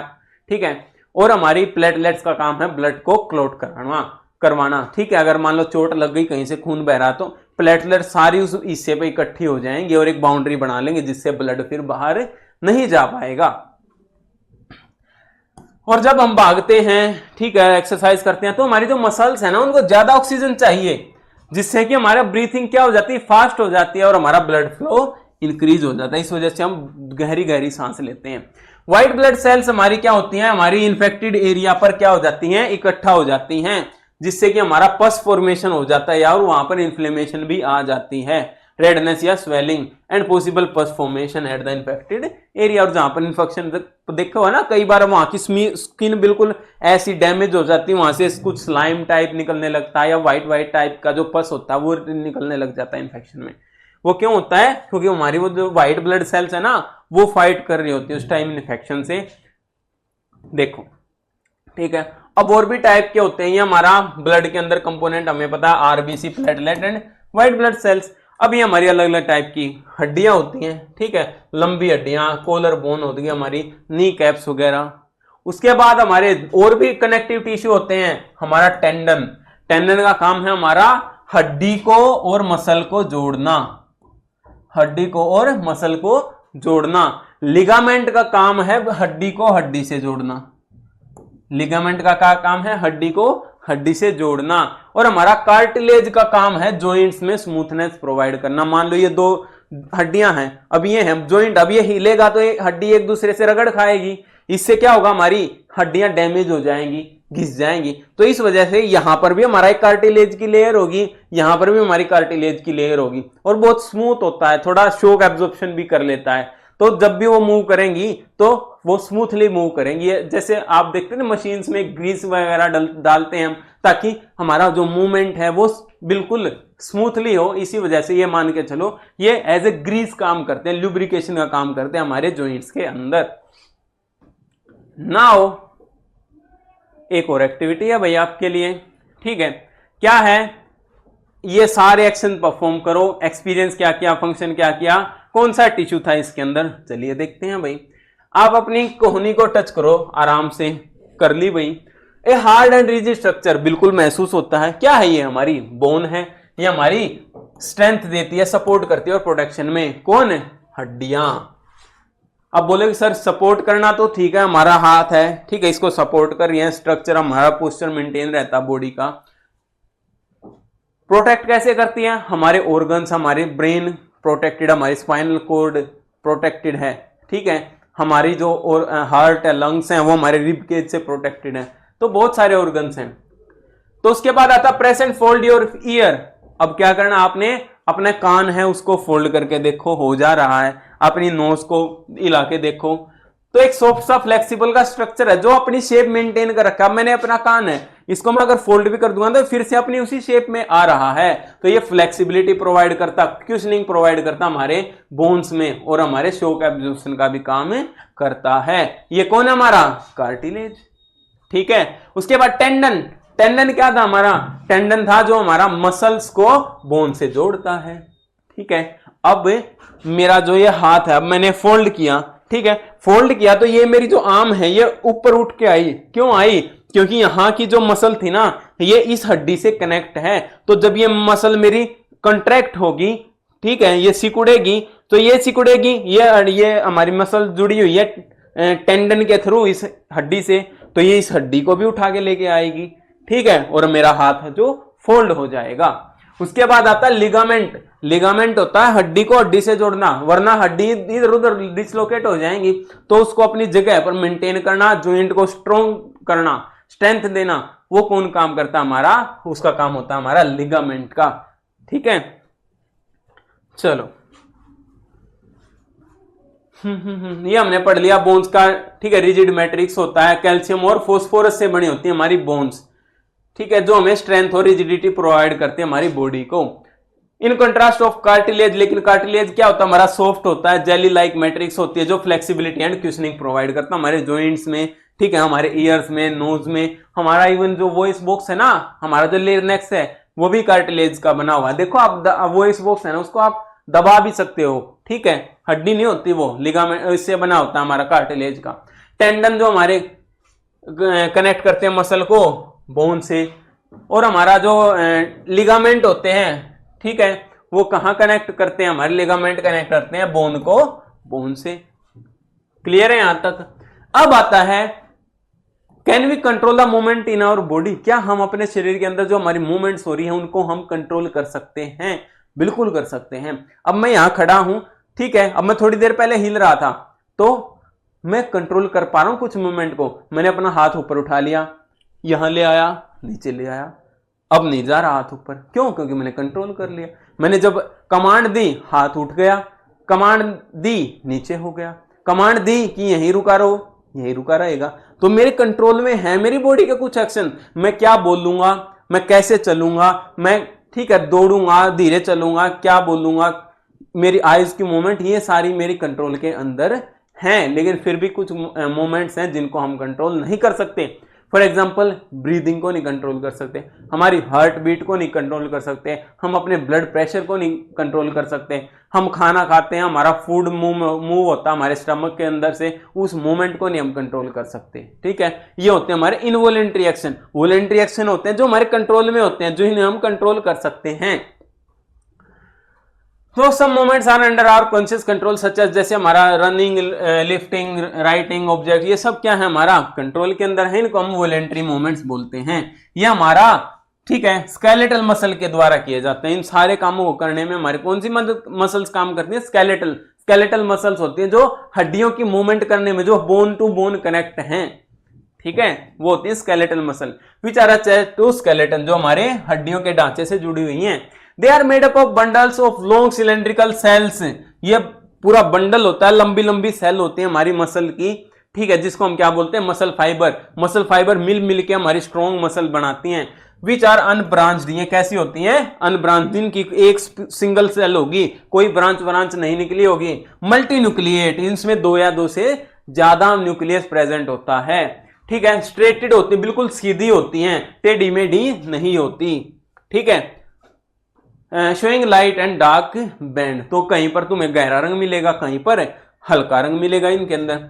ठीक है, और हमारी प्लेटलेट्स का काम है ब्लड को क्लोट करवाना। ठीक है, अगर मान लो चोट लग गई, कहीं से खून बह रहा, तो प्लेटलेट सारी उस हिस्से पे इकट्ठी हो जाएंगे और एक बाउंड्री बना लेंगे जिससे ब्लड फिर बाहर नहीं जा पाएगा। और जब हम भागते हैं, ठीक है, एक्सरसाइज करते हैं, तो हमारी जो मसल्स है ना उनको ज्यादा ऑक्सीजन चाहिए, जिससे कि हमारा ब्रीथिंग क्या हो जाती है, फास्ट हो जाती है और हमारा ब्लड फ्लो इंक्रीज हो जाता है। इस वजह से हम गहरी गहरी सांस लेते हैं। व्हाइट ब्लड सेल्स हमारी क्या होती हैं, हमारी इन्फेक्टेड एरिया पर क्या हो जाती हैं, इकट्ठा हो जाती हैं, जिससे कि हमारा पस फॉर्मेशन हो जाता है और वहां पर इन्फ्लेमेशन भी आ जाती है, रेडनेस या swelling and possible pus formation at the infected area. और जहां पर इन्फेक्शन देखो है ना, कई बार वहां की स्किन बिल्कुल ऐसी डैमेज हो जाती है, वहां से कुछ स्लाइम टाइप निकलने लगता है या व्हाइट टाइप का जो पस होता है वो निकलने लग जाता है इन्फेक्शन में। वो क्यों होता है? क्योंकि हमारी वो जो व्हाइट ब्लड सेल्स है ना वो फाइट कर रही होती है उस टाइम इन्फेक्शन से। देखो, ठीक है, अब और भी टाइप के होते हैं ये हमारा ब्लड के अंदर कंपोनेंट, हमें पता है RBC, platelet and white blood sales. अब ये हमारी अलग अलग टाइप की हड्डियां होती हैं। ठीक है, लंबी हड्डियां, कॉलर बोन होती है हमारी, नी कैप्स वगैरह। उसके बाद हमारे और भी कनेक्टिव टिश्यू होते हैं, हमारा टेंडन। टेंडन का काम है हमारा हड्डी को और मसल को जोड़ना, हड्डी को और मसल को जोड़ना। लिगामेंट का काम है हड्डी को हड्डी से जोड़ना, लिगामेंट का क्या काम है, हड्डी को हड्डी से जोड़ना। और हमारा कार्टिलेज का काम है जॉइंट्स में स्मूथनेस प्रोवाइड करना। मान लो ये दो हड्डियां हैं, अब ये है जॉइंट, अब ये हिलेगा तो ये हड्डी एक दूसरे से रगड़ खाएगी, इससे क्या होगा, हमारी हड्डियां डैमेज हो जाएंगी, घिस जाएंगी। तो इस वजह से यहां पर भी हमारा एक कार्टिलेज की लेयर होगी, यहां पर भी हमारी कार्टिलेज की लेयर होगी, और बहुत स्मूथ होता है, थोड़ा शॉक एब्जॉर्प्शन भी कर लेता है। तो जब भी वो मूव करेंगी तो वो स्मूथली मूव करेंगी। जैसे आप देखते हैं ना मशीन्स में ग्रीस वगैरह डालते हैं हम, ताकि हमारा जो मूवमेंट है वो बिल्कुल स्मूथली हो। इसी वजह से ये मान के चलो ये एज ए ग्रीस काम करते हैं, ल्यूब्रिकेशन का काम करते हैं हमारे जॉइंट्स के अंदर। नाउ एक और एक्टिविटी है भाई आपके लिए। ठीक है, क्या है, ये सारे एक्शन परफॉर्म करो। एक्सपीरियंस क्या किया, फंक्शन क्या किया, कौन सा टिश्यू था इसके अंदर, चलिए देखते हैं भाई। आप अपनी कोहनी को टच करो, आराम से कर ली भाई। A hard and rigid structure बिल्कुल महसूस होता है। क्या है ये, हमारी बोन है, ये हमारी स्ट्रेंथ देती है, सपोर्ट करती है और प्रोटेक्शन में कौन है? हड्डियां। अब बोले सर सपोर्ट करना तो ठीक है, हमारा हाथ है, ठीक है, इसको सपोर्ट कर रही है, स्ट्रक्चर हमारा पोस्चर मेंटेन रहता है बॉडी का। प्रोटेक्ट कैसे करती है? हमारे ऑर्गन्स, हमारे ब्रेन प्रोटेक्टेड, हमारी स्पाइनल कॉर्ड प्रोटेक्टेड है, ठीक है, हमारी जो और हार्ट है, लंग्स हैं, वो हमारे रिब केज से प्रोटेक्टेड है। तो बहुत सारे ऑर्गन्स हैं। तो उसके बाद आता प्रेजेंट फोल्ड योर ईयर। अब क्या करना आपने? अपने कान है उसको फोल्ड करके देखो, हो जा रहा है। अपनी नोज को हिला के देखो, तो एक सॉफ्ट सा फ्लेक्सिबल का स्ट्रक्चर है जो अपनी शेप मेंटेन कर रखा है। मैंने अपना कान है, इसको मैं अगर फोल्ड भी कर दूंगा तो फिर से अपनी उसी शेप में आ रहा है। तो ये फ्लेक्सिबिलिटी प्रोवाइड करता, क्यूशनिंग प्रोवाइड करता हमारे बोन्स में, और हमारे शॉक एब्जॉर्प्शन का भी काम करता है। ये कौन है? हमारा कार्टिलेज, ठीक है। उसके बाद टेंडन। टेंडन क्या था? हमारा टेंडन था जो हमारा मसल्स को बोन से जोड़ता है, ठीक है। अब मेरा जो ये हाथ है, अब मैंने फोल्ड किया, ठीक है, फोल्ड किया तो ये मेरी जो आर्म है ये ऊपर उठ के आई। क्यों आई? क्योंकि यहां की जो मसल थी ना, ये इस हड्डी से कनेक्ट है। तो जब ये मसल मेरी कंट्रैक्ट होगी, ठीक है, ये सिकुड़ेगी, तो ये सिकुड़ेगी, ये हमारी मसल जुड़ी हुई है टेंडन के थ्रू इस हड्डी से, तो ये इस हड्डी को भी उठा के लेके आएगी, ठीक है, और मेरा हाथ है जो फोल्ड हो जाएगा। उसके बाद आता है लिगामेंट। लिगामेंट होता है हड्डी को हड्डी से जोड़ना, वरना हड्डी इधर उधर डिसलोकेट हो जाएंगी, तो उसको अपनी जगह पर मेंटेन करना, जॉइंट को स्ट्रॉन्ग करना, स्ट्रेंथ देना, वो कौन काम करता है? हमारा, उसका काम होता है हमारा लिगामेंट का, ठीक है। चलो ये हमने पढ़ लिया बोन्स का, ठीक है। रिजिड मैट्रिक्स होता है, कैल्शियम और फास्फोरस से बनी होती है हमारी बोन्स, ठीक है, जो हमें स्ट्रेंथ और रिजिडिटी प्रोवाइड करती है हमारी बॉडी को। इन कंट्रास्ट ऑफ कार्टिलेज, लेकिन कार्टिलेज क्या होता है? हमारा सॉफ्ट होता है, जेली लाइक मैट्रिक्स होती है जो फ्लेक्सिबिलिटी एंड क्यूशनिंग प्रोवाइड करता है हमारे जॉइंट्स में, ठीक है, हमारे ईयर्स में, नोज में, हमारा इवन जो वॉइस बॉक्स है ना, हमारा जो लेरनेक्स है, वो भी कार्टिलेज का बना हुआ है। देखो आप वॉइस बॉक्स है ना, उसको आप दबा भी सकते हो, ठीक है, हड्डी नहीं होती वो, लिगामेंट इससे बना होता है हमारा कार्टिलेज का। टेंडन जो हमारे कनेक्ट करते हैं मसल को बोन से, और हमारा जो लिगामेंट होते हैं, ठीक है, वो कहां कनेक्ट करते हैं? हमारे लिगामेंट कनेक्ट करते हैं बोन को बोन से। क्लियर है यहां तक? अब आता है can we control the movement in our body. क्या हम अपने शरीर के अंदर जो हमारी मूवमेंट्स हो रही है उनको हम कंट्रोल कर सकते हैं? बिल्कुल कर सकते हैं। अब मैं यहां खड़ा हूं, ठीक है, अब मैं थोड़ी देर पहले हिल रहा था, तो मैं कंट्रोल कर पा रहा हूं कुछ मूवमेंट को। मैंने अपना हाथ ऊपर उठा लिया, यहां ले आया, नीचे ले आया, अब नहीं जा रहा हाथ ऊपर। क्यों? क्योंकि मैंने कंट्रोल कर लिया। मैंने जब कमांड दी, हाथ उठ गया, कमांड दी, नीचे हो गया, कमांड दी कि यहीं रुका रहो, यहीं रुका रहेगा। तो मेरे कंट्रोल में है मेरी बॉडी के कुछ एक्शन। मैं क्या बोलूंगा, मैं कैसे चलूंगा, मैं, ठीक है, दौड़ूंगा, धीरे चलूंगा, क्या बोलूंगा, मेरी आईज की मूवमेंट, ये सारी मेरी कंट्रोल के अंदर हैं। लेकिन फिर भी कुछ मूवमेंट्स हैं जिनको हम कंट्रोल नहीं कर सकते। फॉर एग्जाम्पल, ब्रीदिंग को नहीं कंट्रोल कर सकते, हमारी हार्ट बीट को नहीं कंट्रोल कर सकते, हम अपने ब्लड प्रेशर को नहीं कंट्रोल कर सकते, हम खाना खाते हैं, हमारा फूड मूव होता है हमारे स्टमक के अंदर से, उस मूवमेंट को नहीं हम कंट्रोल कर सकते, ठीक है। ये होते हैं हमारे इनवॉलेंट्री एक्शन। वॉलेंट्री एक्शन होते हैं जो हमारे कंट्रोल में होते हैं, जो इन्हें हम कंट्रोल कर सकते हैं। तो some moments are under our conscious control, such as, जैसे हमारा रनिंग, लिफ्टिंग, राइटिंग ऑब्जेक्ट, ये सब क्या है? हमारा कंट्रोल के अंदर है, इनको हम वॉलेंट्री मोमेंट्स बोलते हैं। ये हमारा, ठीक है, स्केलेटल मसल के द्वारा किए जाते हैं। इन सारे कामों को करने में हमारी कौन सी मसल्स काम करती हैं? स्केलेटल मसल्स होती हैं जो हड्डियों की मूवमेंट करने में, जो बोन टू बोन कनेक्ट हैं, ठीक है, वो होती है skeletal muscle, which are attached to skeleton, जो हमारे हड्डियों के ढांचे से जुड़ी हुई हैं। They are made up of bundles of long cylindrical cells. ये पूरा बंडल होता है, लंबी लंबी सेल होती है हमारी मसल की, ठीक है, जिसको हम क्या बोलते हैं? Muscle fibre. मसल फाइबर मिल के हमारी स्ट्रॉन्ग मसल बनाती हैं। विच आर अनब्रांच्ड, ये कैसी होती हैं? अनब्रांच्ड, जिनकी एक सिंगल सेल होगी, कोई ब्रांच नहीं निकली होगी। मल्टी न्यूक्लिएट, इनमें 2 या 2 से ज्यादा न्यूक्लियस प्रेजेंट होता है, ठीक है। स्ट्रेटेड होती, बिल्कुल सीधी होती हैं, टेढ़ी मेढ़ी नहीं होती, ठीक है। Showing light and dark band, तो कहीं पर तुम्हें गहरा रंग मिलेगा, कहीं पर हल्का रंग मिलेगा इनके अंदर।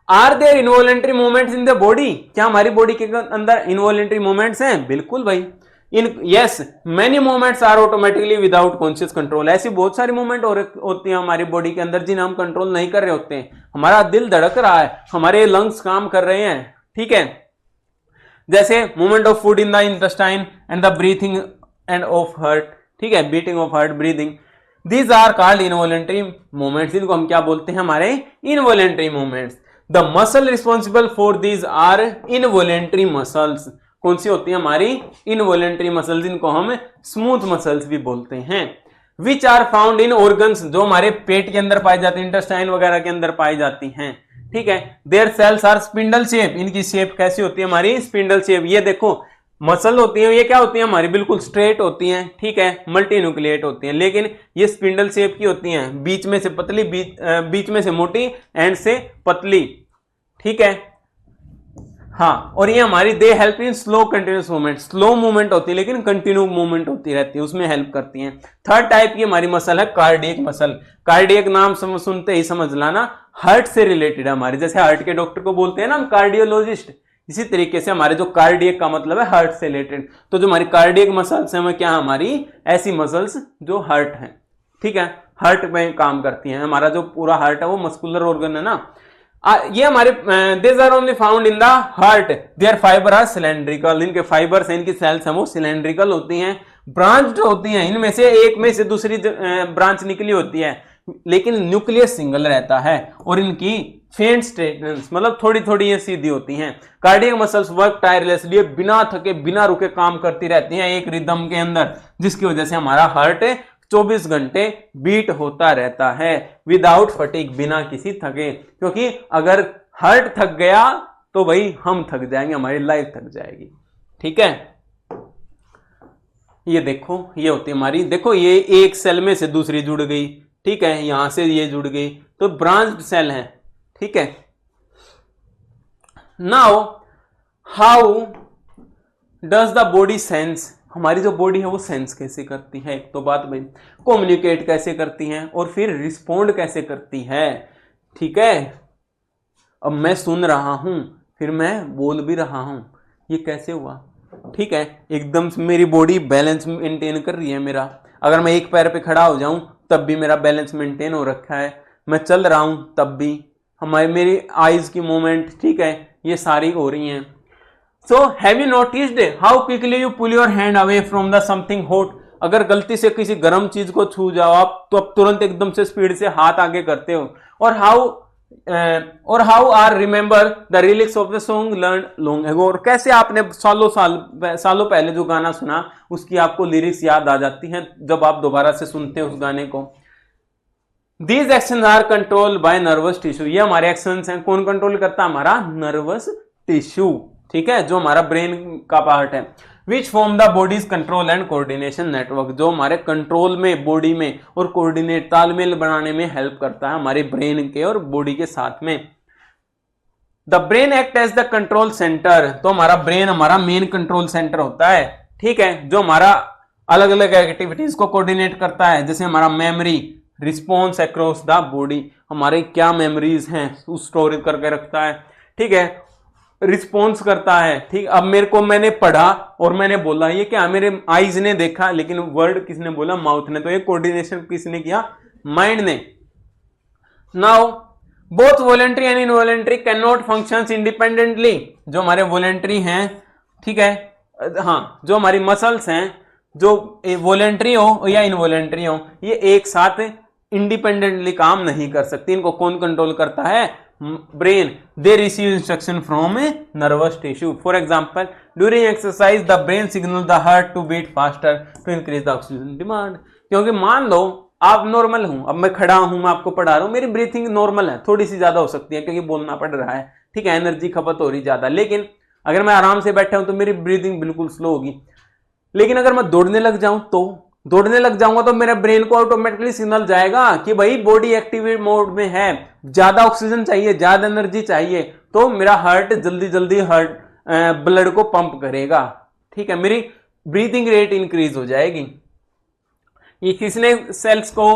Are there involuntary movements in the body, क्या हमारी बॉडी के अंदर इनवॉलेंट्री मूवमेंट्स हैं? बिल्कुल भाई। In yes many movements are automatically without conscious control. ऐसी बहुत सारी मूवमेंट होती है हमारी बॉडी के अंदर जिन्हें हम कंट्रोल नहीं कर रहे होते हैं। हमारा दिल धड़क रहा है, हमारे लंग्स काम कर रहे हैं, ठीक है, जैसे movement of food in the intestine and the breathing and of heart, ठीक है, beating of heart, breathing, these are called involuntary movements. इनको हम क्या बोलते हैं, हमारे involuntary movements. The muscle responsible for these are involuntary muscles. कौन सी होती है हमारी इनवॉलेंटरी मसल्स, इनको हम स्मूथ मसल्स भी बोलते हैं। Which are found in organs, जो हमारे पेट के अंदर पाई जाती है, इंटेस्टाइन वगैरह के अंदर पाई जाती हैं, ठीक है। Their cells are spindle shape, इनकी शेप कैसी होती है हमारी स्पिंडल शेप। ये देखो मसल होती है, ये क्या होती है हमारी बिल्कुल स्ट्रेट होती हैं, ठीक है, मल्टी न्यूक्लिएट होती हैं, लेकिन ये स्पिंडल शेप की होती हैं, बीच में से पतली, बीच में से मोटी, एंड से पतली, ठीक है। हाँ, और ये हमारी they help in slow continuous movement, slow movement होती है लेकिन कंटिन्यू मूवमेंट होती रहती है, उसमें हेल्प करती हैं। थर्ड टाइप की हमारी मसल है कार्डियक मसल। कार्डियक नाम सुनते ही समझ लाना हार्ट से रिलेटेड है हमारी, जैसे हार्ट के डॉक्टर को बोलते हैं ना हम कार्डियोलॉजिस्ट, इसी तरीके से हमारे जो कार्डियक का मतलब है हार्ट से रिलेटेड। तो जो हमारी कार्डियक मसल्स हैं वो क्या, हमारी ऐसी मसल्स जो हार्ट है, ठीक है, हार्ट में काम करती हैं। हमारा जो पूरा हार्ट है वो मस्कुलर ऑर्गन है ना, ये हमारे this are only found in the heart, their fiber are cylindrical, इनके फाइबर्स हैं, इनकी सेल्स हैं वो सिलेंड्रिकल होती हैं, ब्रांच्ड होती हैं, इनमें से एक में से दूसरी ब्रांच निकली होती है, लेकिन न्यूक्लियस सिंगल रहता है, और इनकी फेंट स्ट्रेटनेस मतलब थोड़ी थोड़ी ये सीधी होती हैं। कार्डियक मसल्स वर्क टायरलेसली, बिना थके बिना रुके काम करती रहती हैं एक रिदम के अंदर, जिसकी वजह से हमारा हार्ट 24 घंटे बीट होता रहता है विदाउट फटीग, बिना किसी थके। क्योंकि अगर हार्ट थक गया तो भाई हम थक जाएंगे, हमारी लाइफ थक जाएगी, ठीक है। ये देखो ये होती है हमारी, देखो ये एक सेल में से दूसरी जुड़ गई, ठीक है, यहां से ये जुड़ गई, तो ब्रांच्ड सेल है, ठीक है। Now how does the body sense, हमारी जो बॉडी है वो सेंस कैसे करती है, एक तो बात भाई, कम्युनिकेट कैसे करती है, और फिर रिस्पोंड कैसे करती है, ठीक है। अब मैं सुन रहा हूं फिर मैं बोल भी रहा हूं, ये कैसे हुआ, ठीक है, एकदम से मेरी बॉडी बैलेंस मेंटेन कर रही है मेरा। अगर मैं एक पैर पे खड़ा हो जाऊं तब भी मेरा बैलेंस मेंटेन हो रखा है, मैं चल रहा हूं तब भी मेरी आईज की मूवमेंट, ठीक है, ये सारी हो रही हैं। So have you noticed how quickly you pull your hand away from the something hot? अगर गलती से किसी गर्म चीज को छू जाओ आप तो अब तुरंत एकदम से स्पीड से हाथ आगे करते हो। और how are remember the lyrics of the song learn long ago, और कैसे आपने सालों पहले जो गाना सुना उसकी आपको लिरिक्स याद आ जाती हैं जब आप दोबारा से सुनते हैं उस गाने को। These actions are control by nervous tissue, ये हमारे एक्शंस हैं, कौन कंट्रोल करता है, हमारा नर्वस टिश्यू, ठीक है, जो हमारा ब्रेन का पार्ट है। Which form the bodies control and coordination network, जो हमारे कंट्रोल में बॉडी में और कोऑर्डिनेट तालमेल बनाने में हेल्प करता है हमारे ब्रेन के और बॉडी के साथ में। The brain act as the control centre, तो हमारा ब्रेन हमारा मेन कंट्रोल सेंटर होता है, ठीक है, जो हमारा अलग अलग एक्टिविटीज को कोऑर्डिनेट करता है, जैसे हमारा memory response across the body, हमारे क्या मेमोरीज हैं उस स्टोर करके रखता है, ठीक है, रिस्पॉन्स करता है, ठीक। अब मेरे को मैंने पढ़ा और मैंने बोला, ये क्या, मेरे आईज ने देखा लेकिन वर्ड किसने बोला, माउथ ने, तो ये कोऑर्डिनेशन किसने किया, माइंड ने। Now both voluntary and involuntary can not functions independently, जो हमारे वॉलेंट्री हैं, ठीक है, हाँ, जो हमारी मसल्स हैं जो वॉलेंट्री हो या इनवॉलेंट्री हो, ये एक साथ इंडिपेंडेंटली काम नहीं कर सकती। इनको कौन कंट्रोल करता है, brain. They receive instruction from nervous tissue. For example during exercise the brain signal the heart to beat faster to increase the oxygen demand. क्योंकि मान लो आप नॉर्मल हूं, अब मैं खड़ा हूं, मैं आपको पढ़ा रहा हूं, मेरी ब्रीथिंग नॉर्मल है, थोड़ी सी ज्यादा हो सकती है क्योंकि बोलना पड़ रहा है, ठीक है, एनर्जी खपत हो रही ज्यादा, लेकिन अगर मैं आराम से बैठा हूं तो मेरी ब्रीथिंग बिल्कुल स्लो होगी। लेकिन अगर मैं दौड़ने लग जाऊं तो दौड़ने लग जाऊंगा तो मेरे ब्रेन को ऑटोमेटिकली सिग्नल जाएगा कि भाई बॉडी एक्टिव मोड में है, ज्यादा ऑक्सीजन चाहिए, ज्यादा एनर्जी चाहिए, तो मेरा हार्ट जल्दी जल्दी हार्ट ब्लड को पंप करेगा, ठीक है, मेरी ब्रीथिंग रेट इंक्रीज हो जाएगी। ये किसने सेल्स को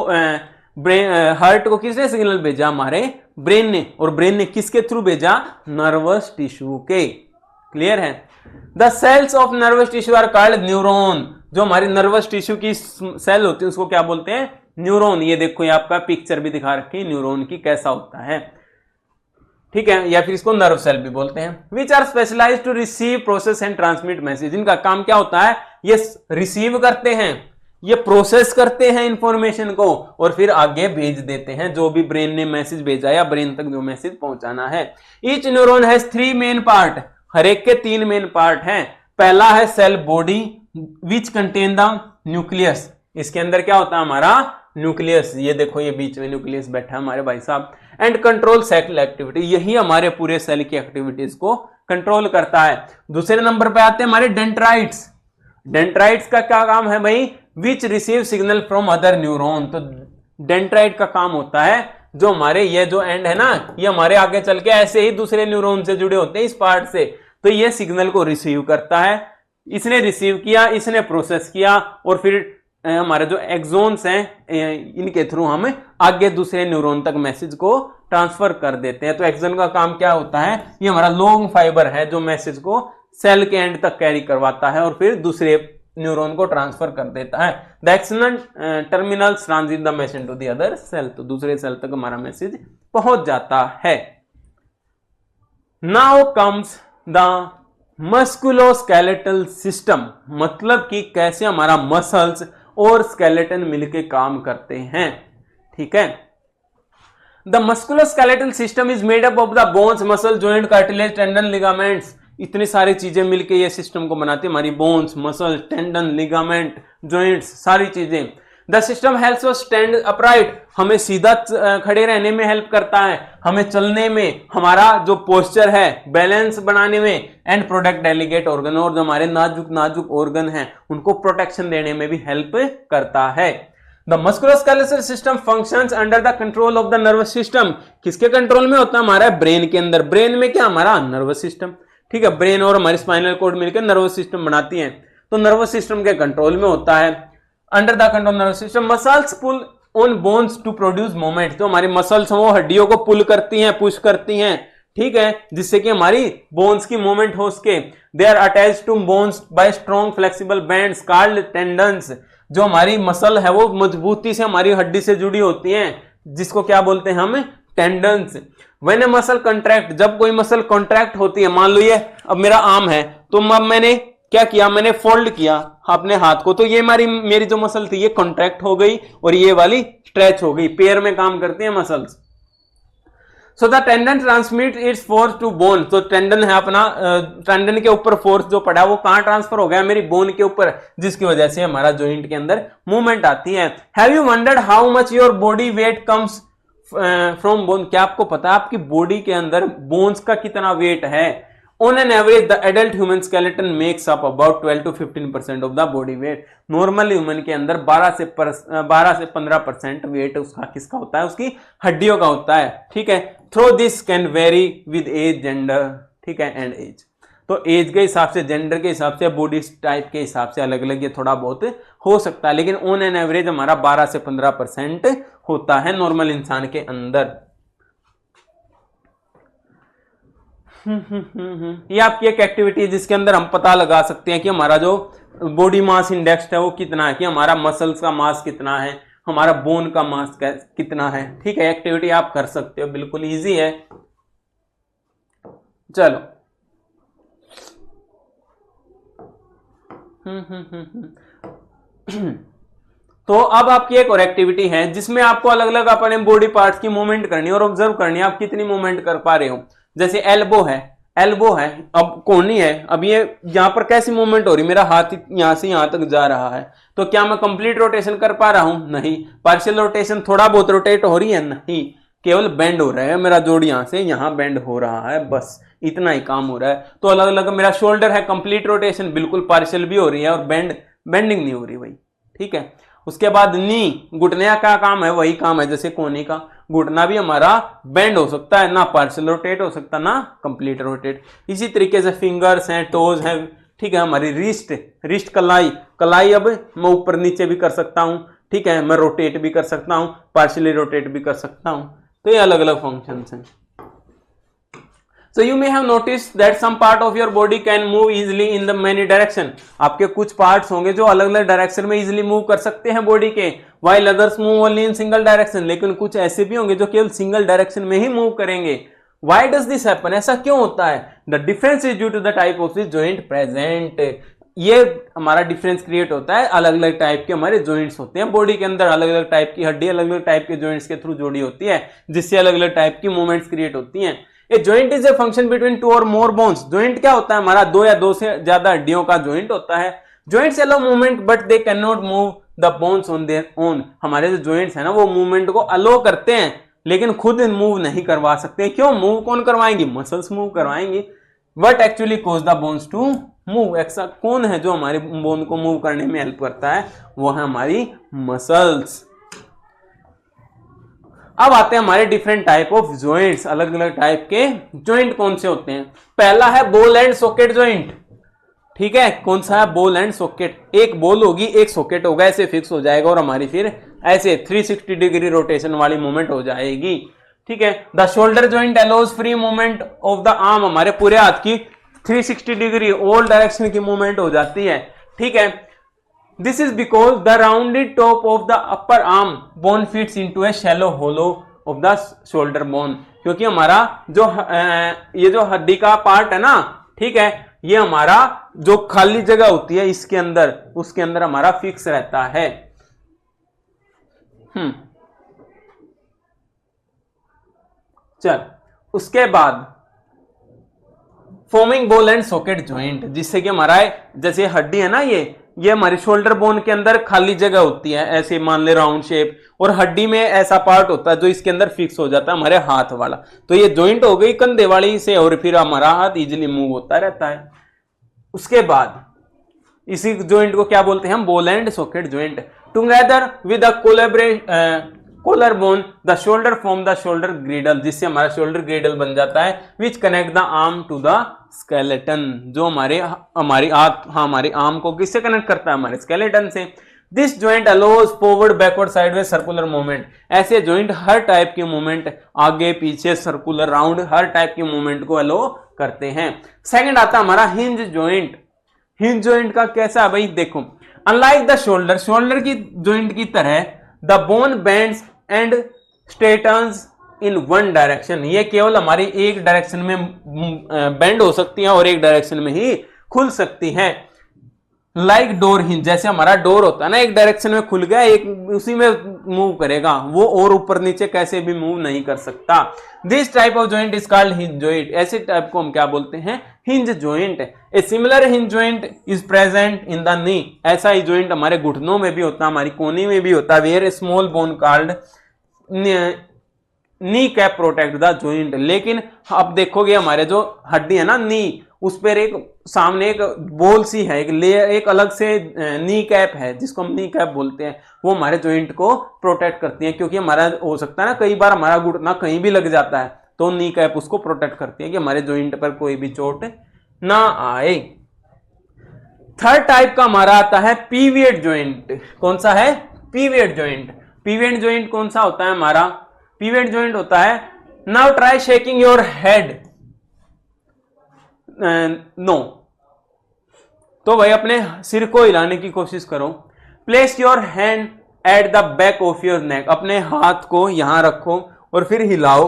हार्ट को किसने सिग्नल भेजा, हमारे ब्रेन ने, और ब्रेन ने किसके थ्रू भेजा, नर्वस टिश्यू के। क्लियर है। The cells of nervous tissue are called neuron. जो हमारी नर्वस टिश्यू की सेल होती है उसको क्या बोलते हैं? न्यूरॉन। ये देखो ये आपका पिक्चर भी दिखा रखी है न्यूरॉन की कैसा होता है, ठीक है, या फिर इसको नर्व सेल भी बोलते हैं। Which are specialized to receive, process and transmit message. इनका काम क्या होता है? ये रिसीव करते हैं, ये प्रोसेस करते हैं इंफॉर्मेशन को और फिर आगे भेज देते हैं जो भी ब्रेन ने मैसेज भेजा या ब्रेन तक जो मैसेज पहुंचाना है। Each neuron has 3 main part. हर एक के 3 मेन पार्ट हैं। पहला है cell body which contain the nucleus. इसके अंदर क्या होता है? हमारा न्यूक्लियस। ये देखो ये बीच में न्यूक्लियस बैठा है हमारे भाई साहब। And control cell activity. यही हमारे पूरे सेल की एक्टिविटीज को कंट्रोल करता है। दूसरे नंबर पे आते हैं हमारे डेंड्राइट्स। डेंड्राइट्स का क्या काम है भाई? Which receive signal from other neuron. तो डेंड्राइट का काम होता है जो हमारे ये जो एंड है ना, ये हमारे आगे चल के ऐसे ही दूसरे न्यूरॉन से जुड़े होते हैं इस पार्ट से, तो ये सिग्नल को रिसीव करता है। इसने रिसीव किया, इसने प्रोसेस किया और फिर हमारे जो एक्सोन्स हैं इनके थ्रू हम आगे दूसरे न्यूरॉन तक मैसेज को ट्रांसफर कर देते हैं। तो एक्सोन का काम क्या होता है? ये हमारा लॉन्ग फाइबर है जो मैसेज को सेल के एंड तक कैरी करवाता है और फिर दूसरे न्यूरॉन को ट्रांसफर कर देता है। The axonal terminals transmit the message to the other cell. तो दूसरे सेल तक हमारा मैसेज पहुंच जाता है। Now comes the musculoskeletal system. मतलब कि कैसे हमारा मसल्स और स्केलेटन मिलके काम करते हैं, ठीक है। The musculoskeletal system is made up of the bones, muscle, joint, cartilage, tendon, ligaments. इतनी सारी चीजें मिलके ये सिस्टम को बनाती है। हमारी bones, muscle, tendon, ligament, joints, सारी चीजें। The system helps us stand upright. हमें सीधा खड़े रहने में हेल्प करता है, हमें चलने में, हमारा जो पोस्चर है बैलेंस बनाने में। And protect delicate organ. और जो हमारे नाजुक नाजुक ऑर्गन हैं उनको प्रोटेक्शन देने में भी हेल्प करता है। The musculoskeletal system functions under the control of the nervous system. किसके कंट्रोल में होता है? हमारा ब्रेन के अंदर। ब्रेन में क्या? हमारा नर्वस सिस्टम, ठीक है। ब्रेन और हमारी स्पाइनल कॉर्ड मिलकर नर्वस सिस्टम बनाती हैं। तो नर्वस सिस्टम के कंट्रोल में होता है। Under the control nervous system muscles pull on bones to produce movement. तो हमारी मसल्स वो हड्डियों को पुल करती हैं, पुश करती हैं, ठीक है, जिससे कि हमारी बोन्स की मूवमेंट हो सके। They are attached to bones by strong flexible bands called tendons. जो हमारी मसल है वो मजबूती से हमारी हड्डी से जुड़ी होती हैं, जिसको क्या बोलते हैं हम? Tendons. When A muscle contract. जब कोई मसल कॉन्ट्रैक्ट होती है, मान लो ये अब मेरा आर्म है, तो अब मैंने क्या किया? मैंने फोल्ड किया अपने हाथ को, तो ये मेरी जो मसल थी ये कॉन्ट्रैक्ट हो गई और ये वाली स्ट्रेच हो गई। पैर में काम करती है muscles. So the tendon transmit its force to bone. तो टेंडन है अपना, टेंडन के ऊपर फोर्स जो पड़ा वो कहां ट्रांसफर हो गया? मेरी बोन के ऊपर, जिसकी वजह से हमारा जॉइंट के अंदर मूवमेंट आती है। Have you wondered how much your body weight comes from bone. क्या आपको पता है आपकी बॉडी के अंदर बोन्स का कितना वेट है? On an average, the adult human skeleton makes up about 12 to 15% of the body weight. Normal human के अंदर 12 से 15% वेट उसका किसका होता है? उसकी हड्डियों का होता है, ठीक है। Through this can vary with age, gender, ठीक है, एंड एज। तो एज के हिसाब से, जेंडर के हिसाब से, बॉडी टाइप के हिसाब से अलग अलग ये थोड़ा बहुत हो सकता है, लेकिन ऑन एन एवरेज हमारा 12 से 15% होता है नॉर्मल इंसान के अंदर। ये आपकी एक एक्टिविटी है जिसके अंदर हम पता लगा सकते हैं कि हमारा जो बॉडी मास इंडेक्स है वो कितना है, कि हमारा मसल्स का मास कितना है, हमारा बोन का मास कितना है, ठीक है। एक्टिविटी आप कर सकते हो, बिल्कुल इजी है। चलो तो अब आपकी एक और एक्टिविटी है जिसमें आपको अलग अलग अपने बॉडी पार्ट्स की मूवमेंट करनी है और ऑब्जर्व करनी है आप कितनी मूवमेंट कर पा रहे हो। जैसे एल्बो है, अब कोहनी है, अब ये यहां पर कैसी मूवमेंट हो रही? मेरा हाथ यहां से यहां तक जा रहा है, तो क्या मैं कंप्लीट रोटेशन कर पा रहा हूं? नहीं। पार्शियल रोटेशन, थोड़ा बहुत रोटेट हो रही है? नहीं, केवल बेंड हो रहा है। मेरा जोड़ यहां से यहां बेंड हो रहा है, बस इतना ही काम हो रहा है। तो अलग अलग मेरा शोल्डर है, कंप्लीट रोटेशन, बिल्कुल पार्शियल भी हो रही है और बेंडिंग नहीं हो रही भाई, ठीक है। उसके बाद नी, घुटने का काम है, वही काम है जैसे कोहनी का। घुटना भी हमारा बेंड हो सकता है, ना पार्शियल रोटेट हो सकता ना कंप्लीट रोटेट। इसी तरीके से फिंगर्स हैं, टोज हैं, ठीक है। हमारी रिस्ट कलाई अब मैं ऊपर नीचे भी कर सकता हूं, ठीक है। मैं रोटेट भी कर सकता हूं, पार्शियली रोटेट भी कर सकता हूं। तो ये अलग अलग फंक्शंस हैं। So you may have noticed that some part of your body can move easily in the many direction. आपके कुछ पार्ट्स होंगे जो अलग अलग डायरेक्शन में इजीली मूव कर सकते हैं बॉडी के, while others move only in single direction. लेकिन कुछ ऐसे भी होंगे जो केवल सिंगल डायरेक्शन में ही मूव करेंगे. Why does this happen? ऐसा क्यों होता है? The difference is due to the type of the joint present. ये हमारा डिफरेंस क्रिएट होता है, अलग अलग टाइप के हमारे जॉइंट्स होते हैं बॉडी के अंदर, अलग अलग टाइप की हड्डी अलग अलग टाइप के जॉइंट्स के थ्रू जोड़ी होती है, जिससे अलग अलग टाइप की मूवमेंट्स क्रिएट होती हैं. A joint is a function between two or more bones. Joint क्या होता है हमारा? दो या दो से ज्यादा हड्डियों का जॉइंट होता है. Joints allow movement but they can not move the bones on their own. हमारे जो जॉइंट्स है ना वो मूवमेंट को अलाउ करते हैं लेकिन खुद मूव नहीं करवा सकते. क्यों? मूव कौन करवाएंगी? मसल्स मूव करवाएंगी. What actually cause the bones to move? ऐसा कौन है जो हमारे बोन को मूव करने में हेल्प करता है? वो है हमारी मसल्स. अब आते हैं हमारे डिफरेंट टाइप ऑफ जॉइंट्स. अलग अलग टाइप के जॉइंट कौन से होते हैं? पहला है बॉल एंड सॉकेट जॉइंट. ठीक है, कौन सा है? Ball and socket. एक बॉल होगी, एक सॉकेट होगा, ऐसे फिक्स हो जाएगा और हमारी फिर ऐसे 360 डिग्री रोटेशन वाली मूवमेंट हो जाएगी. ठीक है. The shoulder joint allows free movement of the arm. हमारे पूरे हाथ की 360 डिग्री ऑल डायरेक्शन की मूवमेंट हो जाती है. ठीक है. This is because the rounded top of the upper arm bone fits into a shallow hollow of the shoulder bone. क्योंकि हमारा जो ये जो हड्डी का पार्ट है ना, ठीक है, ये हमारा जो खाली जगह होती है इसके अंदर, उसके अंदर हमारा फिक्स रहता है. चल, उसके बाद forming ball and socket joint, जिससे कि हमारा जैसे हड्डी है ना, ये हमारी शोल्डर बोन के अंदर खाली जगह होती है, ऐसे मान ले राउंड शेप, और हड्डी में ऐसा पार्ट होता है जो इसके अंदर फिक्स हो जाता है, हमारे हाथ वाला. तो ये जॉइंट हो गई कंधे वाली से, और फिर हमारा हाथ इजीली मूव होता रहता है. उसके बाद इसी जॉइंट को क्या बोलते हैं हम? Ball and socket joint. Together with the collar bone the shoulder form the shoulder girdle, जिससे हमारा शोल्डर ग्रिडल बन जाता है, which connect the arm to the skeleton, जो हमारे आर्म को किससे कनेक्ट करता है? हमारे स्केलेटन से. This joint allows forward backward sideways circular movement. ऐसे जॉइंट हर टाइप की मूवमेंट, आगे पीछे सर्कुलर राउंड, हर टाइप की मूवमेंट को अलो करते हैं. सेकंड आता है हमारा हिंज जॉइंट. हिंज जॉइंट का कैसा है भाई? देखो, अनलाइक द शोल्डर की जॉइंट की तरह the bone bends and straightens in one direction. ये केवल हमारी एक डायरेक्शन में बेंड हो सकती है और एक डायरेक्शन में ही खुल सकती है. लाइक डोर हिंज, जैसे हमारा डोर होता है ना, एक डायरेक्शन में खुल गया, एक उसी में मूव करेगा वो, और ऊपर नीचे कैसे भी मूव नहीं कर सकता. This type of joint is called hinge joint. ऐसे टाइप को हम क्या बोलते हैं? Hinge joint. A similar hinge joint is present in the knee. ऐसा ही जॉइंट हमारे घुटनों में भी होता है, हमारी कोहनी में भी होता है. Where a small bone called knee cap protect the joint. लेकिन अब देखोगे हमारे जो हड्डी है ना नी, उस पर एक सामने एक बोल सी है, एक लेयर, एक अलग से नी कैप है जिसको हम नी कैप बोलते हैं. वो हमारे जॉइंट को प्रोटेक्ट करती है, क्योंकि हमारा हो सकता है ना कई बार हमारा घुटना कहीं भी लग जाता है, तो नी कैप उसको प्रोटेक्ट करती है कि हमारे जॉइंट पर कोई भी चोट ना आए. थर्ड टाइप का हमारा आता है पीवियट जॉइंट. कौन सा है? पीवियट जॉइंट. पीवियट जॉइंट कौन सा होता है हमारा? पीवियट जॉइंट होता है, now try shaking your head. No, तो भाई अपने सिर को हिलाने की कोशिश करो. Place your hand at the back of your neck. अपने हाथ को यहां रखो और फिर हिलाओ.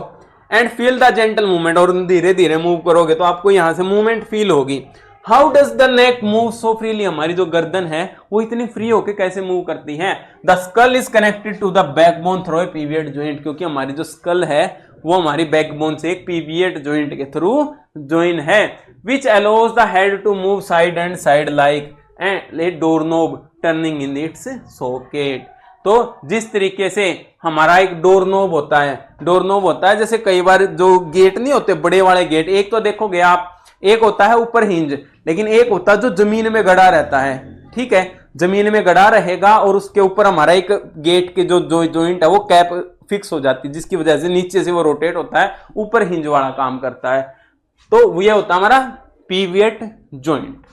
And feel the gentle movement. और धीरे धीरे मूव करोगे तो आपको यहां से मूवमेंट फील होगी. How does the neck move so freely. हमारी जो गर्दन है वो इतनी फ्री होके कैसे मूव करती है? The skull is connected to the backbone through a pivot joint. क्योंकि हमारी जो स्कल है वो हमारी बैकबोन से एक पीवियट जॉइंट के थ्रू जॉइन है, which allows the head to move side and side like a door knob turning in its socket. तो जिस तरीके से हमारा एक डोर नोब होता है, जैसे कई बार जो गेट नहीं होते बड़े वाले गेट, एक तो देखोगे आप, एक होता है ऊपर हिंज, लेकिन एक होता है जो जमीन में गड़ा रहता है. ठीक है, जमीन में गड़ा रहेगा और उसके ऊपर हमारा एक गेट के जो जॉइंट है वो कैप फिक्स हो जाती है, जिसकी वजह से नीचे से वो रोटेट होता है, ऊपर हिंज वाला काम करता है. तो ये होता है हमारा पीवियट जॉइंट.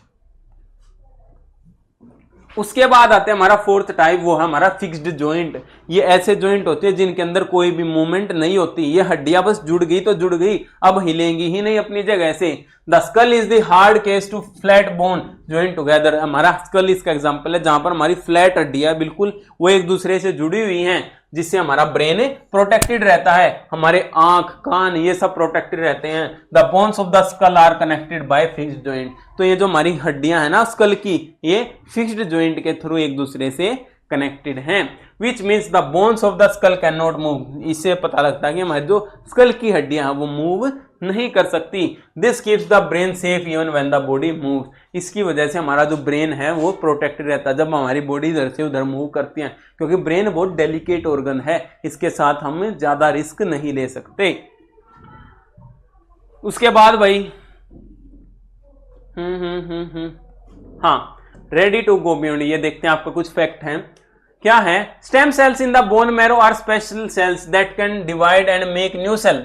उसके बाद आते हैं हमारा फोर्थ टाइप, वो है हमारा फिक्स्ड जॉइंट। ये ऐसे जॉइंट होते हैं जिनके अंदर कोई भी मूवमेंट नहीं होती, ये हड्डियां बस जुड़ गई तो जुड़ गई, अब हिलेंगी ही नहीं अपनी जगह से। The skull is the hard case to flat bone joint together. हमारा स्कल इसका एग्जांपल है जहां पर हमारी फ्लैट हड्डियां बिल्कुल वो एक दूसरे से जुड़ी हुई हैं, जिससे हमारा ब्रेन प्रोटेक्टेड रहता है, हमारे आंख कान ये सब प्रोटेक्टेड रहते हैं। The bones of the skull are connected by fixed joint. तो ये जो हमारी हड्डियां हैं ना स्कल की, ये फिक्स्ड जॉइंट के थ्रू एक दूसरे से कनेक्टेड हैं, which means the bones of the school can not move. इससे पता लगता है कि हमारी जो स्कल की हड्डियां हैं वो मूव नहीं कर सकती। This keeps the brain safe even when the body moves. इसकी वजह से हमारा जो ब्रेन है वो प्रोटेक्टेड रहता है जब हमारी बॉडी इधर से उधर मूव करती है, क्योंकि ब्रेन बहुत डेलिकेट ऑर्गन है, इसके साथ हम ज्यादा रिस्क नहीं ले सकते। उसके बाद भाई हाँ, रेडी टू गो बियॉन्ड, ये देखते हैं आपका कुछ फैक्ट है। क्या है? Stem cells in the bone marrow are special cells that can divide and make new cell.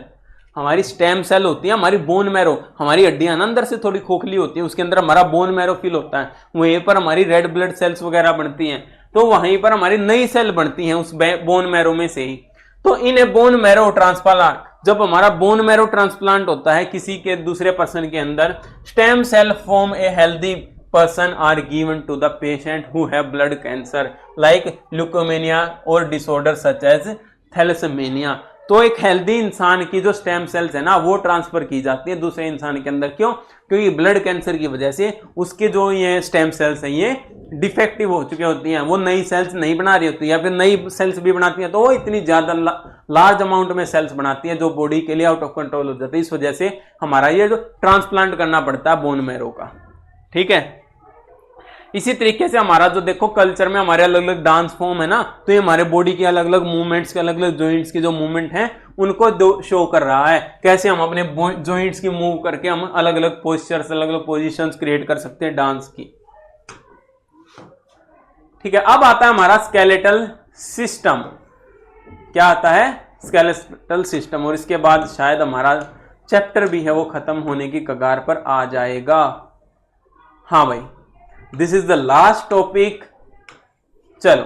हमारी स्टेम सेल होती है, हमारी बोन मैरो, हमारी हड्डियां ना अंदर से थोड़ी खोखली होती है, उसके अंदर हमारा बोन मैरो फिल होता है, वहीं पर हमारी रेड ब्लड सेल्स वगैरह बनती हैं, तो वहीं पर हमारी नई सेल बनती हैं उस बोन मैरो में से ही। तो इन ए बोन मैरो ट्रांसप्लांट, जब हमारा बोन मैरो ट्रांसप्लांट होता है किसी के दूसरे पर्सन के अंदर, stem cell form a healthy person are given to the patient who have blood cancer like leukemia or disorder such as thalassemia। तो एक हेल्दी इंसान की जो स्टेम सेल्स है ना वो ट्रांसफर की जाती है दूसरे इंसान के अंदर। क्यों? क्योंकि ब्लड कैंसर की वजह से उसके जो ये स्टेम सेल्स हैं ये डिफेक्टिव हो चुकी होती हैं, वो नई सेल्स नहीं बना रही होती, या फिर नई सेल्स भी बनाती हैं तो वो इतनी ज्यादा लार्ज अमाउंट में सेल्स बनाती हैं जो बॉडी के लिए आउट ऑफ कंट्रोल हो जाती है। इस वजह से हमारा ये जो ट्रांसप्लांट करना पड़ता है बोन मैरो का, ठीक है। इसी तरीके से हमारा जो देखो कल्चर में हमारे अलग अलग डांस फॉर्म है ना, तो ये हमारे बॉडी के अलग अलग मूवमेंट्स के अलग अलग जॉइंट्स के जो मूवमेंट हैं उनको शो कर रहा है, कैसे हम अपने जॉइंट्स की मूव करके हम अलग अलग पोस्चर्स अलग अलग पोजीशंस क्रिएट कर सकते हैं डांस की, ठीक है। अब आता है हमारा स्केलेटल सिस्टम। क्या आता है? Skeletal system. और इसके बाद शायद हमारा चैप्टर भी है वो खत्म होने की कगार पर आ जाएगा। हाँ भाई, this is the last topic. चलो,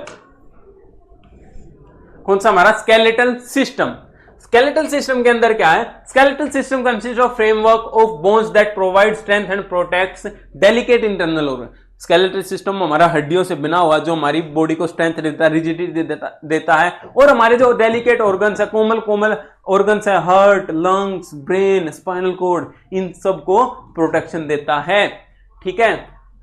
कौन सा? हमारा स्केलेटल सिस्टम। स्केलेटल सिस्टम के अंदर क्या है? Skeletal system consist of framework of bones that provide strength and protects delicate internal organ. Skeletal system हमारा हड्डियों से बना हुआ जो हमारी बॉडी को स्ट्रेंथ देता है, रिजिडिटी देता है, और हमारे जो डेलिकेट ऑर्गन्स है, कोमल कोमल ऑर्गन्स है, heart, lungs, brain, spinal cord, इन सब को प्रोटेक्शन देता है, ठीक है।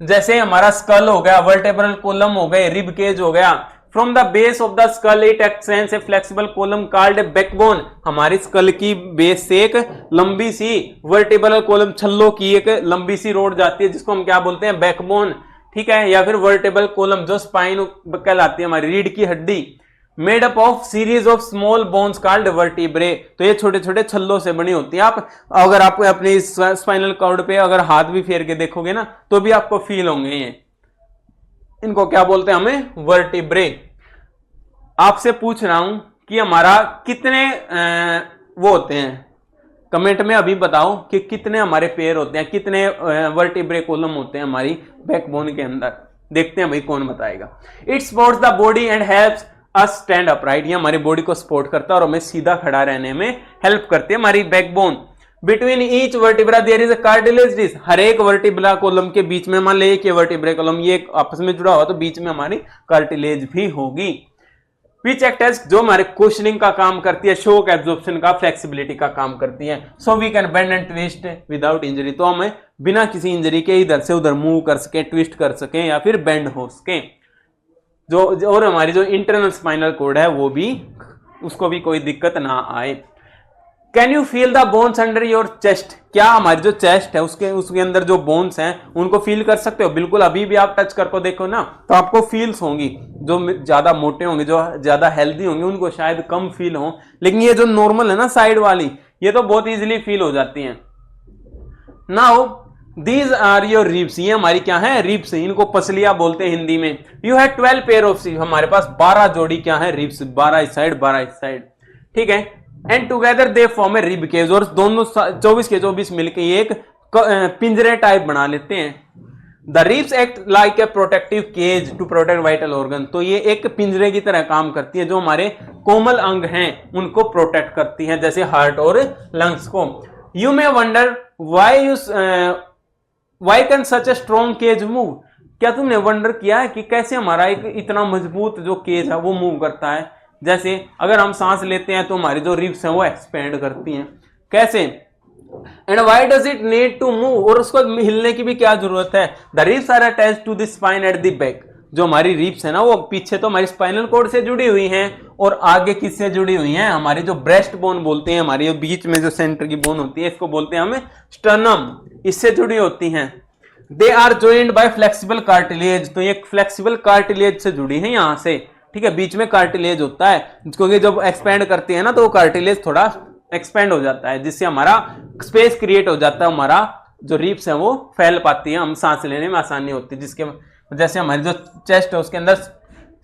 जैसे हमारा स्कल हो गया, वर्टेब्रल कॉलम हो गए, रिब केज हो गया। From the base of the school it extends A flexible column called backbone. हमारी स्कल की बेस से एक लंबी सी वर्टेब्रल कॉलम, छल्लों की एक लंबी सी रोड जाती है जिसको हम क्या बोलते हैं? बैकबोन, ठीक है। या फिर वर्टेब्रल कॉलम जो स्पाइन कहलाती है, हमारी रीढ़ की हड्डी, made up of series of small bones called vertebrae. तो ये छोटे छोटे छल्लों से बनी होती है। आप अगर आप अपनी स्पाइनल कॉर्ड पे अगर हाथ भी फेर के देखोगे ना तो भी आपको फील होंगे ये। इनको क्या बोलते हैं? हमें वर्टिब्रे। आपसे पूछ रहा हूं कि हमारा कितने वो होते हैं, कमेंट में अभी बताओ कि कितने हमारे पैर होते हैं, कितने वर्टिब्रे कॉलम होते हैं हमारी बैकबोन के अंदर। देखते हैं भाई कौन बताएगा। It supports the body and helps us stand upright. ये हमारी बॉडी को सपोर्ट करता है और हमें सीधा खड़ा रहने में हेल्प करती है हमारी backbone. Between each vertebra there is a cartilage disc. हर एक वर्टिब्रा कॉलम के बीच में, मान लीजिए कि वर्टिब्रा कॉलम ये आपस में जुड़ा हुआ तो बीच में हमारी कार्टिलेज भी होगी। विच एक्ट एज, जो हमारे क्वेश्चनिंग का काम करती है, शॉक एब्जॉर्प्शन का, फ्लेक्सिबिलिटी का काम करती है। So we can bend and twist without injury. तो हमें बिना किसी इंजरी के इधर से उधर मूव कर सके, ट्विस्ट कर सके या फिर बेंड हो सके। जो और हमारी जो इंटरनल स्पाइनल कॉर्ड है वो भी, उसको भी कोई दिक्कत ना आए। Can you feel the bones under your chest. क्या हमारी जो चेस्ट है उसके अंदर जो बोन्स हैं उनको फील कर सकते हो? बिल्कुल, अभी भी आप टच करके देखो ना तो आपको फील्स होंगी। जो ज्यादा मोटे होंगे, जो ज्यादा हेल्दी होंगे उनको शायद कम फील हो, लेकिन ये जो नॉर्मल है ना साइड वाली, ये तो बहुत इजीली फील हो जाती हैं। Now these are your ribs. ये हमारी क्या है? रिब्स। इनको पसलियां बोलते हैं हिंदी में। You have 12 pair of ribs. हमारे पास 12 जोड़ी क्या है? रिब्स। 12 इस साइड 12 इस साइड, ठीक है। And together they form a rib cage. और दोनों 24 के 24 मिलकर एक पिंजरे टाइप बना लेते हैं। The ribs act like a protective cage to protect vital organ. तो ये एक पिंजरे की तरह काम करती है, जो हमारे कोमल अंग हैं उनको प्रोटेक्ट करती है, जैसे हार्ट और लंग्स को। You may wonder why can such a strong cage move. क्या तुमने वंडर किया है कि कैसे हमारा एक इतना मजबूत जो केज है वो मूव करता है। जैसे अगर हम सांस लेते हैं तो हमारी जो रिब्स हैं वो एक्सपेंड करती हैं, कैसे। And why does it need to move, और उसको हिलने की भी क्या जरूरत है। The ribs are attached to the spine at the back. जो हमारी रिब्स है ना वो पीछे तो हमारी स्पाइनल कॉर्ड से जुड़ी हुई हैं, और आगे किससे जुड़ी हुई हैं, हमारी जो ब्रेस्ट बोन बोलते हैं, हमारी बीच में जो सेंटर की बोन होती है इसको बोलते हैं हमें स्टर्नम, इससे जुड़ी होती हैं। They are joint by flexible cartilage. तो ये फ्लेक्सिबल कार्टिलेज से जुड़ी है यहां से, ठीक है। बीच में कार्टिलेज होता है, क्योंकि जब एक्सपेंड करती है ना तो वो कार्टिलेज थोड़ा एक्सपेंड हो जाता है, जिससे हमारा स्पेस क्रिएट हो जाता है, हमारा जो रिब्स है वो फैल पाती है, हम सांस लेने में आसानी होती है, जिसके जैसे हमारी जो चेस्ट है उसके अंदर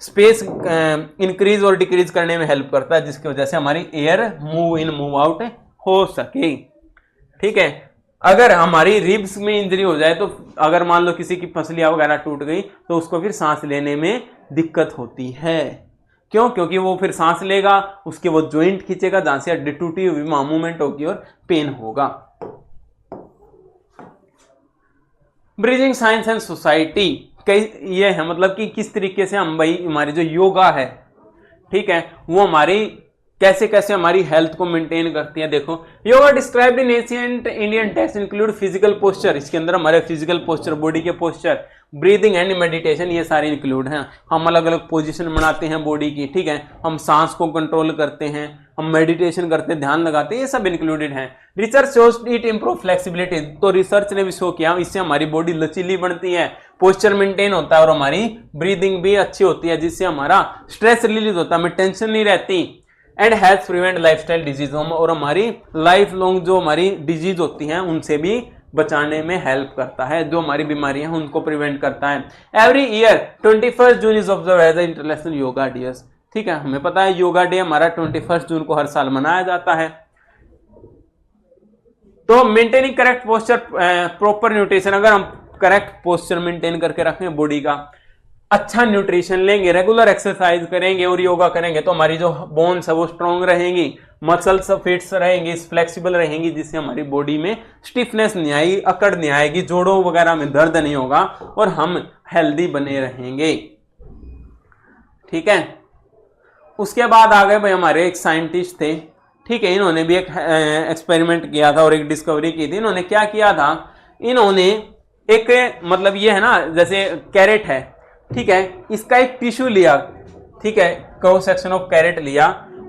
स्पेस इंक्रीज और डिक्रीज करने में हेल्प करता है, जिसकी वजह से हमारी air move in move out हो सके, ठीक है। अगर हमारी रिब्स में इंजरी हो जाए, तो अगर मान लो किसी की पसलियां वगैरह टूट गई, तो उसको फिर सांस लेने में दिक्कत होती है। क्यों? क्योंकि वो फिर सांस लेगा, उसके वो जॉइंट खींचेगा, जहां से टूटी हुई मूवमेंट होगी और पेन होगा। ब्रीदिंग साइंस एंड सोसाइटी कई ये है, मतलब कि किस तरीके से हम भाई हमारी जो योगा है, ठीक है, वो हमारी कैसे कैसे हमारी हेल्थ को मेंटेन करती है। देखो, yoga described in ancient Indian text include physical posture. इसके अंदर हमारे फिजिकल पोस्चर, बॉडी के पोस्चर, ब्रीदिंग एंड मेडिटेशन, ये सारे इंक्लूड हैं। हम अलग अलग पोजीशन बनाते हैं बॉडी की, ठीक है, हम सांस को कंट्रोल करते हैं, हम मेडिटेशन करते हैं, ध्यान लगाते हैं, ये सब इंक्लूडेड हैं। Research shows it improve flexibility. तो रिसर्च ने भी शो किया इससे हमारी बॉडी लचीली बनती है, पोस्चर मेंटेन होता है, और हमारी ब्रीदिंग भी अच्छी होती है, जिससे हमारा स्ट्रेस रिलीज होता है, हमें टेंशन नहीं रहती। And health prevent lifestyle disease, और हमारी लाइफ लॉन्ग जो हमारी डिजीज होती हैं उनसे भी बचाने में हेल्प करता है, जो हमारी बीमारियां हैं उनको प्रिवेंट करता है। Every year 21 June is observe as the international yoga day. ठीक है, हमें पता है योगा डे हमारा 21 जून को हर साल मनाया जाता है। तो maintaining correct posture, proper nutrition, अगर हम करेक्ट पोस्चर मेंटेन करके रखें बॉडी का, अच्छा न्यूट्रिशन लेंगे, रेगुलर एक्सरसाइज करेंगे और योगा करेंगे, तो हमारी जो बोन्स है वो स्ट्रॉन्ग रहेंगी, मसल्स फिट्स रहेंगी, फ्लेक्सिबल रहेंगी, जिससे हमारी बॉडी में स्टिफनेस नहीं आएगी, अकड़ नहीं आएगी, जोड़ों वगैरह में दर्द नहीं होगा और हम हेल्दी बने रहेंगे। ठीक है, उसके बाद आ गए भाई हमारे एक साइंटिस्ट थे, ठीक है, इन्होंने भी एक एक्सपेरिमेंट किया था और एक डिस्कवरी की थी। इन्होंने क्या किया था, इन्होंने एक मतलब ये है ना जैसे कैरेट है, ठीक है, इसका एक टिश्यू लिया, ठीक है, क्रॉस सेक्शन ऑफ कैरेट लिया,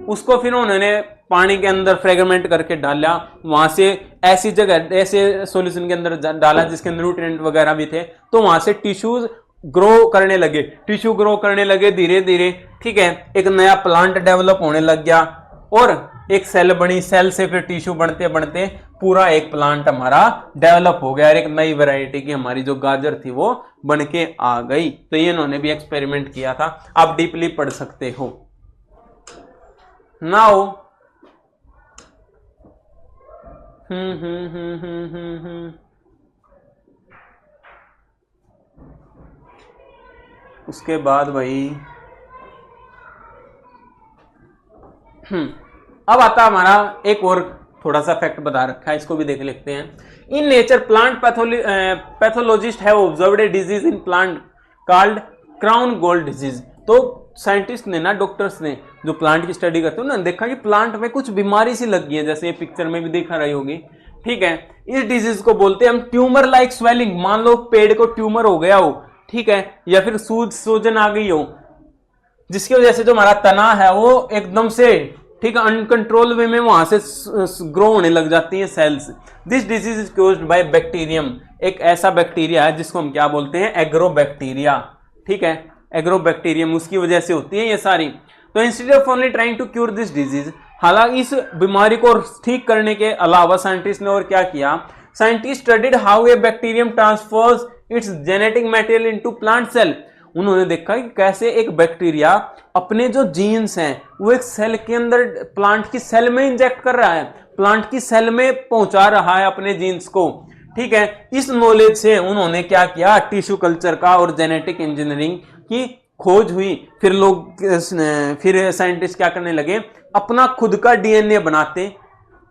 उसको फिर उन्होंने पानी के अंदर फ्रेगमेंट करके डाला, वहां से ऐसी जगह ऐसे सॉल्यूशन के अंदर डाला जिसके अंदर न्यूट्रिएंट वगैरह भी थे, तो वहां से टिश्यूज ग्रो करने लगे, टिश्यू ग्रो करने लगे धीरे धीरे, ठीक है, एक नया प्लांट डेवलप होने लग गया और एक सेल बनी, सेल से फिर टिश्यू बढ़ते बढ़ते पूरा एक प्लांट हमारा डेवलप हो गया और एक नई वैरायटी की हमारी जो गाजर थी वो बन के आ गई। तो ये इन्होंने भी एक्सपेरिमेंट किया था, आप डीपली पढ़ सकते हो। नाउ उसके बाद भाई अब आता हमारा एक और थोड़ा सा फैक्ट बता रखा है, इसको भी देख लेते हैं। In nature plant pathologist have observed a disease in plant called crown gold disease. तो साइंटिस्ट ने ना, डॉक्टर्स ने जो प्लांट की स्टडी करते हैं ना, देखा कि प्लांट में कुछ बीमारी सी लग गई है, जैसे ये पिक्चर में भी दिखा रही होगी, ठीक है। इस डिजीज को बोलते हैं हम ट्यूमर लाइक स्वेलिंग। मान लो पेड़ को ट्यूमर हो गया हो, ठीक है, या फिर सूजन आ गई हो, जिसकी वजह से जो हमारा तना है वो एकदम से, ठीक है, अनकंट्रोल वे में वहां से ग्रो होने लग जाती है cells. This disease is caused by bacterium. एक ऐसा बैक्टीरिया है जिसको हम क्या बोलते हैं, एग्रोबैक्टीरिया, ठीक है, एग्रोबैक्टीरियम, उसकी वजह से होती है ये सारी। तो instead of only trying to cure this disease, हालांकि इस बीमारी को ठीक करने के अलावा साइंटिस्ट ने और क्या किया, scientist studied how a bacterium transfers its genetic material into plant cell. उन्होंने देखा कि कैसे एक बैक्टीरिया अपने जो जीन्स हैं वो एक सेल के अंदर, प्लांट की सेल में इंजेक्ट कर रहा है, प्लांट की सेल में पहुंचा रहा है अपने जीन्स को, ठीक है, इस नॉलेज से उन्होंने क्या किया, टिश्यू कल्चर का और जेनेटिक इंजीनियरिंग की खोज हुई। फिर साइंटिस्ट क्या करने लगे, अपना खुद का डीएनए बनाते,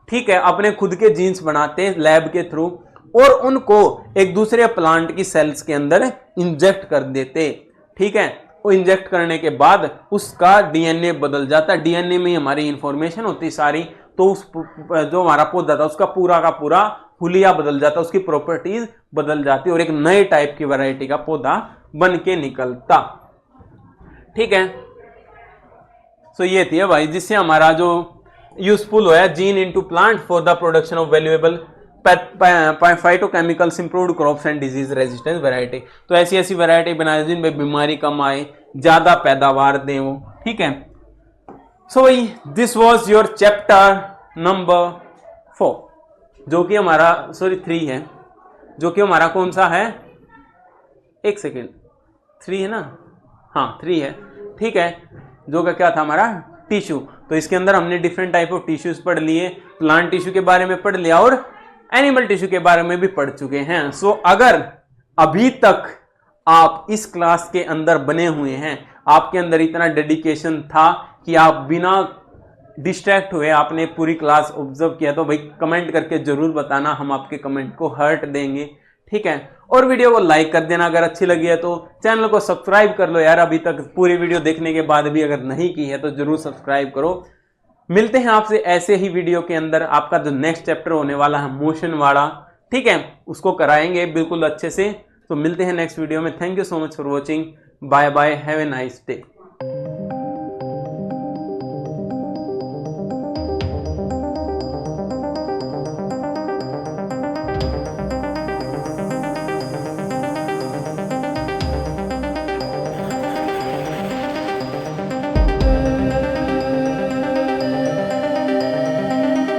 ठीक है, अपने खुद के जीन्स बनाते लैब के थ्रू, और उनको एक दूसरे प्लांट की सेल्स के अंदर इंजेक्ट कर देते, ठीक है। वो इंजेक्ट करने के बाद उसका डीएनए बदल जाता, डीएनए में हमारी इंफॉर्मेशन होती सारी, तो उस जो हमारा पौधा था उसका पूरा का पूरा हुलिया बदल जाता, उसकी प्रॉपर्टीज बदल जाती और एक नए टाइप की वैरायटी का पौधा बन के निकलता, ठीक है। सो ये थी भाई जिससे हमारा जो यूजफुल होया gene into plant for the production of valuable phytochemicals, improved crops and disease resistance variety. तो ऐसी ऐसी वैरायटी बनाए जिनमें बीमारी कम आए, ज्यादा पैदावार दें वो, ठीक है। सो भाई this was your chapter number 4, जो कि हमारा 3 है, जो कि हमारा कौन सा है, एक सेकेंड, 3 है ना, हाँ 3 है, ठीक है, जो का क्या था हमारा टिश्यू। तो इसके अंदर हमने डिफरेंट टाइप ऑफ टिश्यूज पढ़ लिए, प्लांट टिश्यू के बारे में पढ़ लिया और एनिमल टिश्यू के बारे में भी पढ़ चुके हैं। सो अगर अभी तक आप इस क्लास के अंदर बने हुए हैं, आपके अंदर इतना डेडिकेशन था कि आप बिना डिस्ट्रैक्ट हुए आपने पूरी क्लास ऑब्जर्व किया, तो भाई कमेंट करके जरूर बताना, हम आपके कमेंट को हर्ट देंगे, ठीक है। और वीडियो को लाइक कर देना अगर अच्छी लगी है, तो चैनल को सब्सक्राइब कर लो यार, अभी तक पूरी वीडियो देखने के बाद भी अगर नहीं की है तो जरूर सब्सक्राइब करो। मिलते हैं आपसे ऐसे ही वीडियो के अंदर, आपका जो नेक्स्ट चैप्टर होने वाला है मोशन वाला, ठीक है, उसको कराएंगे बिल्कुल अच्छे से। तो मिलते हैं नेक्स्ट वीडियो में। Thank you so much for watching, bye bye, have a nice day.